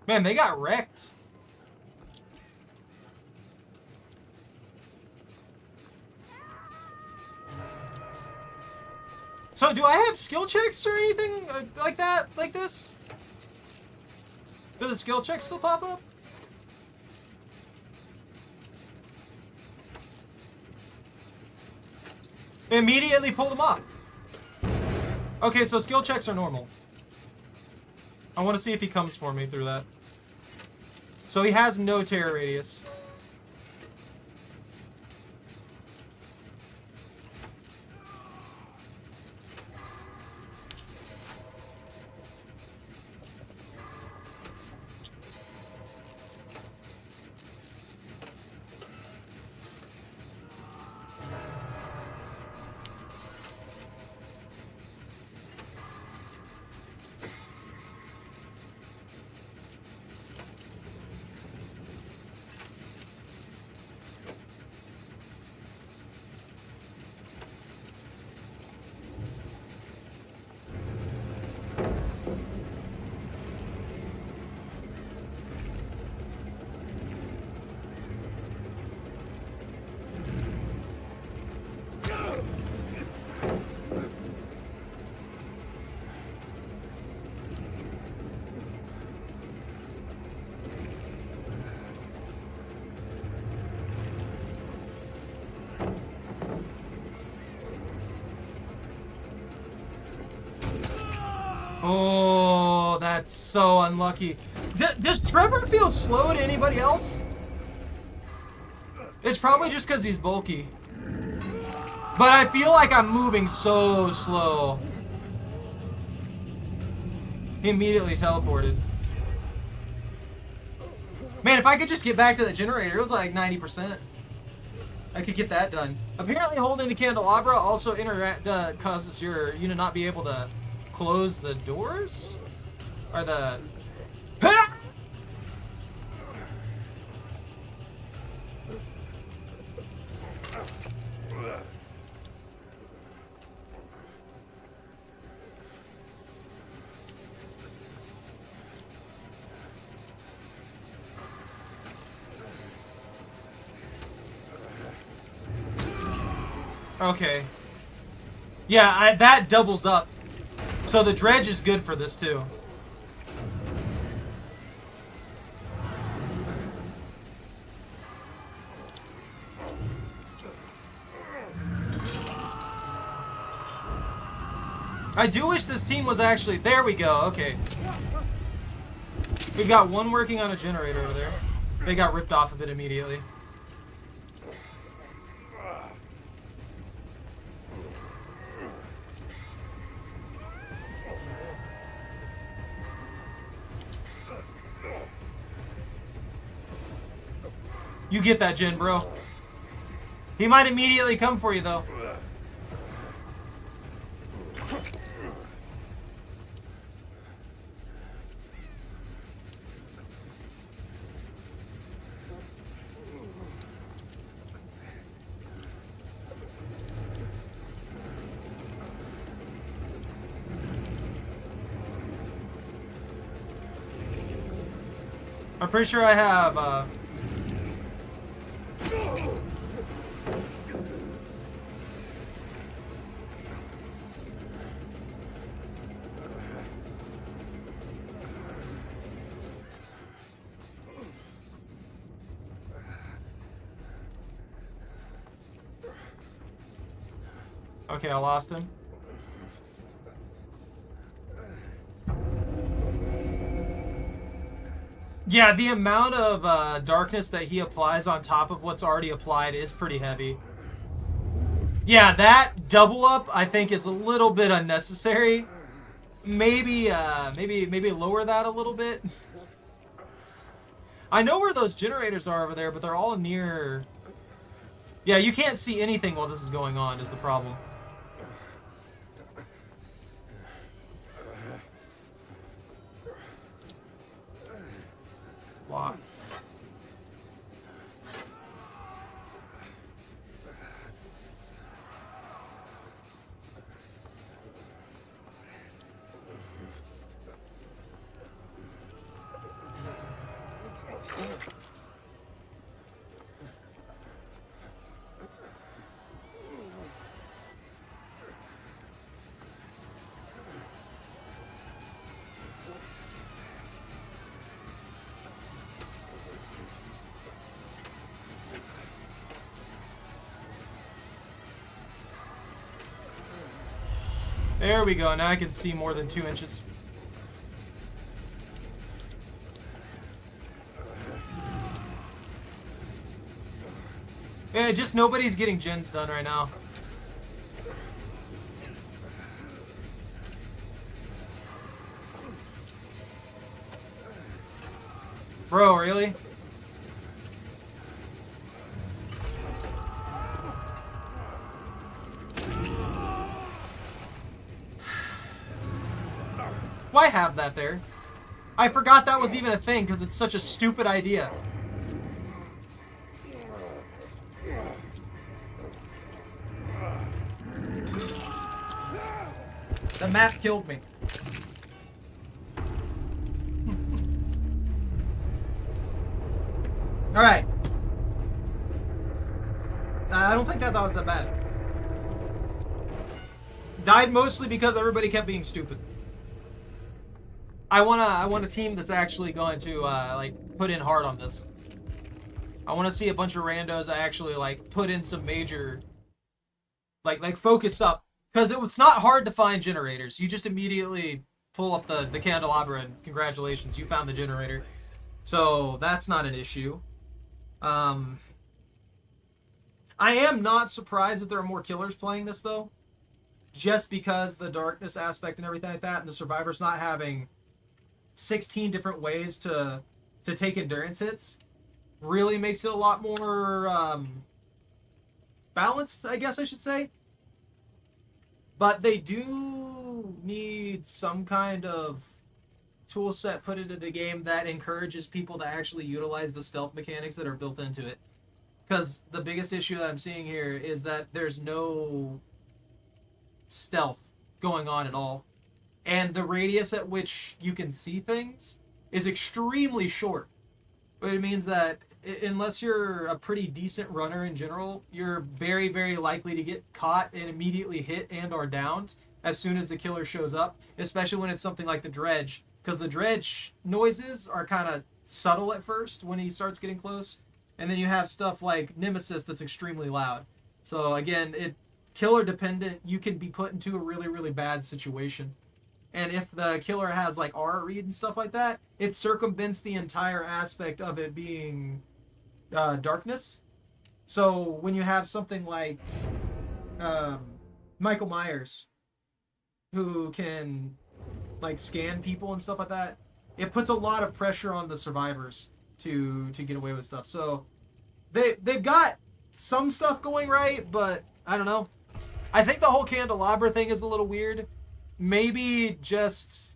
S1: Man, they got wrecked. So, do I have skill checks or anything like that? Like this? Do the skill checks still pop up? Immediately pull them off. Okay, so skill checks are normal. I want to see if he comes for me through that. So he has no terror radius. Oh, that's so unlucky. Does Trevor feel slow to anybody else? It's probably just because he's bulky. But I feel like I'm moving so slow. He immediately teleported. Man, if I could just get back to the generator, it was like 90%. I could get that done. Apparently holding the candelabra also causes you to not be able to close the doors? Or the... Okay. Yeah, that doubles up. So the dredge is good for this too. I do wish this team was actually... There we go, okay. We've got one working on a generator over there. They got ripped off of it immediately. You get that gen, bro. He might immediately come for you, though. I'm pretty sure I have, Okay, I lost him. Yeah, the amount of darkness that he applies on top of what's already applied is pretty heavy. Yeah, that double up I think is a little bit unnecessary. Maybe lower that a little bit. I know where those generators are over there, but they're all near. Yeah, you can't see anything while this is going on is the problem. Lock. There we go. Now I can see more than 2 inches. Yeah, just nobody's getting gens done right now. Bro, really? Why have that there? I forgot that was even a thing because it's such a stupid idea. The map killed me. Alright. I don't think that was that bad. Died mostly because everybody kept being stupid. I want a team that's actually going to like put in hard on this. I want to see a bunch of randos actually like put in some major like focus up, because it's not hard to find generators. You just immediately pull up the candelabra, and congratulations, you found the generator. So that's not an issue. I am not surprised that there are more killers playing this, though. Just because the darkness aspect and everything like that, and the survivors not having 16 different ways to take endurance hits, really makes it a lot more balanced, I guess I should say. But they do need some kind of tool set put into the game that encourages people to actually utilize the stealth mechanics that are built into it. Because the biggest issue that I'm seeing here is that there's no stealth going on at all. And the radius at which you can see things is extremely short. Which means that unless you're a pretty decent runner in general, you're very, very likely to get caught and immediately hit and or downed as soon as the killer shows up, especially when it's something like the dredge, because the dredge noises are kind of subtle at first when he starts getting close, and then you have stuff like Nemesis that's extremely loud. So again, killer dependent, you can be put into a really, really bad situation. And if the killer has like aura read and stuff like that, it circumvents the entire aspect of it being darkness. So when you have something like Michael Myers, who can like scan people and stuff like that, it puts a lot of pressure on the survivors to get away with stuff. So they've got some stuff going right, but I don't know. I think the whole candelabra thing is a little weird. Maybe just,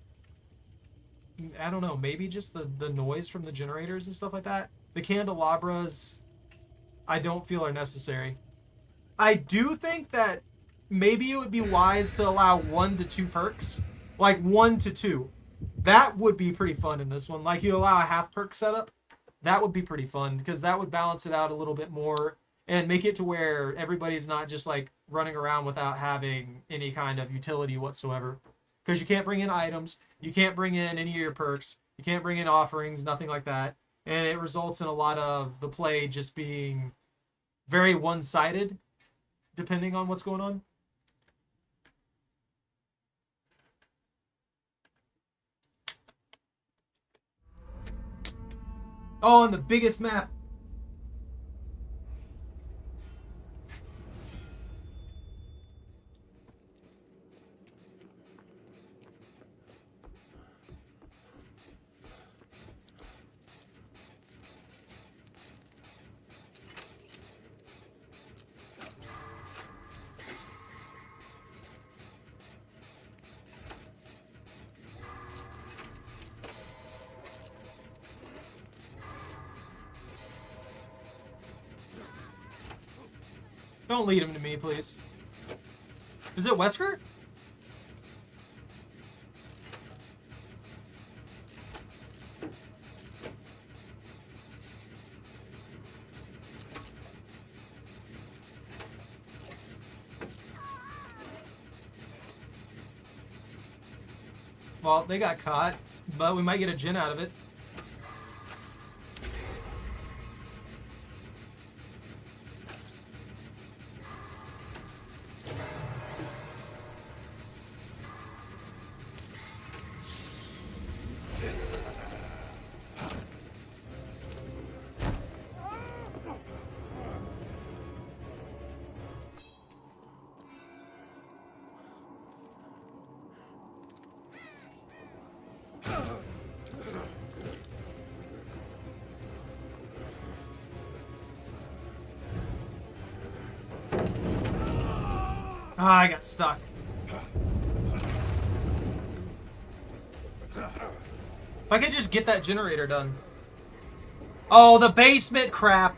S1: I don't know, maybe just the noise from the generators and stuff like that. The candelabras, I don't feel are necessary. I do think that maybe it would be wise to allow 1 to 2 perks. Like 1 to 2. That would be pretty fun in this one. Like you allow a half perk setup. That would be pretty fun because that would balance it out a little bit more and make it to where everybody's not just like running around without having any kind of utility whatsoever. Because you can't bring in items, you can't bring in any of your perks, you can't bring in offerings, nothing like that. And it results in a lot of the play just being very one-sided, depending on what's going on. Oh, and the biggest map. Don't lead him to me, please. Is it Wesker? Well, they got caught, but we might get a gen out of it. Ah, I got stuck. If I could just get that generator done. Oh, the basement crap.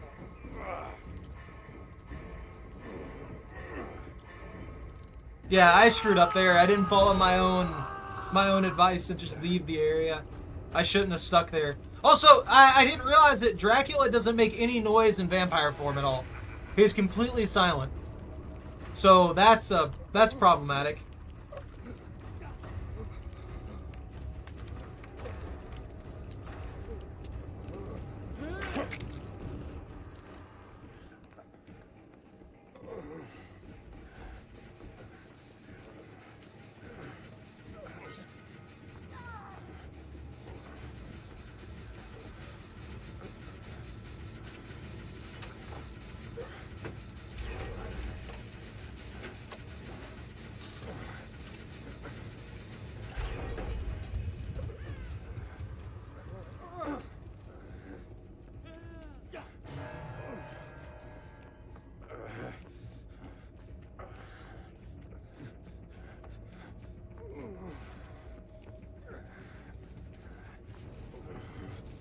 S1: Yeah, I screwed up there. I didn't follow my own advice and just leave the area. I shouldn't have stuck there. Also, I didn't realize that Dracula doesn't make any noise in vampire form at all. He's completely silent. So that's problematic.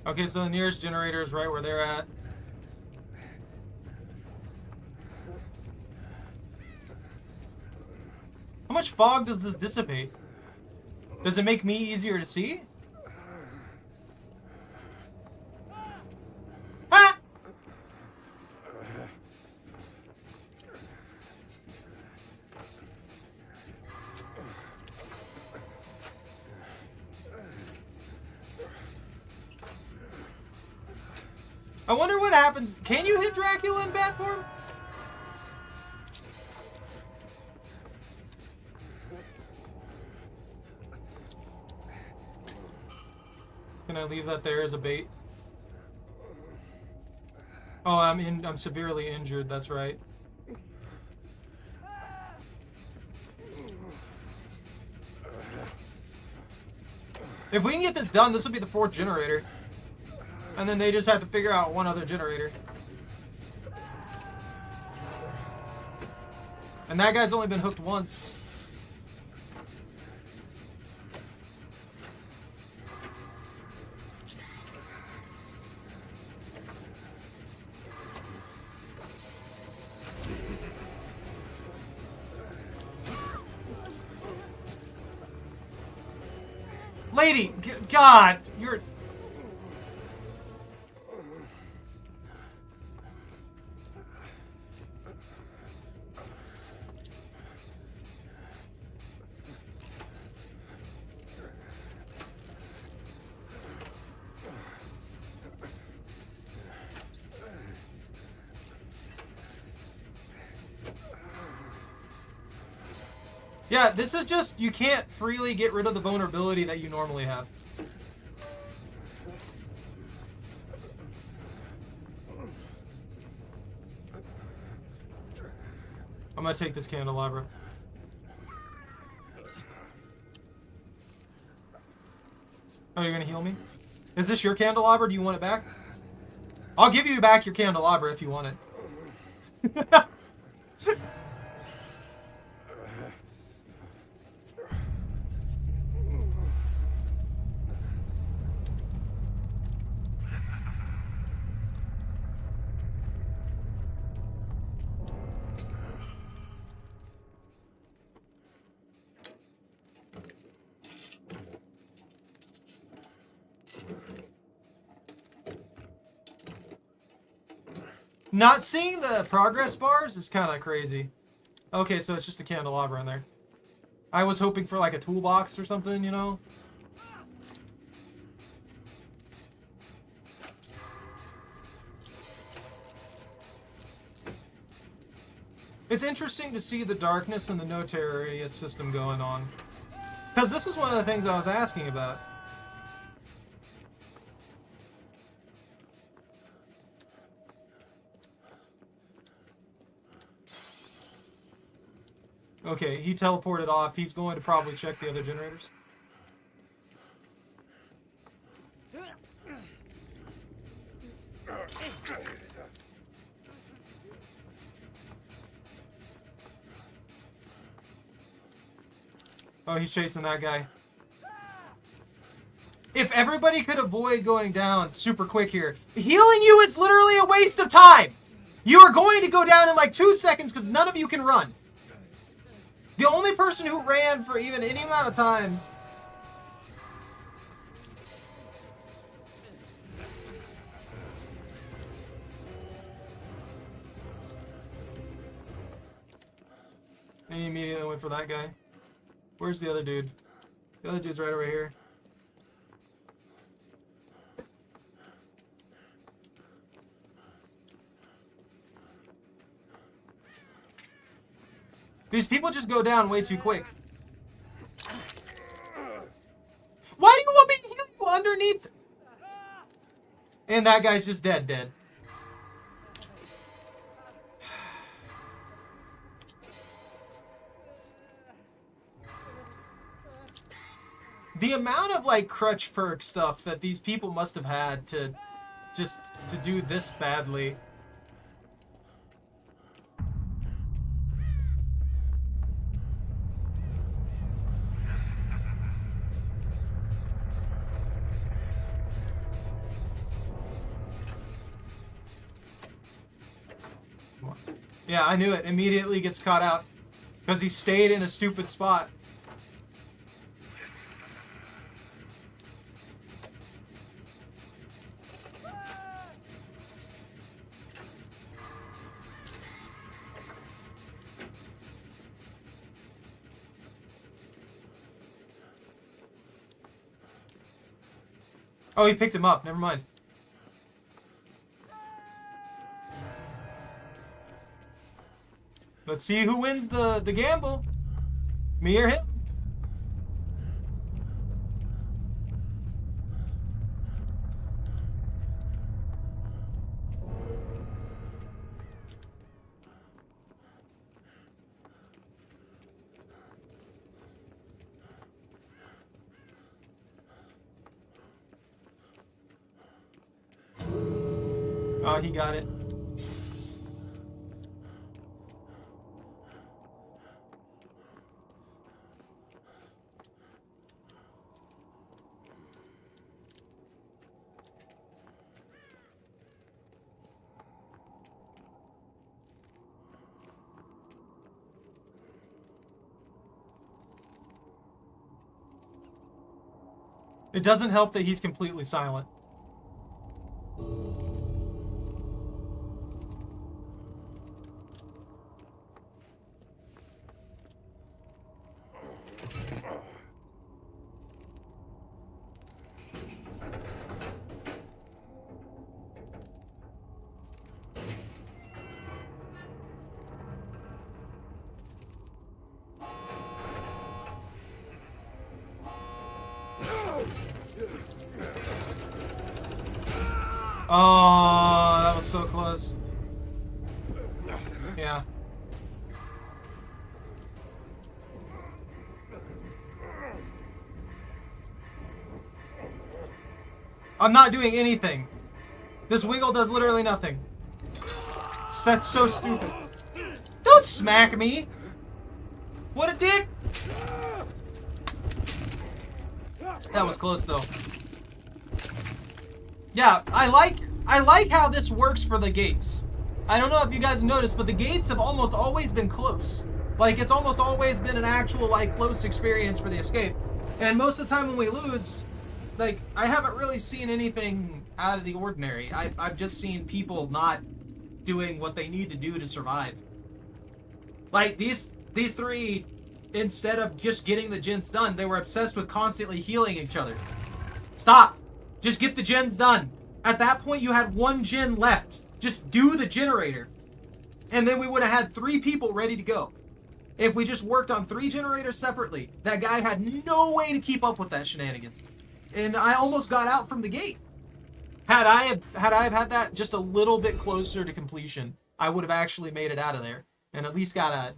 S1: Okay, so the nearest generator is right where they're at. How much fog does this dissipate? Does it make me easier to see? Ah! I wonder what happens. Can you hit Dracula in bat form? Can I leave that there as a bait? Oh, I'm severely injured, that's right. If we can get this done, this will be the 4th generator. And then they just have to figure out one other generator. And that guy's only been hooked once. Lady, God, you're... Yeah, this is just, you can't freely get rid of the vulnerability that you normally have. I'm gonna take this candelabra. Oh, you're gonna heal me? Is this your candelabra? Do you want it back? I'll give you back your candelabra if you want it. Not seeing the progress bars is kind of crazy. Okay, so it's just a candelabra in there. I was hoping for like a toolbox or something, you know? It's interesting to see the darkness and the no terror radius system going on. Because this is one of the things I was asking about. Okay, he teleported off. He's going to probably check the other generators. Oh, he's chasing that guy. If everybody could avoid going down super quick here, healing you is literally a waste of time. You are going to go down in like 2 seconds because none of you can run. The only person who ran for even any amount of time... And he immediately went for that guy. Where's the other dude? The other dude's right over here. These people just go down way too quick. Why do you want me to heal you underneath? And that guy's just dead. The amount of like crutch perk stuff that these people must have had to just to do this badly. Yeah, I knew it. Immediately gets caught out. Because he stayed in a stupid spot. Oh, he picked him up. Never mind. Let's see who wins the gamble. Me or him? Oh, he got it. It doesn't help that he's completely silent. Oh, that was so close. Yeah. I'm not doing anything. This wiggle does literally nothing. That's so stupid. Don't smack me. What a dick. That was close though. Yeah, I like how this works for the gates. I don't know if you guys noticed, but the gates have almost always been close. Like, it's almost always been an actual, like, close experience for the escape. And most of the time when we lose, like, I haven't really seen anything out of the ordinary. I've just seen people not doing what they need to do to survive. Like, these three, instead of just getting the gens done, they were obsessed with constantly healing each other. Stop! Just get the gens done. At that point, you had one gen left. Just do the generator. And then we would have had 3 people ready to go. If we just worked on 3 generators separately, that guy had no way to keep up with that shenanigans. And I almost got out from the gate. Had I had that just a little bit closer to completion, I would have actually made it out of there. And at least got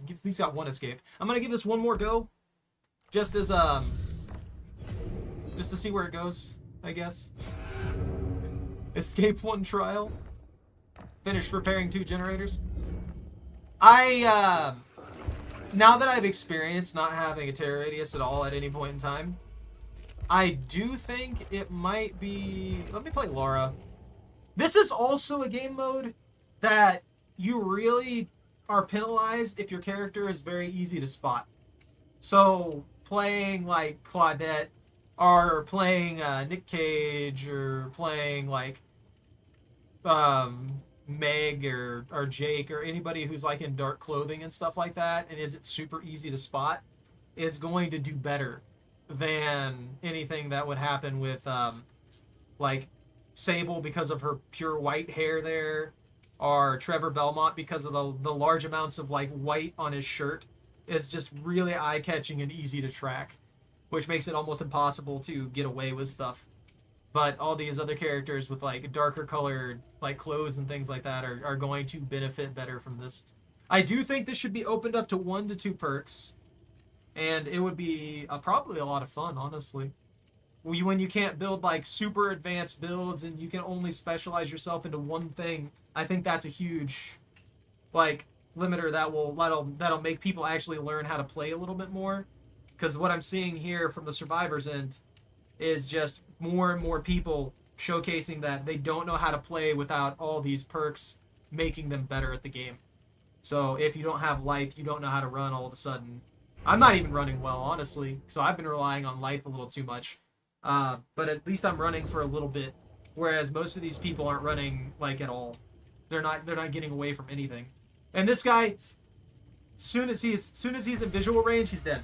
S1: one escape. I'm gonna give this one more go. Just as just to see where it goes, I guess. Escape 1 trial. Finish repairing 2 generators. Now that I've experienced not having a terror radius at all at any point in time, I do think it might be... Let me play Laura. This is also a game mode that you really are penalized if your character is very easy to spot. So, playing like Claudette, or playing Nick Cage, or playing like Meg or Jake, or anybody who's like in dark clothing and stuff like that, and is it super easy to spot, is going to do better than anything that would happen with like Sable because of her pure white hair there, or Trevor Belmont because of the large amounts of like white on his shirt. Is just really eye-catching and easy to track, which makes it almost impossible to get away with stuff. But all these other characters with like darker colored like clothes and things like that are going to benefit better from this. I do think this should be opened up to 1 to 2 perks, and it would be probably a lot of fun, honestly. When you can't build like super advanced builds and you can only specialize yourself into one thing, I think that's a huge like limiter that'll make people actually learn how to play a little bit more. Because what I'm seeing here from the survivors end is just more and more people showcasing that they don't know how to play without all these perks making them better at the game. So if you don't have Lithe, you don't know how to run all of a sudden. I'm not even running well, honestly. So I've been relying on Lithe a little too much. But at least I'm running for a little bit. Whereas most of these people aren't running, like, at all. They're not getting away from anything. And this guy, soon as he's in visual range, he's dead.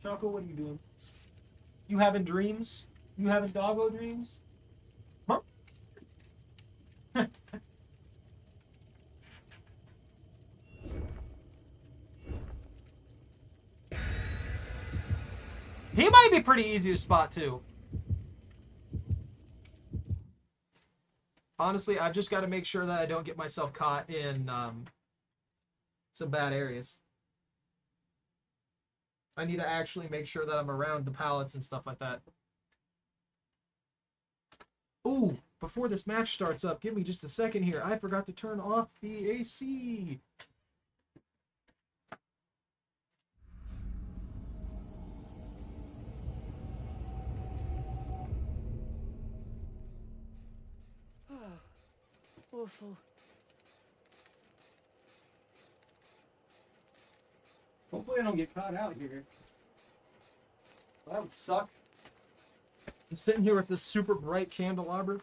S1: Choco, what are you doing? You having dreams? You having doggo dreams? Huh? He might be pretty easy to spot too. Honestly, I've just got to make sure that I don't get myself caught in some bad areas. I need to actually make sure that I'm around the pallets and stuff like that. Ooh, before this match starts up, give me just a second here. I forgot to turn off the AC.
S3: Awful.
S1: Hopefully I don't get caught out here. That would suck. I'm sitting here with this super bright candelabra.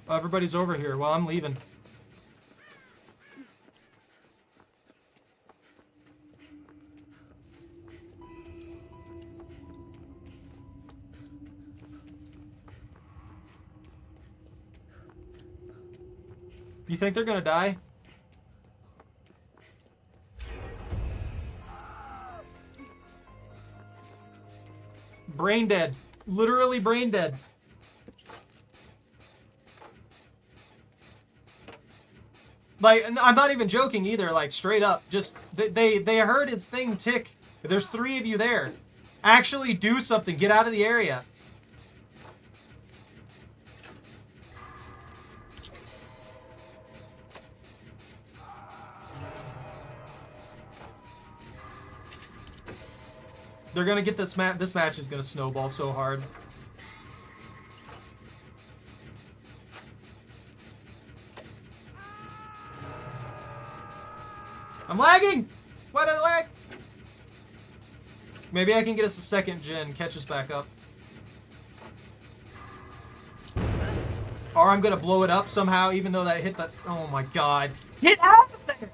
S1: Oh, everybody's over here. Well, I'm leaving. You think they're gonna die? Brain dead. Literally brain dead. Like, I'm not even joking either, like, straight up. Just, they heard his thing tick. There's 3 of you there. Actually do something. Get out of the area. They're gonna get this match. This match is gonna snowball so hard. I'm lagging! Why did I lag? Maybe I can get us a second gen, catch us back up. Or I'm gonna blow it up somehow, even though that hit the... Oh my god. Get out of there!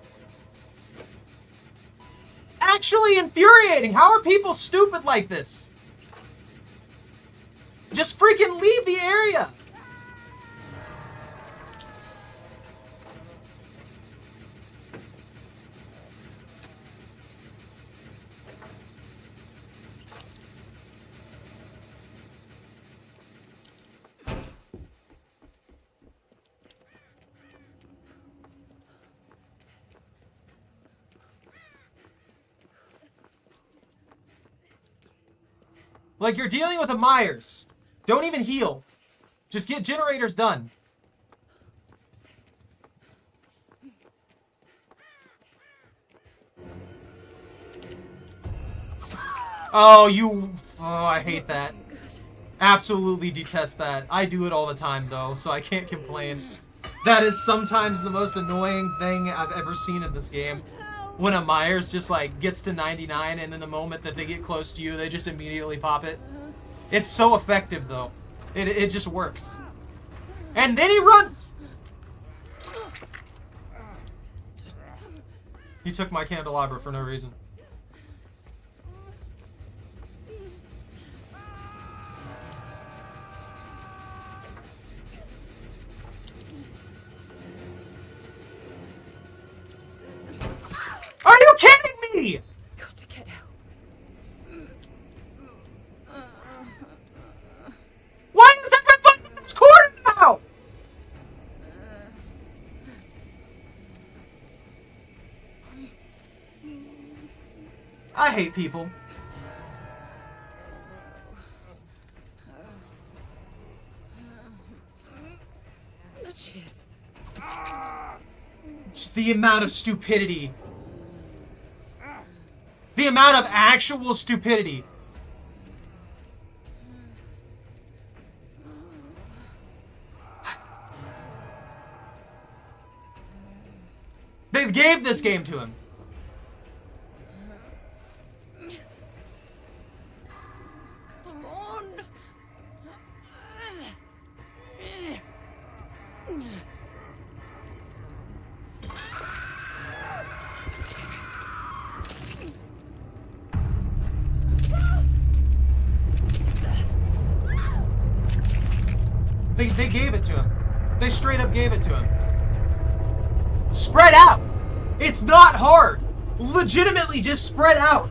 S1: Actually infuriating! How are people stupid like this? Just freaking leave the area! Like, you're dealing with a Myers. Don't even heal. Just get generators done. Oh, you... Oh, I hate that. Absolutely detest that. I do it all the time, though, so I can't complain. That is sometimes the most annoying thing I've ever seen in this game. When a Myers just, like, gets to 99, and then the moment that they get close to you, they just immediately pop it. It's so effective, though. It just works. And then he runs! He took my candelabra for no reason. Are you kidding me?!
S3: Got to get out.
S1: Why is everybody in this corner now?! I hate people.
S3: The chair.
S1: The amount of stupidity. The amount of actual stupidity. They gave this game to him.
S3: Come on.
S1: They gave it to him. They straight up gave it to him. Spread out. It's not hard. Legitimately just spread out.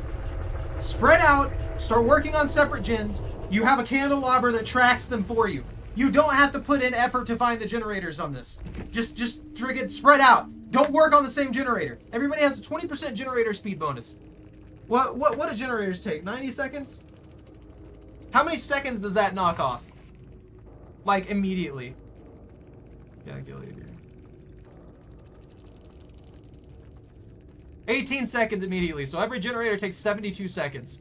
S1: Spread out. Start working on separate gens. You have a candelabra that tracks them for you. You don't have to put in effort to find the generators on this. Just friggin' spread out. Don't work on the same generator. Everybody has a 20% generator speed bonus. What do generators take? 90 seconds? How many seconds does that knock off? Like immediately. Calculator. 18 seconds immediately. So every generator takes 72 seconds.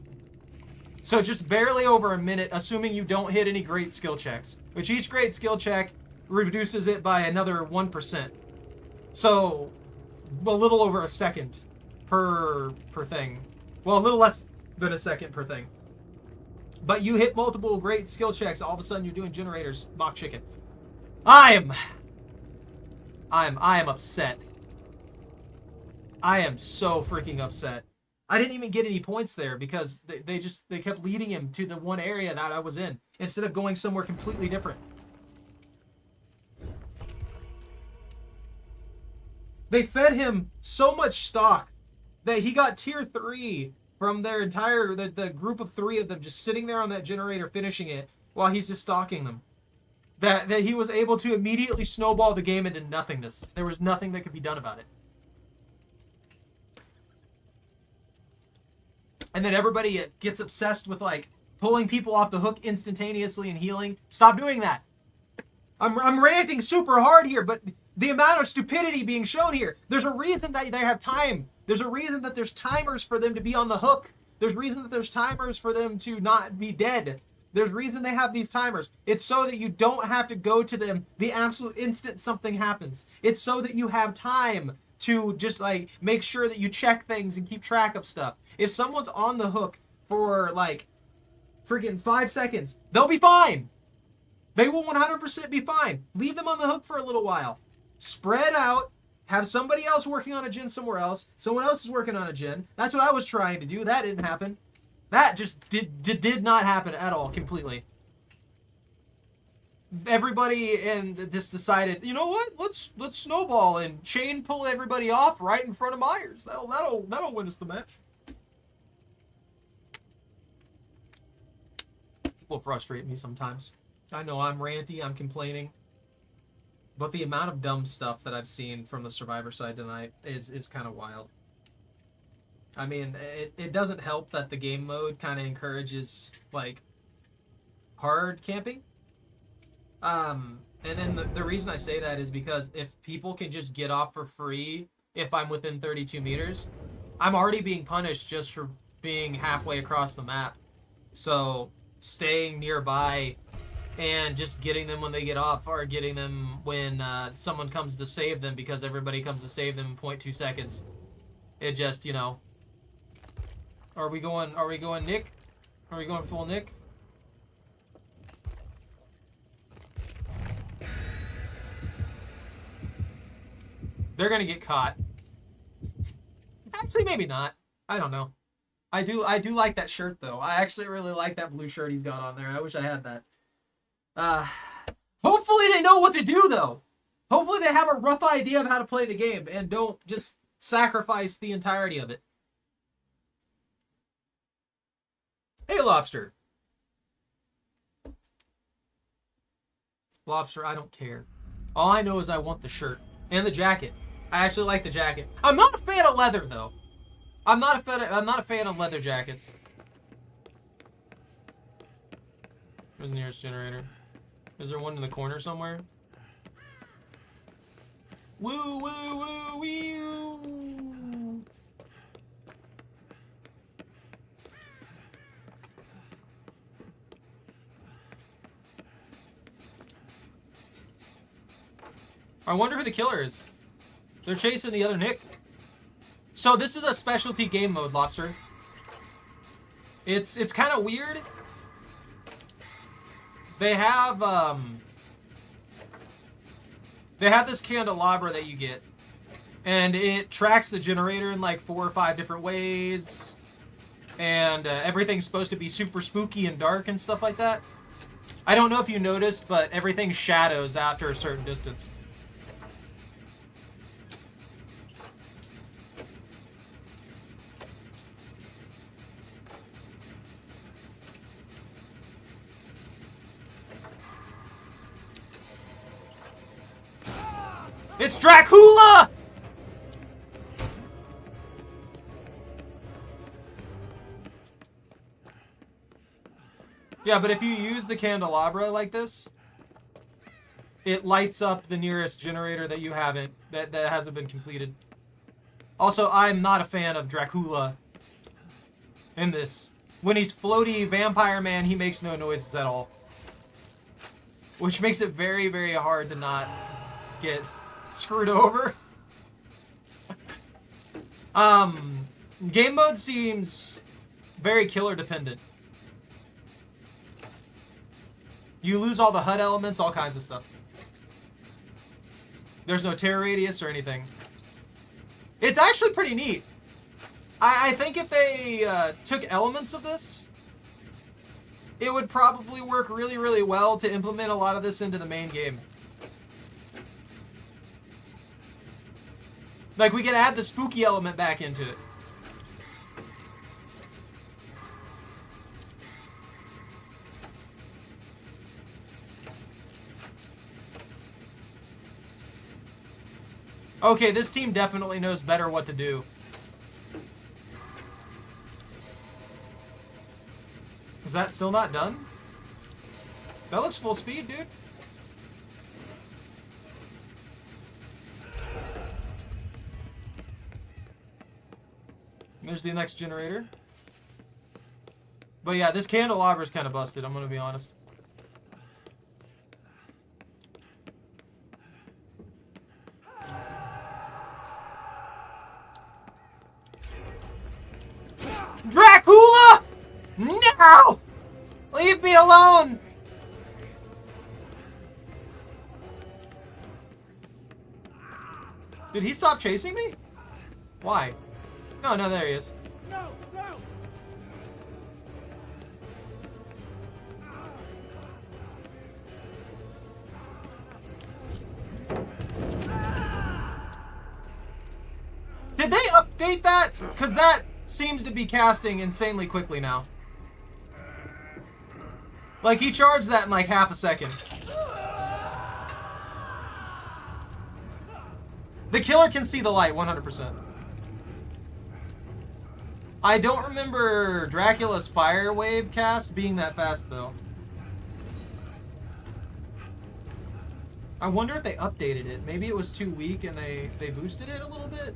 S1: So just barely over a minute, assuming you don't hit any great skill checks. Which each great skill check reduces it by another 1%. So a little over a second per thing. Well, a little less than a second per thing. But you hit multiple great skill checks, all of a sudden you're doing generators, mock chicken. I am upset. I am so freaking upset. I didn't even get any points there because they kept leading him to the one area that I was in instead of going somewhere completely different. They fed him so much stock that he got tier 3 from their entire, the group of 3 of them just sitting there on that generator finishing it while he's just stalking them. That he was able to immediately snowball the game into nothingness. There was nothing that could be done about it. And then everybody gets obsessed with like pulling people off the hook instantaneously and healing. Stop doing that. I'm ranting super hard here, but the amount of stupidity being shown here. There's a reason that they have time. There's a reason that there's timers for them to be on the hook. There's a reason that there's timers for them to not be dead. There's reason they have these timers. It's so that you don't have to go to them the absolute instant something happens. It's so that you have time to just like make sure that you check things and keep track of stuff. If someone's on the hook for like freaking 5 seconds, they'll be fine. They will 100% be fine. Leave them on the hook for a little while. Spread out. Have somebody else working on a gen somewhere else. Someone else is working on a gen. That's what I was trying to do. That didn't happen. That just did not happen at all completely. Everybody and just decided, you know what? Let's snowball and chain pull everybody off right in front of Myers. That'll win us the match. Will frustrate me sometimes. I know I'm ranty, I'm complaining. But the amount of dumb stuff that I've seen from the Survivor side tonight is kind of wild. I mean, it doesn't help that the game mode kind of encourages, like, hard camping. And then the reason I say that is because if people can just get off for free if I'm within 32 meters, I'm already being punished just for being halfway across the map. So staying nearby and just getting them when they get off, or getting them when someone comes to save them, because everybody comes to save them in 0.2 seconds. It just, you know. Are we going Nick? Are we going full Nick? They're gonna get caught. Actually, maybe not. I don't know. I do like that shirt though. I actually really like that blue shirt he's got on there. I wish I had that. Hopefully they know what to do though. Hopefully they have a rough idea of how to play the game and don't just sacrifice the entirety of it. Hey, Lobster. Lobster, I don't care. All I know is I want the shirt and the jacket. I actually like the jacket. I'm not a fan of leather though. I'm not a fan of leather jackets. Where's the nearest generator? Is there one in the corner somewhere? Woo, woo, woo, woo. I wonder who the killer is. They're chasing the other Nick. So this is a specialty game mode, Lobster. It's kind of weird. They have this candelabra that you get, and it tracks the generator in like 4 or 5 different ways, and everything's supposed to be super spooky and dark and stuff like that. I don't know if you noticed, but everything shadows after a certain distance. It's Dracula! Yeah, but if you use the candelabra like this, it lights up the nearest generator that you haven't, that hasn't been completed. Also, I'm not a fan of Dracula in this. When he's floaty vampire man, he makes no noises at all. Which makes it very, very hard to not get screwed over. Game mode seems very killer dependent. You lose all the HUD elements, all kinds of stuff. There's no tear radius or anything. It's actually pretty neat. I think if they took elements of this, it would probably work really, really well to implement a lot of this into the main game. Like, we could add the spooky element back into it. Okay, this team definitely knows better what to do. Is that still not done? That looks full speed, dude. There's the next generator. But yeah, this candelabra is kind of busted, I'm gonna be honest. Dracula! No! Leave me alone! Did he stop chasing me? Why? No, no, there he is.
S3: No, no!
S1: Did they update that? Because that seems to be casting insanely quickly now. Like, he charged that in like half a second. The killer can see the light, 100%. I don't remember Dracula's fire wave cast being that fast, though. I wonder if they updated it. Maybe it was too weak and they boosted it a little bit?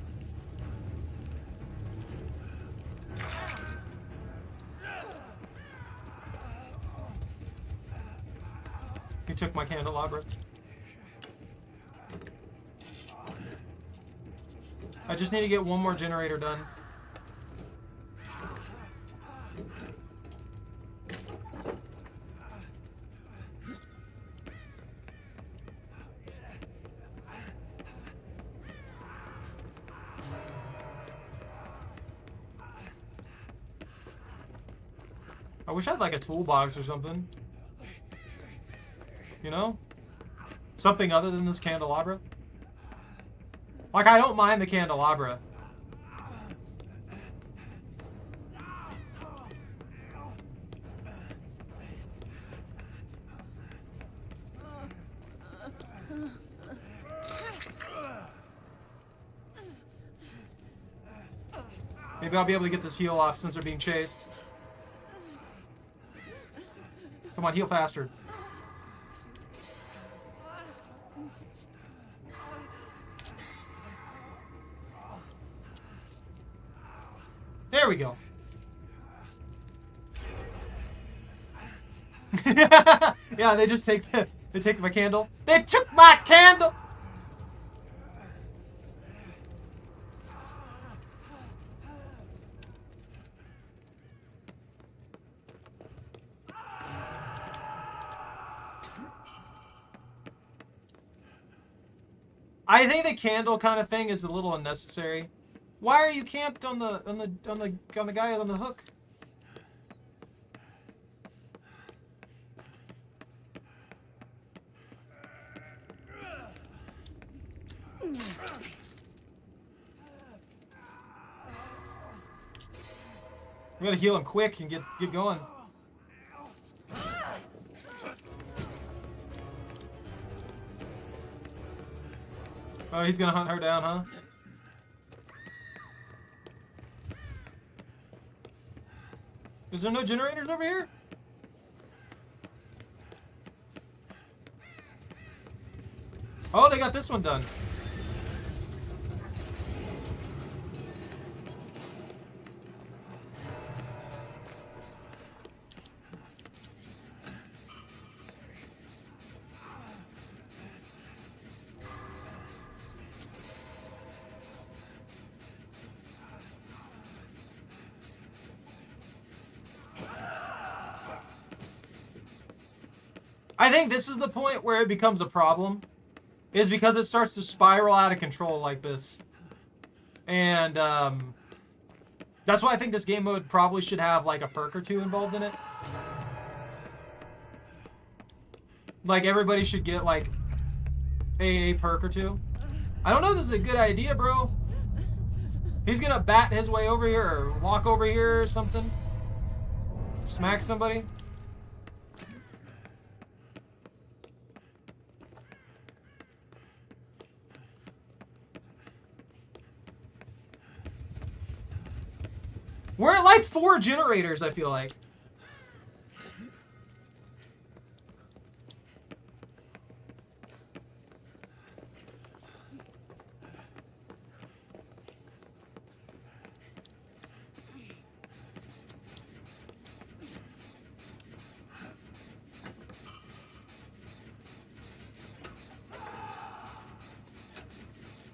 S1: He took my candelabra. I just need to get one more generator done. I wish I had like a toolbox or something. You know? Something other than this candelabra. Like, I don't mind the candelabra. Maybe I'll be able to get this heal off since they're being chased. Come on, heal faster. There we go. Yeah, they just take my candle. They took my candle. I think the candle kind of thing is a little unnecessary. Why are you camped on the guy on the hook? We gotta heal him quick and get going. Oh, he's gonna hunt her down, huh? Is there no generators over here? Oh, they got this one done. I think this is the point where it becomes a problem, is because it starts to spiral out of control like this. And that's why I think this game mode probably should have like a perk or two involved in it. Like everybody should get like a perk or two. I don't know if this is a good idea, bro. He's gonna bat his way over here or walk over here or something. Smack somebody. We're at like 4 generators, I feel like.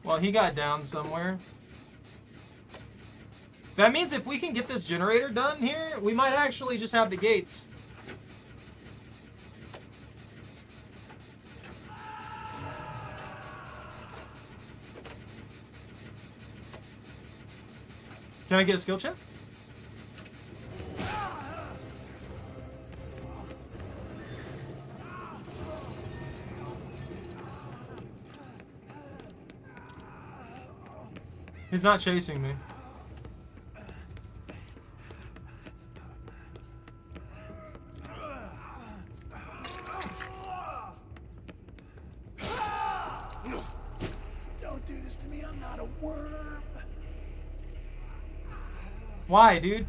S1: Well, he got down somewhere. That means if we can get this generator done here, we might actually just have the gates. Can I get a skill check? He's not chasing me. Why, dude?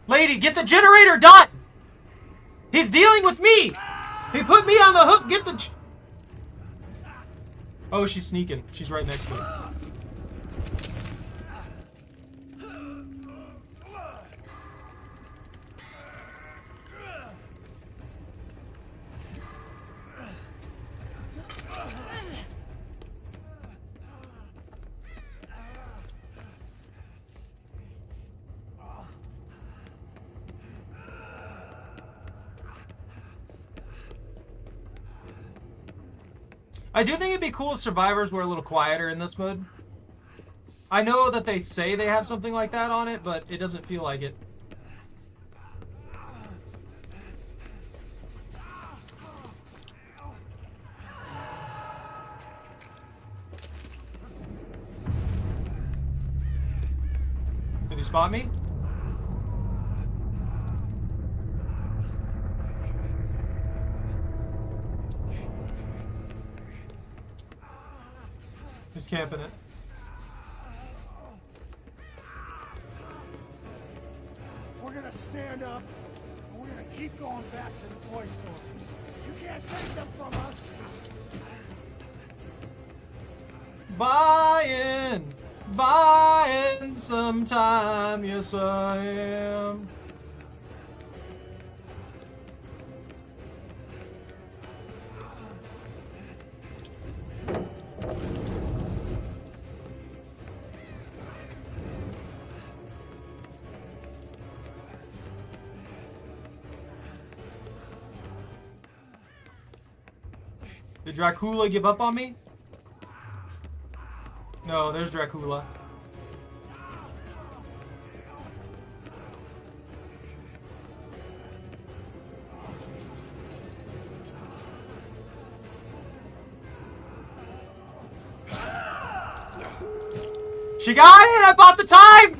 S1: Lady, get the generator done! He's dealing with me! He put me on the hook, get the... Oh, she's sneaking. She's right next to me. I do think it'd be cool if survivors were a little quieter in this mode. I know that they say they have something like that on it, but it doesn't feel like it. Did he spot me? He's camping it.
S3: We're gonna stand up, and we're gonna keep going back to the toy store. You can't take them from us.
S1: Buying some time, yes I am. Did Dracula give up on me? No, there's Dracula. She got it! I bought the time!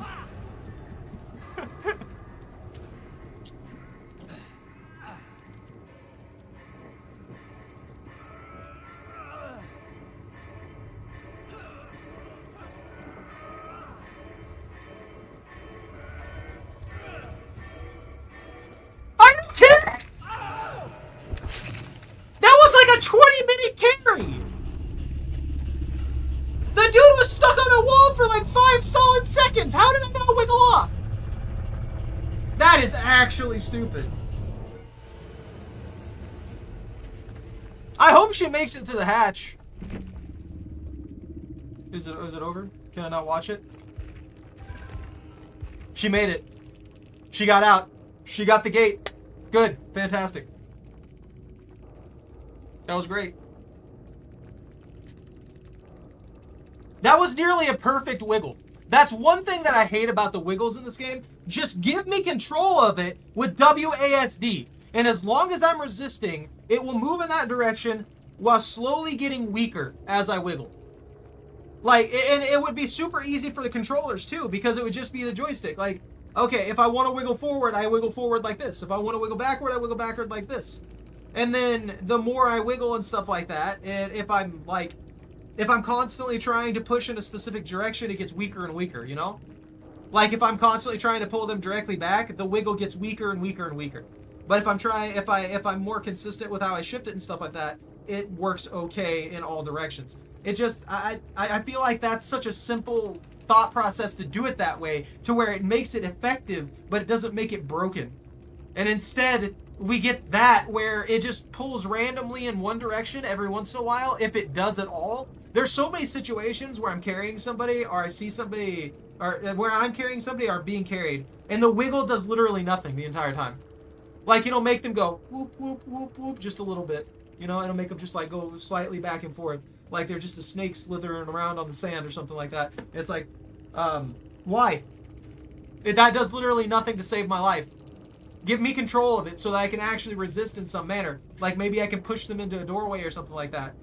S1: That was like a 20-minute carry! The dude was stuck on a wall for like 5 solid seconds! How did it not wiggle off? That is actually stupid. I hope she makes it to the hatch. Is it over? Can I not watch it? She made it. She got out. She got the gate. Good. Fantastic. That was great. That was nearly a perfect wiggle. That's one thing that I hate about the wiggles in this game. Just give me control of it with WASD. And as long as I'm resisting, it will move in that direction while slowly getting weaker as I wiggle. Like, and it would be super easy for the controllers too, because it would just be the joystick. Like, okay, if I want to wiggle forward, I wiggle forward like this. If I want to wiggle backward, I wiggle backward like this. And then the more I wiggle and stuff like that, and if I'm constantly trying to push in a specific direction, it gets weaker and weaker, you know? Like if I'm constantly trying to pull them directly back, the wiggle gets weaker and weaker and weaker. But if I'm more consistent with how I shift it and stuff like that, it works okay in all directions. It just, I feel like that's such a simple thought process to do it that way, to where it makes it effective, but it doesn't make it broken. And instead, we get that where it just pulls randomly in one direction every once in a while, if it does at all. There's so many situations where I'm carrying somebody, or I see somebody, or where I'm carrying somebody or being carried, and the wiggle does literally nothing the entire time. Like, it'll make them go whoop, whoop, whoop, whoop, just a little bit. You know, it'll make them just like go slightly back and forth. Like they're just a snake slithering around on the sand or something like that. It's like, why? That does literally nothing to save my life. Give me control of it so that I can actually resist in some manner. Like maybe I can push them into a doorway or something like that.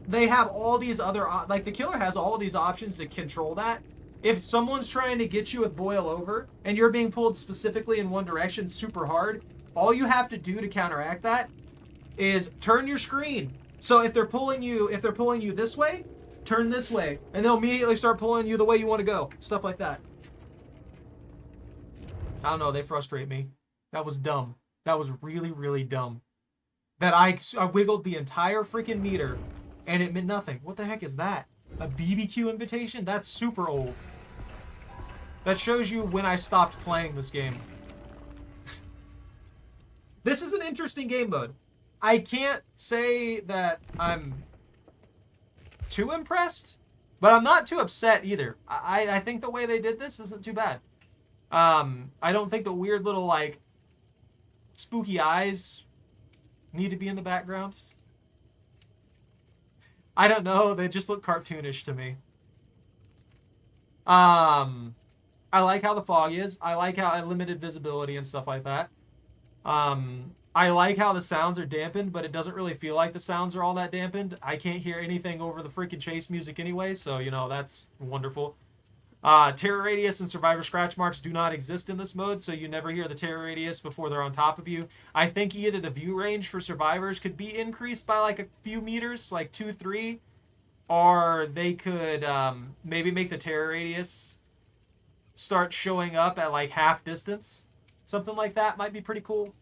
S1: They have all these other, like the killer has all these options to control that. If someone's trying to get you with boil over and you're being pulled specifically in one direction super hard, all you have to do to counteract that is turn your screen. So if they're pulling you this way, turn this way, and they'll immediately start pulling you the way you want to go. Stuff like that. I don't know, they frustrate me. That was dumb. That was really, really dumb. That I wiggled the entire freaking meter and it meant nothing. What the heck is that? A BBQ invitation? That's super old. That shows you when I stopped playing this game. This is an interesting game mode. I can't say that I'm too impressed, but I'm not too upset either. I think the way they did this isn't too bad. I don't think the weird little, like, spooky eyes need to be in the background. I don't know. They just look cartoonish to me. I like how the fog is. I like how I limited visibility and stuff like that. I like how the sounds are dampened, but it doesn't really feel like the sounds are all that dampened. I can't hear anything over the freaking chase music anyway, so, you know, that's wonderful. Terror radius and survivor scratch marks do not exist in this mode, so you never hear the terror radius before they're on top of you. I think either the view range for survivors could be increased by like a few meters, like 2, 3, or they could maybe make the terror radius start showing up at like half distance. Something like that might be pretty cool.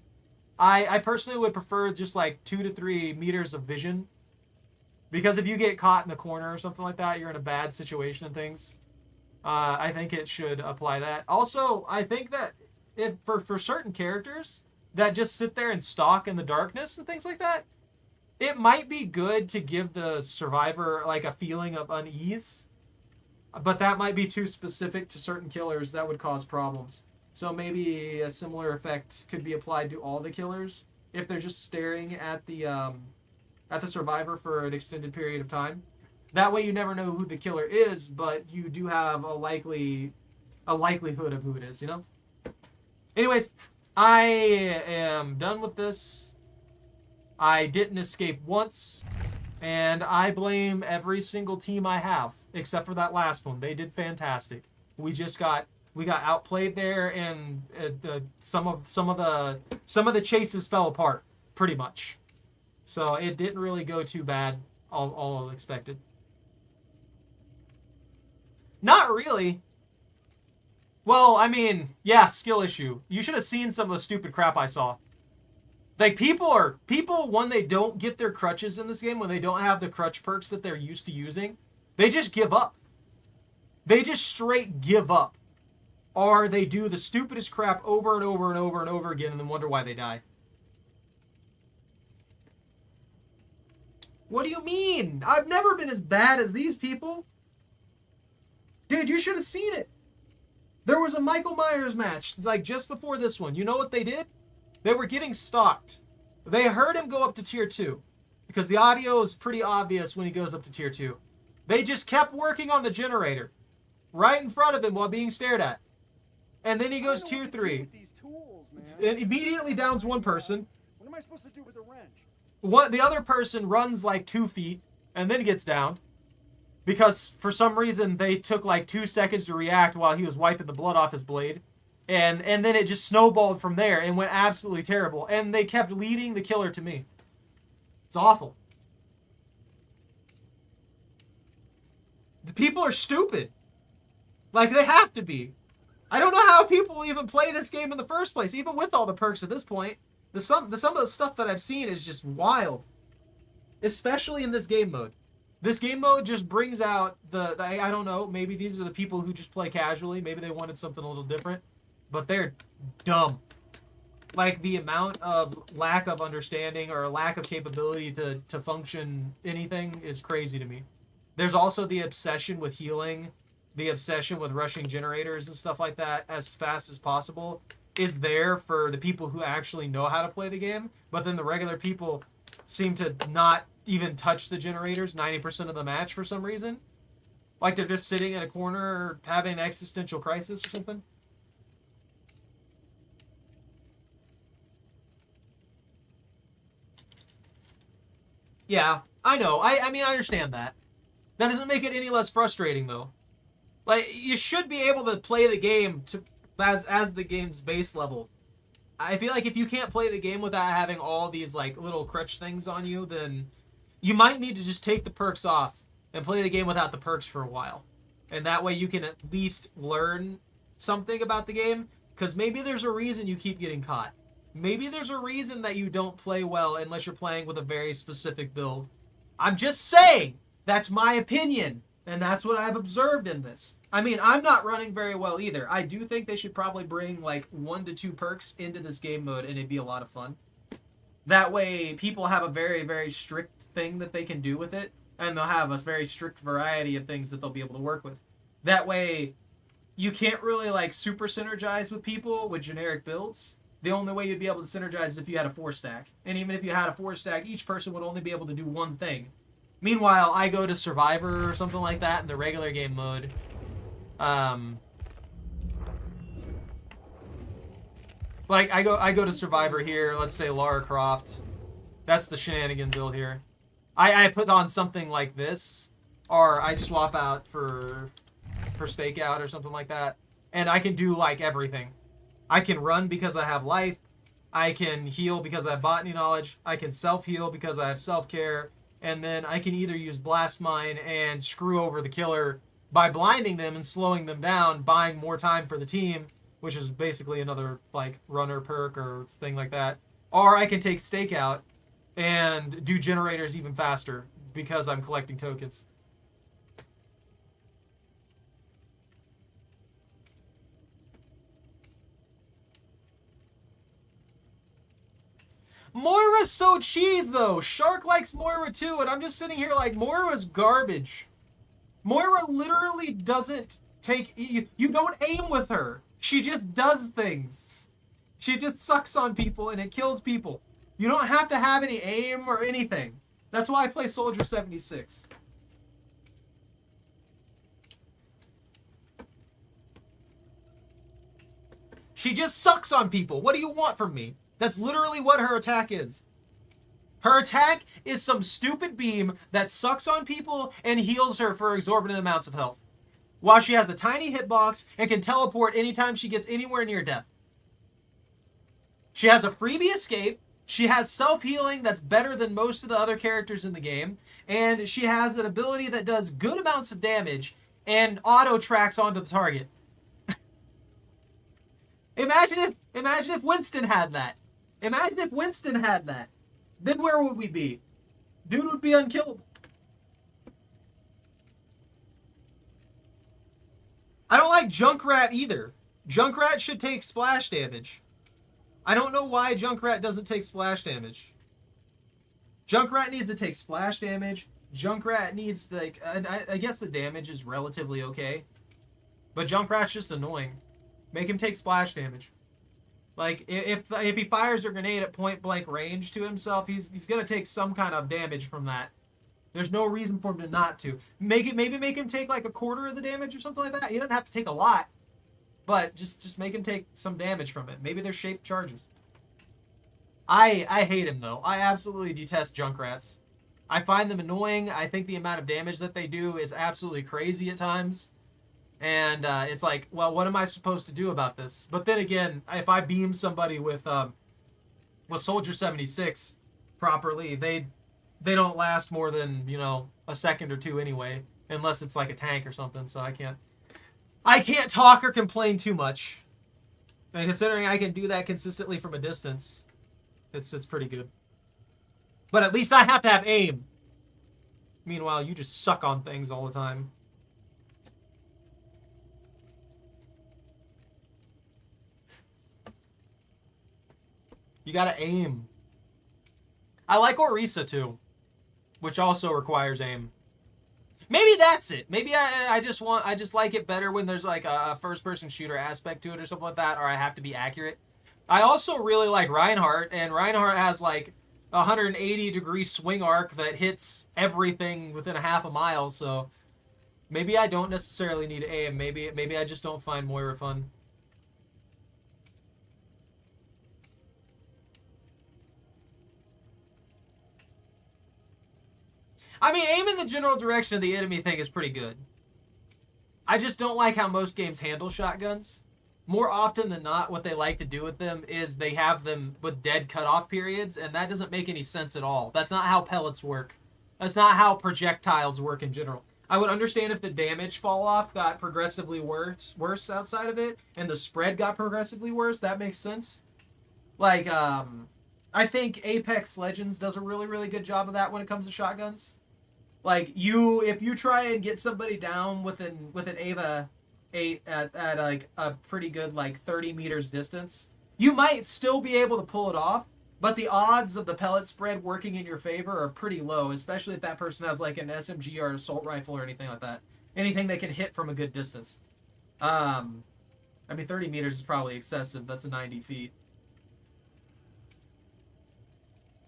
S1: I personally would prefer just like 2 to 3 meters of vision Because if you get caught in the corner or something like that, you're in a bad situation and things. I think it should apply that. Also, I think that if for certain characters that just sit there and stalk in the darkness and things like that, it might be good to give the survivor like a feeling of unease. But that might be too specific to certain killers that would cause problems. So maybe a similar effect could be applied to all the killers if they're just staring at the survivor for an extended period of time. That way you never know who the killer is, but you do have a likelihood of who it is, you know? Anyways, I am done with this. I didn't escape once, and I blame every single team I have, except for that last one. They did fantastic. We got outplayed there, and some of the chases fell apart pretty much. So it didn't really go too bad, all expected. Not really. Well, I mean, yeah, skill issue. You should have seen some of the stupid crap I saw. Like, people, when they don't get their crutches in this game, when they don't have the crutch perks that they're used to using, they just give up. They just straight give up. Or they do the stupidest crap over and over and over and over again and then wonder why they die. What do you mean? I've never been as bad as these people. Dude, you should have seen it. There was a Michael Myers match, like just before this one. You know what they did? They were getting stalked. They heard him go up to tier 2. Because the audio is pretty obvious when he goes up to tier 2. They just kept working on the generator. Right in front of him while being stared at. And then he goes tier 3. And immediately downs one person.
S3: What am I supposed to do with a wrench?
S1: The other person runs like 2 feet and then gets downed. Because for some reason they took like 2 seconds to react while he was wiping the blood off his blade. And then it just snowballed from there and went absolutely terrible. And they kept leading the killer to me. It's awful. The people are stupid. Like, they have to be. I don't know how people even play this game in the first place, even with all the perks at this point. Some of the stuff that I've seen is just wild. Especially in this game mode. This game mode just brings out I don't know, maybe these are the people who just play casually. Maybe they wanted something a little different. But they're dumb. Like, the amount of lack of understanding or lack of capability to function anything is crazy to me. There's also the obsession with healing, the obsession with rushing generators and stuff like that as fast as possible is there for the people who actually know how to play the game. But then the regular people seem to not even touch the generators 90% of the match for some reason. Like they're just sitting in a corner having an existential crisis or something. Yeah, I know. I mean, I understand that. That doesn't make it any less frustrating, though. Like, you should be able to play the game as the game's base level. I feel like if you can't play the game without having all these, like, little crutch things on you, then you might need to just take the perks off and play the game without the perks for a while. And that way you can at least learn something about the game, because maybe there's a reason you keep getting caught. Maybe there's a reason that you don't play well unless you're playing with a very specific build. I'm just saying, that's my opinion, and that's what I've observed in this. I mean, I'm not running very well either. I do think they should probably bring like 1 to 2 perks into this game mode, and it'd be a lot of fun. That way, people have a very, very strict thing that they can do with it, and they'll have a very strict variety of things that they'll be able to work with. That way, you can't really like super synergize with people with generic builds. The only way you'd be able to synergize is if you had a 4-stack. And even if you had a 4-stack, each person would only be able to do one thing. Meanwhile, I go to Survivor or something like that in the regular game mode. Like, I go to Survivor here, let's say Lara Croft. That's the shenanigan build here. I put on something like this, or I swap out for Stakeout or something like that. And I can do, like, everything. I can run because I have life. I can heal because I have botany knowledge. I can self-heal because I have self-care. And then I can either use Blast Mine and screw over the killer by blinding them and slowing them down, buying more time for the team, which is basically another, like, runner perk or thing like that. Or I can take Stakeout and do generators even faster because I'm collecting tokens. Moira's so cheese, though. Shark likes Moira, too, and I'm just sitting here like, Moira's garbage. Moira literally doesn't take... You don't aim with her. She just does things. She just sucks on people, and it kills people. You don't have to have any aim or anything. That's why I play Soldier 76. She just sucks on people. What do you want from me? That's literally what her attack is. Her attack is some stupid beam that sucks on people and heals her for exorbitant amounts of health, while she has a tiny hitbox and can teleport anytime she gets anywhere near death. She has a freebie escape. She has self-healing that's better than most of the other characters in the game. And she has an ability that does good amounts of damage and auto-tracks onto the target. Imagine if Winston had that. Imagine if Winston had that. Then where would we be? Dude would be unkillable. I don't like Junkrat either. Junkrat should take splash damage. I don't know why Junkrat doesn't take splash damage. Junkrat needs to take splash damage. Junkrat needs, like, I guess the damage is relatively okay. But Junkrat's just annoying. Make him take splash damage. Like, if he fires a grenade at point blank range to himself, he's gonna take some kind of damage from that. There's no reason for him to not to. Maybe make him take like a quarter of the damage or something like that. He doesn't have to take a lot, but just make him take some damage from it. Maybe they're shaped charges. I hate him though. I absolutely detest Junkrats. I find them annoying. I think the amount of damage that they do is absolutely crazy at times. And it's like, well, what am I supposed to do about this? But then again, if I beam somebody with Soldier 76 properly, they don't last more than, you know, a second or two anyway, unless it's like a tank or something. So I can't talk or complain too much. And considering I can do that consistently from a distance, it's pretty good. But at least I have to have aim. Meanwhile, you just suck on things all the time. You gotta aim. I like Orisa too, which also requires aim. Maybe that's it. Maybe I just like it better when there's like a first-person shooter aspect to it or something like that, or I have to be accurate. I also really like Reinhardt, and Reinhardt has like 180-degree swing arc that hits everything within a half a mile, so maybe I don't necessarily need aim. Maybe I just don't find Moira fun. I mean, aim in the general direction of the enemy thing is pretty good. I just don't like how most games handle shotguns. More often than not, what they like to do with them is they have them with dead cutoff periods, and that doesn't make any sense at all. That's not how pellets work. That's not how projectiles work in general. I would understand if the damage fall off got progressively worse outside of it, and the spread got progressively worse. That makes sense. Like, I think Apex Legends does a really, really good job of that when it comes to shotguns. Like, if you try and get somebody down with an Ava 8 at like a pretty good like 30 meters distance, you might still be able to pull it off, but the odds of the pellet spread working in your favor are pretty low, especially if that person has like an SMG or an assault rifle or anything like that. Anything they can hit from a good distance. I mean, 30 meters is probably excessive. That's a 90 feet.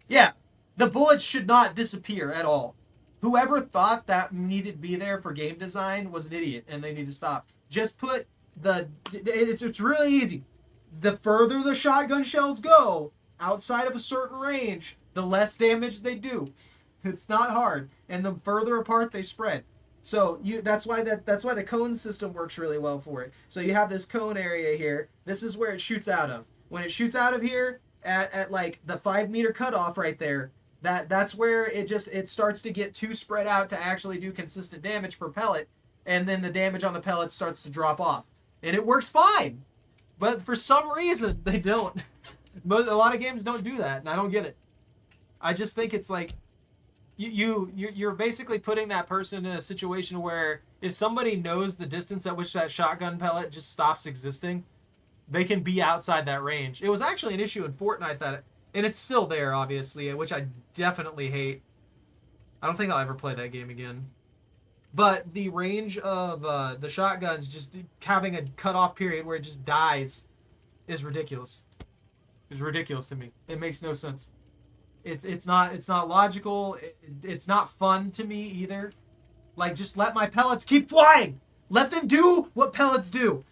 S1: Yeah, the bullets should not disappear at all. Whoever thought that needed to be there for game design was an idiot, and they need to stop. Just put it's really easy. The further the shotgun shells go outside of a certain range, the less damage they do. It's not hard, and the further apart they spread. So that's why the cone system works really well for it. So you have this cone area here. This is where it shoots out of. When it shoots out of here at like the 5 meter cutoff right there, that's where it starts to get too spread out to actually do consistent damage per pellet, and then the damage on the pellets starts to drop off. And it works fine. But for some reason, they don't. But a lot of games don't do that, and I don't get it. I just think it's like, You're basically putting that person in a situation where if somebody knows the distance at which that shotgun pellet just stops existing, they can be outside that range. It was actually an issue in Fortnite that, and it's still there, obviously, which I definitely hate. I don't think I'll ever play that game again. But the range of the shotguns just having a cutoff period where it just dies is ridiculous. It's ridiculous to me. It makes no sense. It's not logical. It's not fun to me either. Like, just let my pellets keep flying. Let them do what pellets do.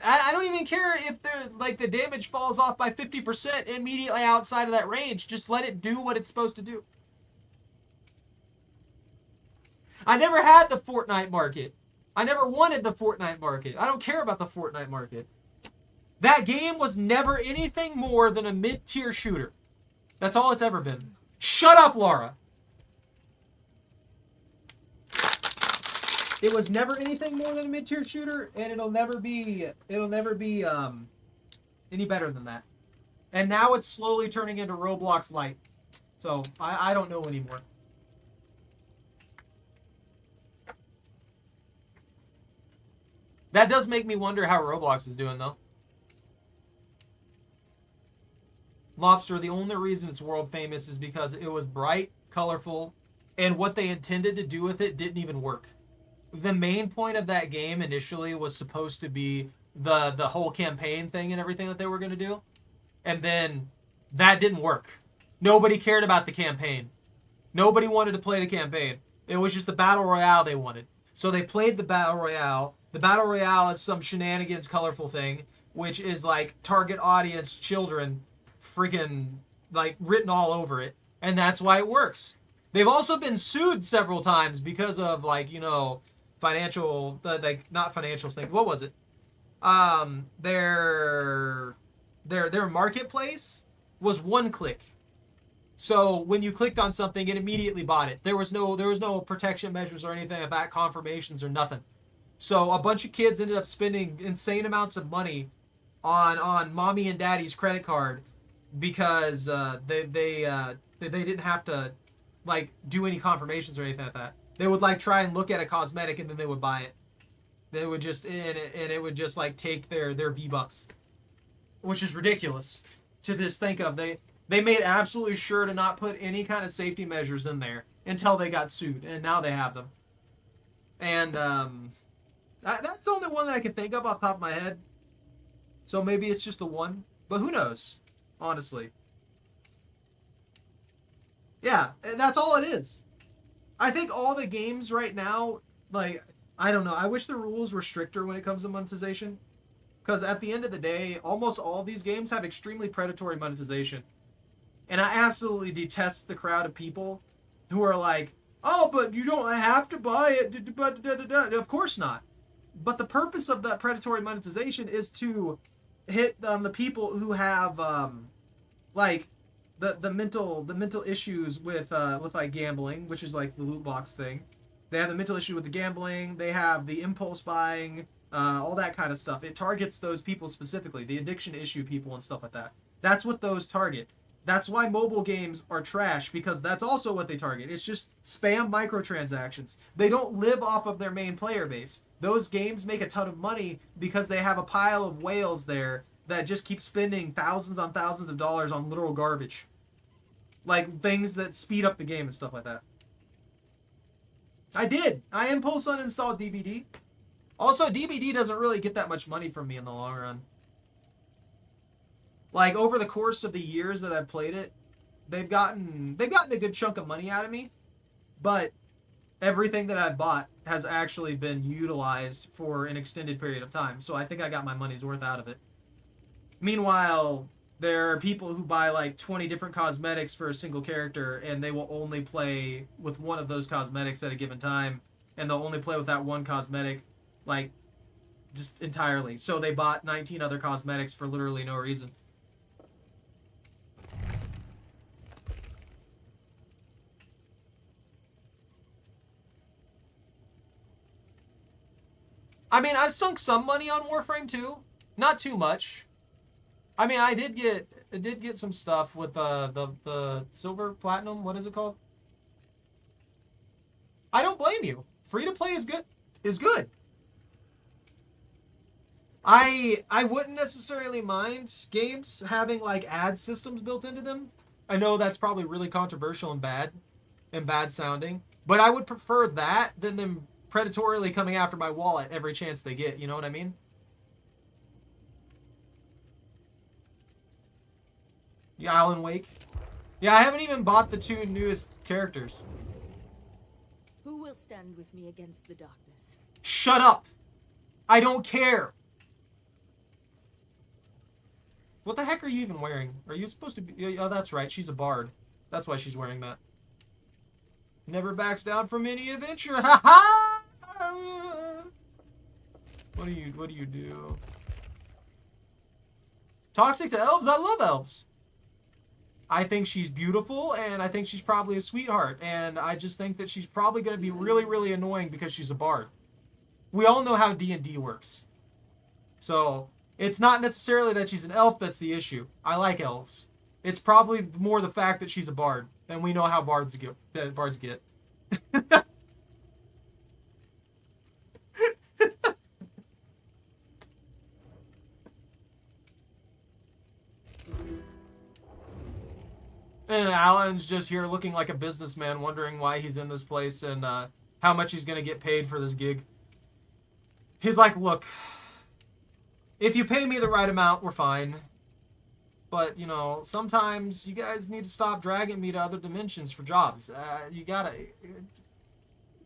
S1: I don't even care if they're like the damage falls off by 50% immediately outside of that range. Just let it do what it's supposed to do. I never had the Fortnite market. I never wanted the Fortnite market. I don't care about the Fortnite market. That game was never anything more than a mid-tier shooter. That's all it's ever been. Shut up, Laura. It was never anything more than a mid-tier shooter, and it'll never be any better than that. And now it's slowly turning into Roblox Lite. So I don't know anymore. That does make me wonder how Roblox is doing, though. Lobster, the only reason it's world famous is because it was bright, colorful, and what they intended to do with it didn't even work. The main point of that game initially was supposed to be the whole campaign thing and everything that they were going to do. And then that didn't work. Nobody cared about the campaign. Nobody wanted to play the campaign. It was just the Battle Royale they wanted. So they played the Battle Royale. The Battle Royale is some shenanigans colorful thing, which is like target audience children freaking like written all over it. And that's why it works. They've also been sued several times because of like, you know, financial, like not financial things. What was it? Their marketplace was one click. So when you clicked on something, it immediately bought it. There was no protection measures or anything like that, confirmations or nothing. So a bunch of kids ended up spending insane amounts of money on mommy and daddy's credit card because they didn't have to like do any confirmations or anything like that. They would like try and look at a cosmetic and then they would buy it. They would just and it would just like take their V-Bucks, which is ridiculous to just think of. They made absolutely sure to not put any kind of safety measures in there until they got sued, and now they have them. And that's the only one that I can think of off the top of my head. So maybe it's just the one, but who knows? Honestly. Yeah, that's all it is. I think all the games right now, like, I don't know. I wish the rules were stricter when it comes to monetization. Because at the end of the day, almost all of these games have extremely predatory monetization. And I absolutely detest the crowd of people who are like, oh, but you don't have to buy it. Of course not. But the purpose of that predatory monetization is to hit the people who have like the mental issues with like gambling, which is like the loot box thing. They have the mental issue with the gambling. They have the impulse buying, all that kind of stuff. It targets those people specifically, the addiction issue people and stuff like that. That's what those target. That's why mobile games are trash, because that's also what they target. It's just spam microtransactions. They don't live off of their main player base. Those games make a ton of money because they have a pile of whales there that just keep spending thousands on thousands of dollars on literal garbage. Like things that speed up the game and stuff like that. I did. I impulse uninstalled DBD. Also, DBD doesn't really get that much money from me in the long run. Like, over the course of the years that I've played it, they've gotten a good chunk of money out of me, but everything that I've bought has actually been utilized for an extended period of time, so I think I got my money's worth out of it. Meanwhile, there are people who buy like 20 different cosmetics for a single character, and they will only play with one of those cosmetics at a given time, and they'll only play with that one cosmetic, like, just entirely. So they bought 19 other cosmetics for literally no reason. I mean, I've sunk some money on Warframe 2. Not too much. I mean, I did get some stuff with the silver platinum. What is it called? blame you. Free to play is good. Is good. I wouldn't necessarily mind games having like ad systems built into them. I know that's probably really controversial and bad sounding, but I would prefer that than them predatorily coming after my wallet every chance they get. You know what I mean? Yeah, Alan Wake. Yeah, I haven't even bought the 2 newest characters.
S4: Who will stand with me against the darkness?
S1: Shut up! I don't care! What the heck are you even wearing? Are you supposed to be... Oh, that's right. She's a bard. That's why she's wearing that. Never backs down from any adventure. Ha ha! What do you do? Toxic to elves? I love elves. I think she's beautiful, and I think she's probably a sweetheart. And I just think that she's probably going to be really, really annoying because she's a bard. We all know how D&D works. So... it's not necessarily that she's an elf that's the issue. I like elves. It's probably more the fact that she's a bard, and we know how bards get. And Alan's just here looking like a businessman, wondering why he's in this place and how much he's gonna get paid for this gig. He's like, look. If you pay me the right amount, we're fine. But, you know, sometimes you guys need to stop dragging me to other dimensions for jobs. You gotta...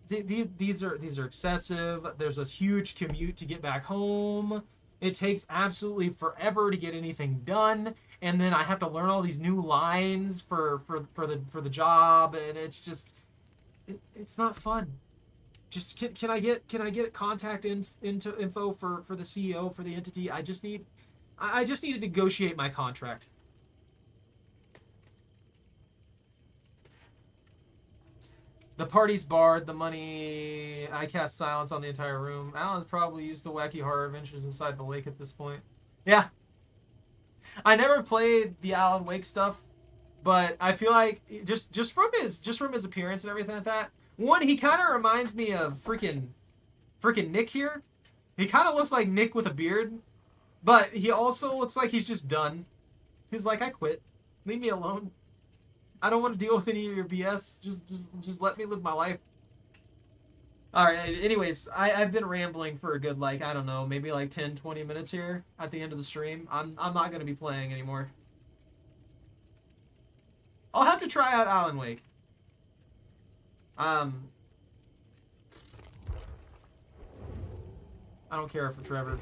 S1: These are excessive. There's a huge commute to get back home. It takes absolutely forever to get anything done. And then I have to learn all these new lines for the job. And it's just... It's not fun. Just can I get contact info for the CEO for the entity? I just need to negotiate my contract. The party's barred, the money. I cast silence on the entire room. Alan's probably used the wacky horror adventures inside the lake at this point. Yeah. I never played the Alan Wake stuff, but I feel like just from his appearance and everything like that. One, he kind of reminds me of freaking Nick here. He kind of looks like Nick with a beard, but he also looks like he's just done. He's like, I quit. Leave me alone. I don't want to deal with any of your BS. Just let me live my life. All right. Anyways, I've been rambling for a good, like, I don't know, maybe like 10, 20 minutes here at the end of the stream. I'm not going to be playing anymore. I'll have to try out Alan Wake. I don't care for Trevor.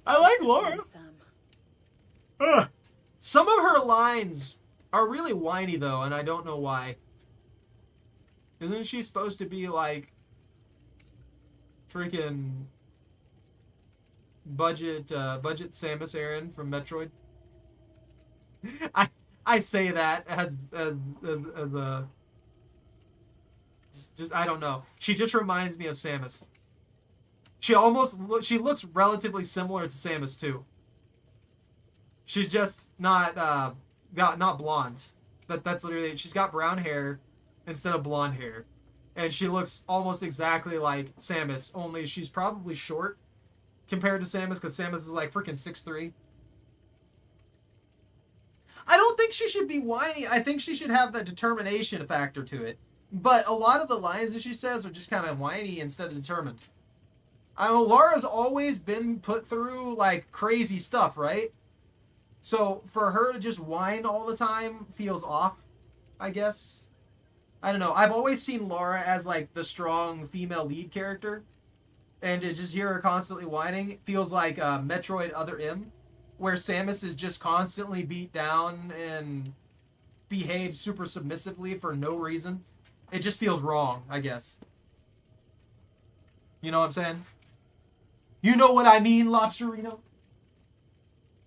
S1: I like Laura. Some of her lines are really whiny though, and I don't know why. Isn't she supposed to be like freaking budget Samus Aran from Metroid? I say that as a just I don't know. She just reminds me of Samus. She looks relatively similar to Samus too. She's just not blonde. That's literally, she's got brown hair instead of blonde hair, and she looks almost exactly like Samus. Only she's probably short compared to Samus because Samus is like freaking 6'3". I don't think she should be whiny. I think she should have the determination factor to it. But a lot of the lines that she says are just kind of whiny instead of determined. I know Laura's always been put through like crazy stuff, right? So for her to just whine all the time feels off, I guess. I don't know. I've always seen Laura as like the strong female lead character. And to just hear her constantly whining feels like Metroid Other M, where Samus is just constantly beat down and behaves super submissively for no reason. It just feels wrong, I guess. You know what I'm saying? You know what I mean, Lobsterino?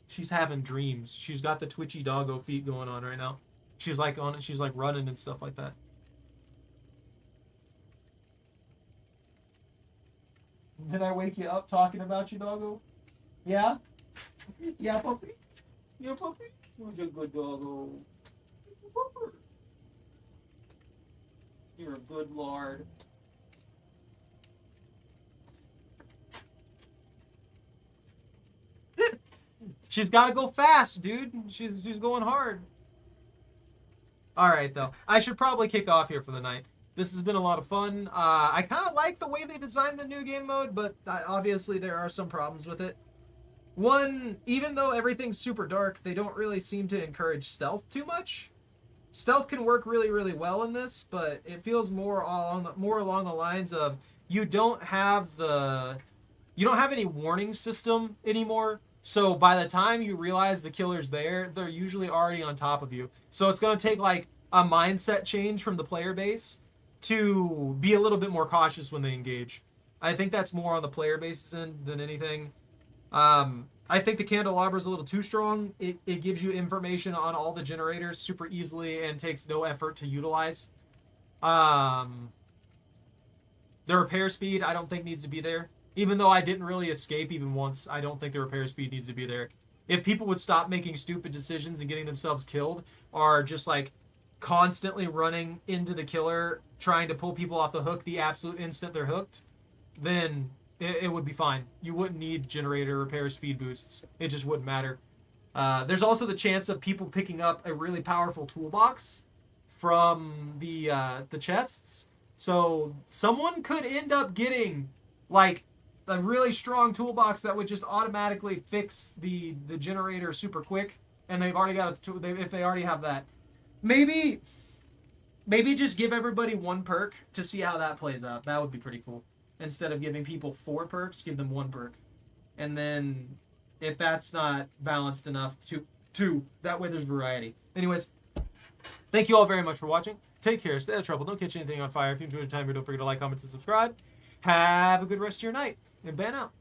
S1: She's having dreams. She's got the twitchy doggo feet going on right now. She's like on it. She's like running and stuff like that. Did I wake you up talking about you, doggo? Yeah? Yeah, puppy? Yeah, puppy? Who's a good doggo? You're a good lord. She's got to go fast, dude. She's going hard. All right, though. I should probably kick off here for the night. This has been a lot of fun. I kind of like the way they designed the new game mode, but obviously there are some problems with it. One, even though everything's super dark, they don't really seem to encourage stealth too much. Stealth can work really, really well in this, but it feels more along the lines of you don't have any warning system anymore. So by the time you realize the killer's there, they're usually already on top of you. So it's going to take like a mindset change from the player base to be a little bit more cautious when they engage. I think that's more on the player base's end than anything. I think the candelabra is a little too strong. It gives you information on all the generators super easily and takes no effort to utilize. The repair speed I don't think needs to be there. Even though I didn't really escape even once, I don't think the repair speed needs to be there. If people would stop making stupid decisions and getting themselves killed, or just like constantly running into the killer, trying to pull people off the hook the absolute instant they're hooked, then it would be fine. You wouldn't need generator repair speed boosts. It just wouldn't matter. There's also the chance of people picking up a really powerful toolbox from the chests. So someone could end up getting like a really strong toolbox that would just automatically fix the generator super quick, and they've already got if they already have that. Maybe just give everybody one perk to see how that plays out. That would be pretty cool. Instead of giving people 4 perks, give them 1 perk. And then if that's not balanced enough, 2. That way there's variety. Anyways, thank you all very much for watching. Take care, stay out of trouble, don't catch anything on fire. If you enjoyed your time here, don't forget to like, comment, and subscribe. Have a good rest of your night, and ban out.